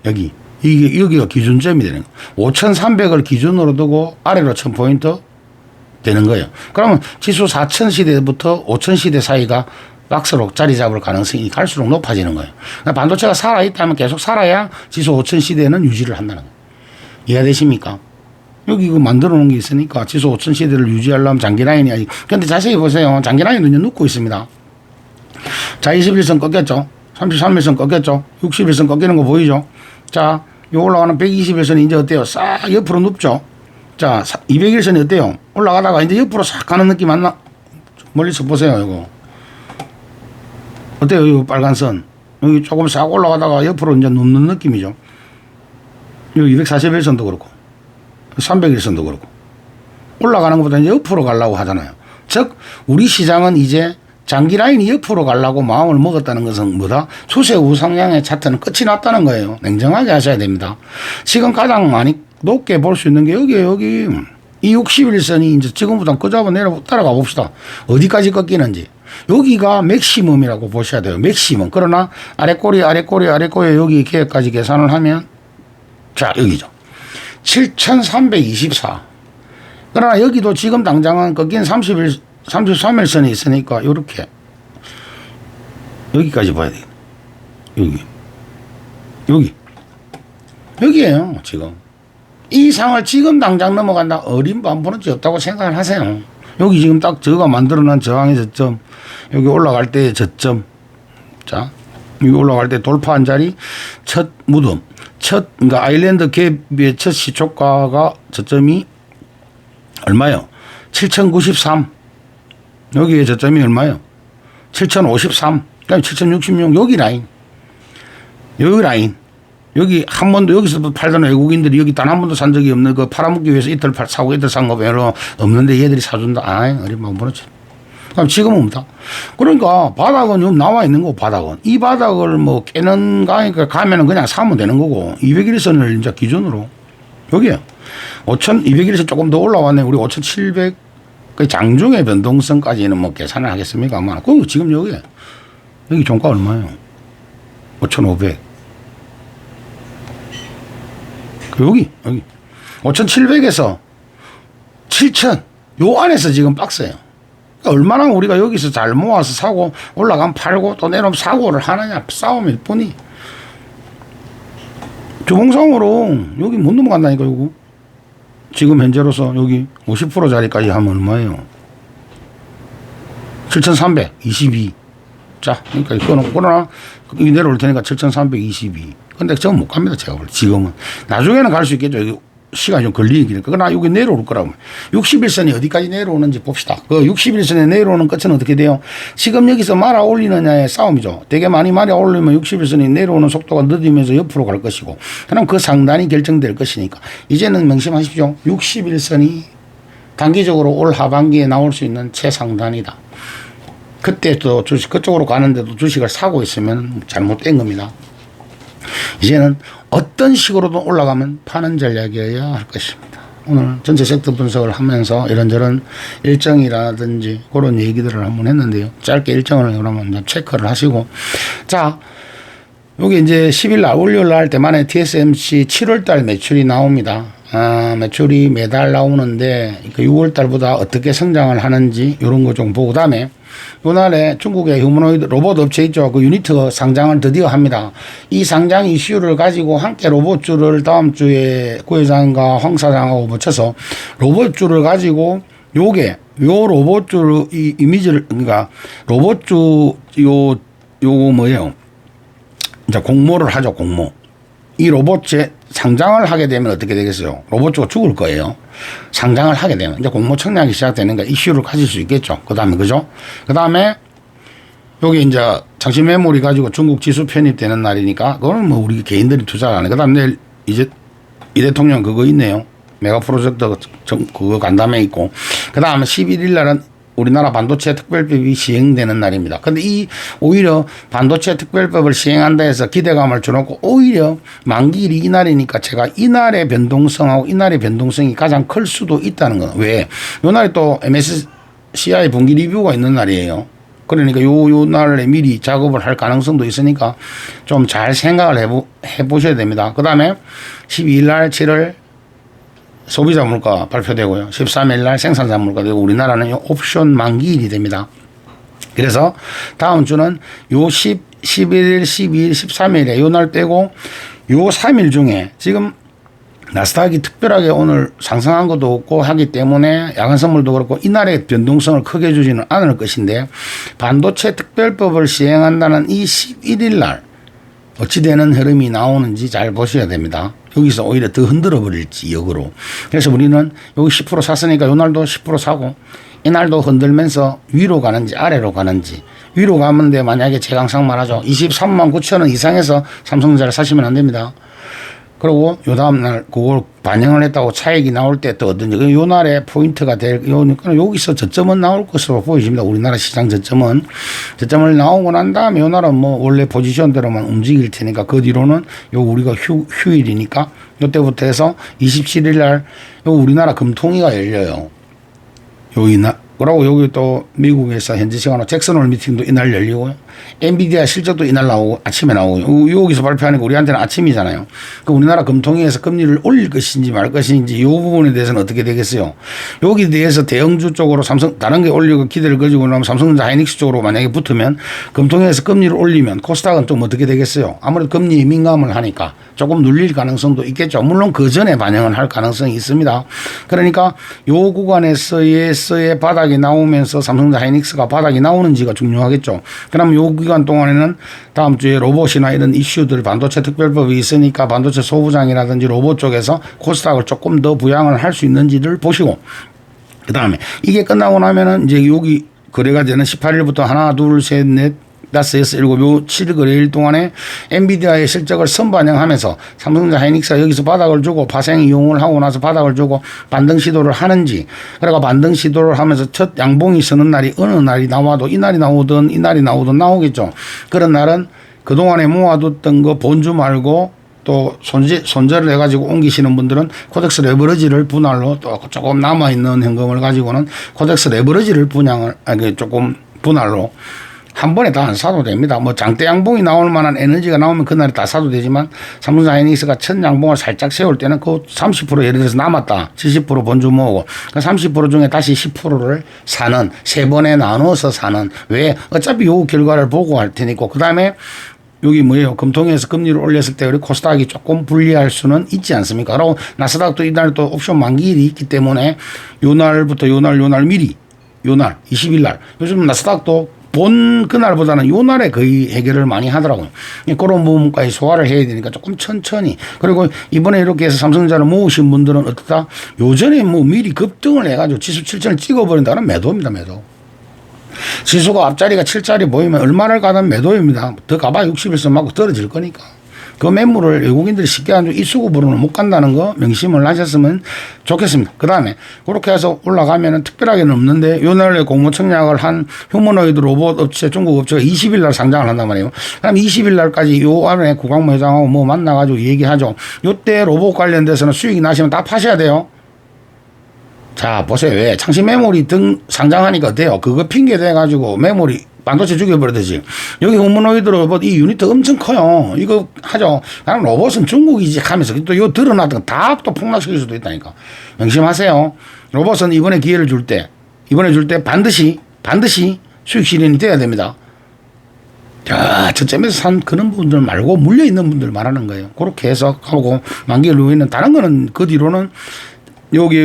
여기가 기준점이 되는 거예요. 5,300을 기준으로 두고 아래로 1,000포인트 되는 거예요. 그러면 지수 4,000 시대부터 5,000 시대 사이가 박스로 자리 잡을 가능성이 갈수록 높아지는 거예요. 그러니까 반도체가 살아있다면 계속 살아야 지수 5,000 시대는 유지를 한다는 거예요. 이해되십니까? 여기 이거 만들어 놓은 게 있으니까 지수 5,000 시대를 유지하려면 장기 라인이 아니. 근데 자세히 보세요. 장기 라인은 이제 눕고 있습니다. 자, 21선 꺾였죠. 33일선 꺾였죠. 60일선 꺾이는 거 보이죠? 자, 요 올라가는 121선이 이제 어때요? 싹 옆으로 눕죠. 자, 200일선이 어때요? 올라가다가 이제 옆으로 싹 가는 느낌 안 나? 멀리서 보세요, 이거. 어때요, 이거 빨간 선? 여기 조금 싹 올라가다가 옆으로 이제 눕는 느낌이죠. 여기 241선도 그렇고, 300일선도 그렇고. 올라가는 것보다 이제 옆으로 가려고 하잖아요. 즉, 우리 시장은 이제 장기 라인이 옆으로 가려고 마음을 먹었다는 것은 뭐다? 추세 우상향의 차트는 끝이 났다는 거예요. 냉정하게 하셔야 됩니다. 지금 가장 많이 높게 볼 수 있는 게 여기. 이 60일선이 이제 지금부터 그 잡아 따라가 봅시다. 어디까지 꺾이는지. 여기가 맥시멈이라고 보셔야 돼요. 맥시멈. 그러나 아래꼬리 여기 계획까지 계산을 하면 자, 여기죠. 7,324. 그러나 여기도 지금 당장은 꺾인 33일선이 있으니까 요렇게 여기까지 봐야 돼요. 여기에요. 지금 이 상을 지금 당장 넘어간다 어린 반포는지 없다고 생각을 하세요. 여기 지금 딱 저가 만들어놓은 저항의 저점, 여기 올라갈 때의 저점. 자, 여기 올라갈 때 돌파한 자리 첫 무덤, 그러니까 아일랜드 갭의 첫 시초가가 저점이 얼마요? 7093. 여기에 저점이 얼마요? 7053. 그다음에 7066. 여기 라인. 여기 한 번도 여기서도 팔던 외국인들이 여기 단 한 번도 산 적이 없는 그 팔아먹기 위해서 이틀 사고 이틀 산 거 별로 없는데 얘들이 사준다. 아이, 어림만 모르지. 그럼 지금은 없다. 그러니까 바닥은 여기 나와 있는 거고 바닥은. 이 바닥을 뭐 깨는 가니까 가면은 그냥 사면 되는 거고 201선을 이제 기준으로 여기요. 5201에서 조금 더 올라왔네. 우리 5700 그 장중의 변동성까지는 뭐 계산을 하겠습니까? 아마. 그 지금 여기 종가 얼마예요? 5500. 여기 5700에서 7000 요 안에서 지금 박스예요. 그러니까 얼마나 우리가 여기서 잘 모아서 사고 올라가면 팔고 또 내려오면 사고를 하느냐 싸움일 뿐이 주봉상으로 여기 못 넘어간다니까. 요거 지금 현재로서 여기 50%짜리까지 하면 얼마예요? 7322. 자, 그러니까 이거는 그러나 여기 내려올 테니까 7322. 근데 저는 못 갑니다. 제가 볼 때 지금은. 나중에는 갈 수 있겠죠. 시간이 좀 걸리니까. 그러나 여기 내려올 거라고. 61선이 어디까지 내려오는지 봅시다. 그 61선에 내려오는 끝은 어떻게 돼요? 지금 여기서 말아 올리느냐의 싸움이죠. 되게 많이 말아 올리면 61선이 내려오는 속도가 늦으면서 옆으로 갈 것이고, 그럼 그 상단이 결정될 것이니까. 이제는 명심하십시오. 61선이 단기적으로 올 하반기에 나올 수 있는 최상단이다. 그때 또 주식, 그쪽으로 가는데도 주식을 사고 있으면 잘못된 겁니다. 이제는 어떤 식으로든 올라가면 파는 전략이어야 할 것입니다. 오늘 전체 섹터 분석을 하면서 이런저런 일정이라든지 그런 얘기들을 한번 했는데요. 짧게 일정을 그러면 체크를 하시고. 자, 여기 이제 10일 날, 월요일 날 때만에 TSMC 7월 달 매출이 나옵니다. 매출이 매달 나오는데 그 6월 달보다 어떻게 성장을 하는지 이런 거 좀 보고, 그다음에 요날에 중국의 휴머노이드 로봇 업체 있죠. 그 유니트 상장을 드디어 합니다. 이 상장 이슈를 가지고 함께 로봇주를 다음 주에 구회장과 황 사장하고 붙여서 로봇주를 가지고 요 로봇주 이 이미지를, 그러니까 로봇주 요거 뭐예요? 이제 공모를 하죠. 공모. 이 로봇에 상장을 하게 되면 어떻게 되겠어요? 로봇주가 죽을 거예요. 상장을 하게 되면 이제 공모 청약이 시작되니까 이슈를 가질 수 있겠죠. 그 다음에 그죠? 그 다음에 여기 이제 장시 메모리 가지고 중국 지수 편입되는 날이니까 그거는 뭐 우리 개인들이 투자를 하네. 그 다음에 내일 이제 이 대통령 그거 있네요. 메가 프로젝트 그거 간담회 있고. 그 다음에 11일 날은 우리나라 반도체 특별법이 시행되는 날입니다. 근데 오히려 반도체 특별법을 시행한다 해서 기대감을 줘놓고 오히려 만기일이 이날이니까 제가 이날의 변동성하고 이날의 변동성이 가장 클 수도 있다는 거예요. 왜? 요 날에 또 MSCI 분기 리뷰가 있는 날이에요. 그러니까 요 날에 미리 작업을 할 가능성도 있으니까 좀 잘 생각을 해보셔야 됩니다. 그 다음에 12일 날 7월 소비자 물가 발표되고요. 13일 날 생산자 물가 되고 우리나라는 옵션 만기일이 됩니다. 그래서 다음 주는 요 11일, 12일, 13일에 요 날 빼고 요 3일 중에 지금 나스닥이 특별하게 오늘 상승한 것도 없고 하기 때문에 야간 선물도 그렇고 이날의 변동성을 크게 주지는 않을 것인데 반도체 특별법을 시행한다는 이 11일 날 어찌되는 흐름이 나오는지 잘 보셔야 됩니다. 여기서 오히려 더 흔들어 버릴지 역으로. 그래서 우리는 여기 10% 샀으니까 요날도 10% 사고 이날도 흔들면서 위로 가는지 아래로 가는지. 위로 가는데 만약에 제강상 말하죠. 23만 9천 원 이상에서 삼성전자를 사시면 안 됩니다. 그리고 요 다음날 그걸 반영을 했다고 차익이 나올 때 또 어떤지 요 날에 포인트가 여기서 저점은 나올 것으로 보여집니다. 우리나라 시장 저점을 나오고 난 다음에 요 날은 뭐 원래 포지션대로만 움직일 테니까 그 뒤로는 요 우리가 휴일이니까 요때부터 해서 27일 날 요 우리나라 금통위가 열려요. 요 이날. 그러고 여기 또 미국에서 현지 시간으로 잭슨홀 미팅도 이날 열리고요. 엔비디아 실적도 이날 나오고 아침에 나오고 여기서 발표하는 거 우리한테는 아침이잖아요. 그 우리나라 금통위에서 금리를 올릴 것인지 말 것인지 이 부분에 대해서는 어떻게 되겠어요. 여기 대해서 대형주 쪽으로 삼성 다른 게 올리고 기대를 가지고 나면 삼성전자 하이닉스 쪽으로 만약에 붙으면 금통위에서 금리를 올리면 코스닥은 좀 어떻게 되겠어요. 아무래도 금리에 민감을 하니까 조금 눌릴 가능성도 있겠죠. 물론 그 전에 반영을 할 가능성이 있습니다. 그러니까 요 구간에서의 바닥 바닥이 나오면서 삼성전자 하이닉스가 바닥이 나오는지가 중요하겠죠. 그럼 요 기간 동안에는 다음 주에 로봇이나 이런 이슈들 반도체 특별법이 있으니까 반도체 소부장이라든지 로봇 쪽에서 코스닥을 조금 더 부양을 할 수 있는지를 보시고, 그 다음에 이게 끝나고 나면은 이제 여기 거래가 되는 18일부터 하나, 둘, 셋, 넷, 다섯, 여섯, 일곱, 요 7거래일 동안에 엔비디아의 실적을 선반영하면서 삼성전자 하이닉스가 여기서 바닥을 주고 파생 이용을 하고 나서 바닥을 주고 반등 시도를 하는지, 그러니까 반등 시도를 하면서 첫 양봉이 서는 날이 어느 날이 나와도 이날이 나오든 나오겠죠. 그런 날은 그동안에 모아뒀던 거 본주 말고 또 손절을 해가지고 옮기시는 분들은 코덱스 레버리지를 분할로 또 조금 남아있는 현금을 가지고는 코덱스 레버리지를 조금 분할로 한 번에 다 안 사도 됩니다. 뭐 장대 양봉이 나올 만한 에너지가 나오면 그날에 다 사도 되지만 삼성전자 하이닉스가 첫 양봉을 살짝 세울 때는 그 30% 예를 들어서 남았다. 70% 본주 모으고 그 30% 중에 다시 10%를 사는, 세 번에 나눠서 사는. 왜? 어차피 요 결과를 보고 할 테니까. 그 다음에 여기 뭐예요? 금통에서 금리를 올렸을 때 우리 코스닥이 조금 불리할 수는 있지 않습니까? 그리고 나스닥도 이날 또 옵션 만기일이 있기 때문에 요 날부터 요 날 미리 요 날 20일 날 요즘 나스닥도 본 그날보다는 요 날에 거의 해결을 많이 하더라고요. 그런 부분까지 소화를 해야 되니까 조금 천천히. 그리고 이번에 이렇게 해서 삼성전자를 모으신 분들은 어떻다? 요전에 뭐 미리 급등을 해가지고 지수 7천을 찍어버린다는 매도입니다. 매도. 지수가 앞자리가 7자리 보이면 얼마를 가든 매도입니다. 더 가봐야 60일선 맞고 떨어질 거니까. 그 매물을 외국인들이 쉽게 안 주고 이 수급으로는 못 간다는 거 명심을 하셨으면 좋겠습니다. 그 다음에 그렇게 해서 올라가면은 특별하게는 없는데 요 날에 공모청약을 한 휴머노이드 로봇 업체, 중국 업체가 20일 날 상장을 한단 말이에요. 그럼 20일 날까지 요 안에 구광모 회장하고 뭐 만나가지고 얘기하죠. 요때 로봇 관련돼서는 수익이 나시면 다 파셔야 돼요. 자, 보세요. 왜? 창시 메모리 등 상장하니까 어때요? 그거 핑계 대가지고 메모리 반도체 죽여버리듯이. 여기 휴머노이드 로봇 이 유닛 엄청 커요. 이거 하죠. 나는 로봇은 중국이지 하면서 또 이거 드러났던 거 다 또 폭락시킬 수도 있다니까. 명심하세요. 로봇은 이번에 기회를 줄 때, 반드시 수익 실현이 돼야 됩니다. 자, 저점에서 산 그런 분들 말고 물려있는 분들 말하는 거예요. 그렇게 해서 하고 만기를 누이는 다른 거는 그 뒤로는 여기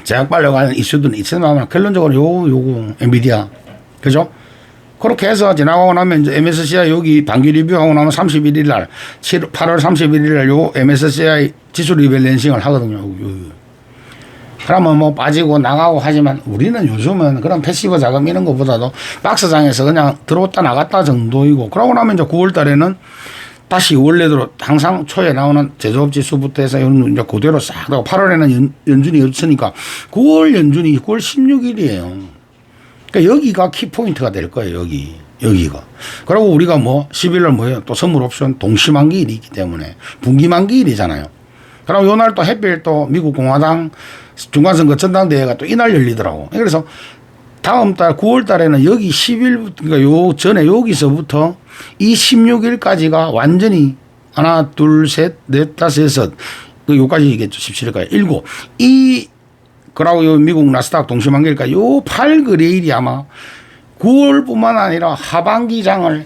제약 발효 관련 이슈들은 있으면 결론적으로 요거 엔비디아 그죠? 그렇게 해서 지나가고 나면 이제 MSCI 여기 단기 리뷰하고 나면 31일 날 8월 31일 날 요 MSCI 지수 리밸런싱을 하거든요. 그러면 뭐 빠지고 나가고 하지만 우리는 요즘은 그런 패시브 자금 이런 것보다도 박스장에서 그냥 들어왔다 나갔다 정도이고, 그러고 나면 이제 9월 달에는 다시 원래대로 항상 초에 나오는 제조업 지수부터 해서 이제 그대로 싹 하고 8월에는 연준이 없으니까 9월 연준이 9월 16일이에요. 그러니까 여기가 키포인트가 될 거예요. 여기가. 그리고 우리가 뭐 10일날 뭐예요? 또 선물 옵션 동시만기일이 있기 때문에 분기만기일이잖아요. 그리고 요날 또 해필 또 미국 공화당 중간선거 전당대회가 또 이날 열리더라고. 그래서 다음 달 9월 달에는 여기 10일, 그러니까 요 전에 여기서부터 이 16일까지가 완전히 하나, 둘, 셋, 넷, 다섯, 여섯, 요까지겠죠. 17일까지. 7. 그러고 요 미국 나스닥 동시만기일까지 요 8거래일이 아마 9월뿐만 아니라 하반기장을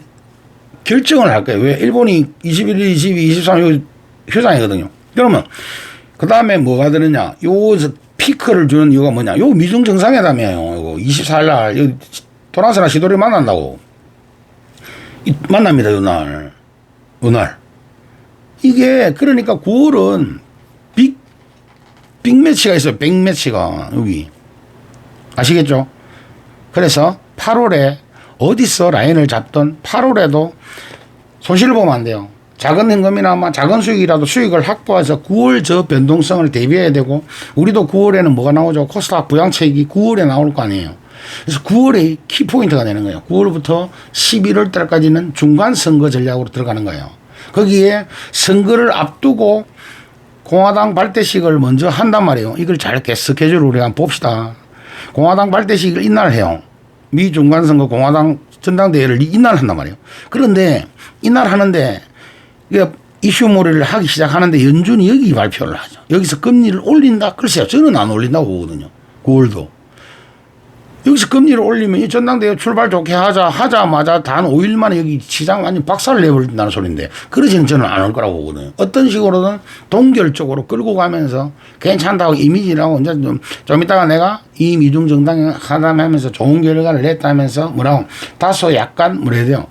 결정을 할 거예요. 왜? 일본이 21일, 22, 23 요 휴장이거든요. 그러면 그 다음에 뭐가 되느냐? 요 피크를 주는 이유가 뭐냐? 요 미중 정상회담이에요. 이거 24일 날 도나스나 시도를 만난다고. 만납니다. 요 날. 이게 그러니까 9월은 빅매치가 있어요. 빅매치가 여기. 아시겠죠? 그래서 8월에 어디서 라인을 잡던 8월에도 손실을 보면 안 돼요. 작은 현금이나 작은 수익이라도 수익을 확보해서 9월 저 변동성을 대비해야 되고, 우리도 9월에는 뭐가 나오죠? 코스닥 부양책이 9월에 나올 거 아니에요. 그래서 9월에 키포인트가 되는 거예요. 9월부터 11월 달까지는 중간 선거 전략으로 들어가는 거예요. 거기에 선거를 앞두고 공화당 발대식을 먼저 한단 말이에요. 이걸 잘 스케줄을 우리가 한번 봅시다. 공화당 발대식을 이날 해요. 미 중간선거 공화당 전당대회를 이날 한단 말이에요. 그런데 이날 하는데 이슈몰이를 하기 시작하는데 연준이 여기 발표를 하죠. 여기서 금리를 올린다? 글쎄요. 저는 안 올린다고 보거든요. 9월도. 여기서 금리를 올리면 이 전당대회 출발 좋게 하자마자 단 5일 만에 여기 시장 완전 박살을 내버린다는 소리인데 그러지는 저는 안 할 거라고 보거든요. 어떤 식으로든 동결적으로 끌고 가면서 괜찮다고 이미지라고 이제 좀 이따가 내가 이 미중 정당에 하담하면서 좋은 결과를 냈다면서 뭐라고 다소 약간 뭐라 해야 돼요.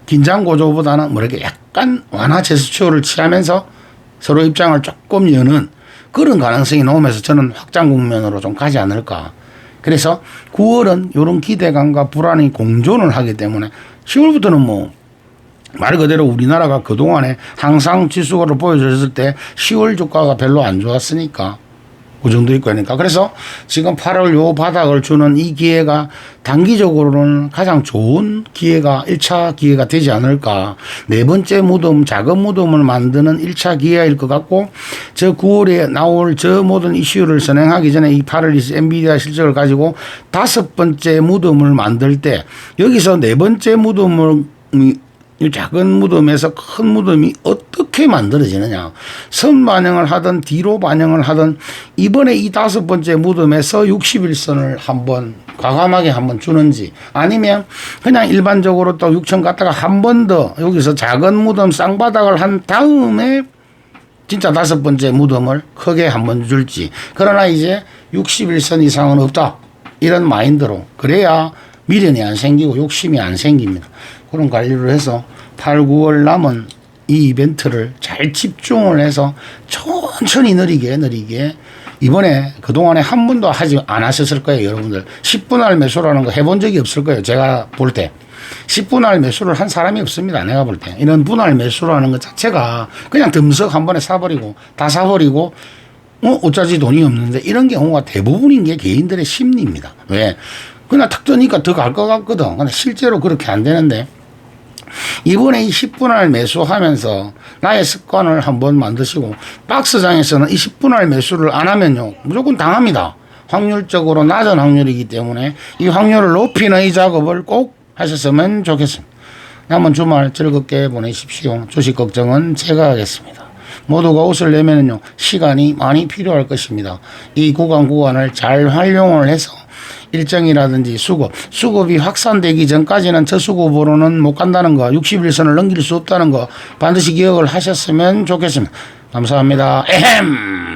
긴장 고조보다는 뭐랄까 약간 완화 제스처를 취하면서 서로 입장을 조금 여는 그런 가능성이 나오면서 저는 확장 국면으로 좀 가지 않을까. 그래서 9월은 이런 기대감과 불안이 공존을 하기 때문에 10월부터는 뭐 말 그대로 우리나라가 그동안에 항상 지수를 보여줬을 때 10월 주가가 별로 안 좋았으니까 그 정도 있고 하니까 그래서 지금 8월 요 바닥을 주는 이 기회가 단기적으로는 가장 좋은 기회가 1차 기회가 되지 않을까. 네 번째 무덤, 작은 무덤을 만드는 1차 기회일 것 같고 저 9월에 나올 저 모든 이슈를 선행하기 전에 이 8월 엔비디아 실적을 가지고 다섯 번째 무덤을 만들 때 여기서 네 번째 무덤을 이 작은 무덤에서 큰 무덤이 어떻게 만들어지느냐. 선 반영을 하든 뒤로 반영을 하든 이번에 이 다섯 번째 무덤에서 60일선을 한번 과감하게 한번 주는지 아니면 그냥 일반적으로 또 6천 갔다가 한 번 더 여기서 작은 무덤 쌍바닥을 한 다음에 진짜 다섯 번째 무덤을 크게 한번 줄지. 그러나 이제 60일선 이상은 없다. 이런 마인드로 그래야 미련이 안 생기고 욕심이 안 생깁니다. 그런 관리를 해서 8, 9월 남은 이 이벤트를 잘 집중을 해서 천천히 느리게 이번에 그동안에 한 번도 안 하셨을 거예요. 여러분들 10분할 매수라는 거 해본 적이 없을 거예요. 제가 볼 때 10분할 매수를 한 사람이 없습니다. 내가 볼 때 이런 분할 매수라는 것 자체가 그냥 듬석 한 번에 사버리고 다 사버리고 어쩌지 돈이 없는데 이런 경우가 대부분인 게 개인들의 심리입니다. 왜? 그냥 탁 뜨니까 더 갈 것 같거든. 근데 실제로 그렇게 안 되는데 이번에 이 10분할 매수하면서 나의 습관을 한번 만드시고 박스장에서는 이 10분할 매수를 안 하면요 무조건 당합니다. 확률적으로 낮은 확률이기 때문에 이 확률을 높이는 이 작업을 꼭 하셨으면 좋겠습니다. 남은 주말 즐겁게 보내십시오. 주식 걱정은 제가 하겠습니다. 모두가 옷을 내면은요 시간이 많이 필요할 것입니다. 이 구간을 잘 활용을 해서 일정이라든지 수급이 확산되기 전까지는 저수급으로는 못 간다는 거 60일선을 넘길 수 없다는 거 반드시 기억을 하셨으면 좋겠습니다. 감사합니다. 에헴.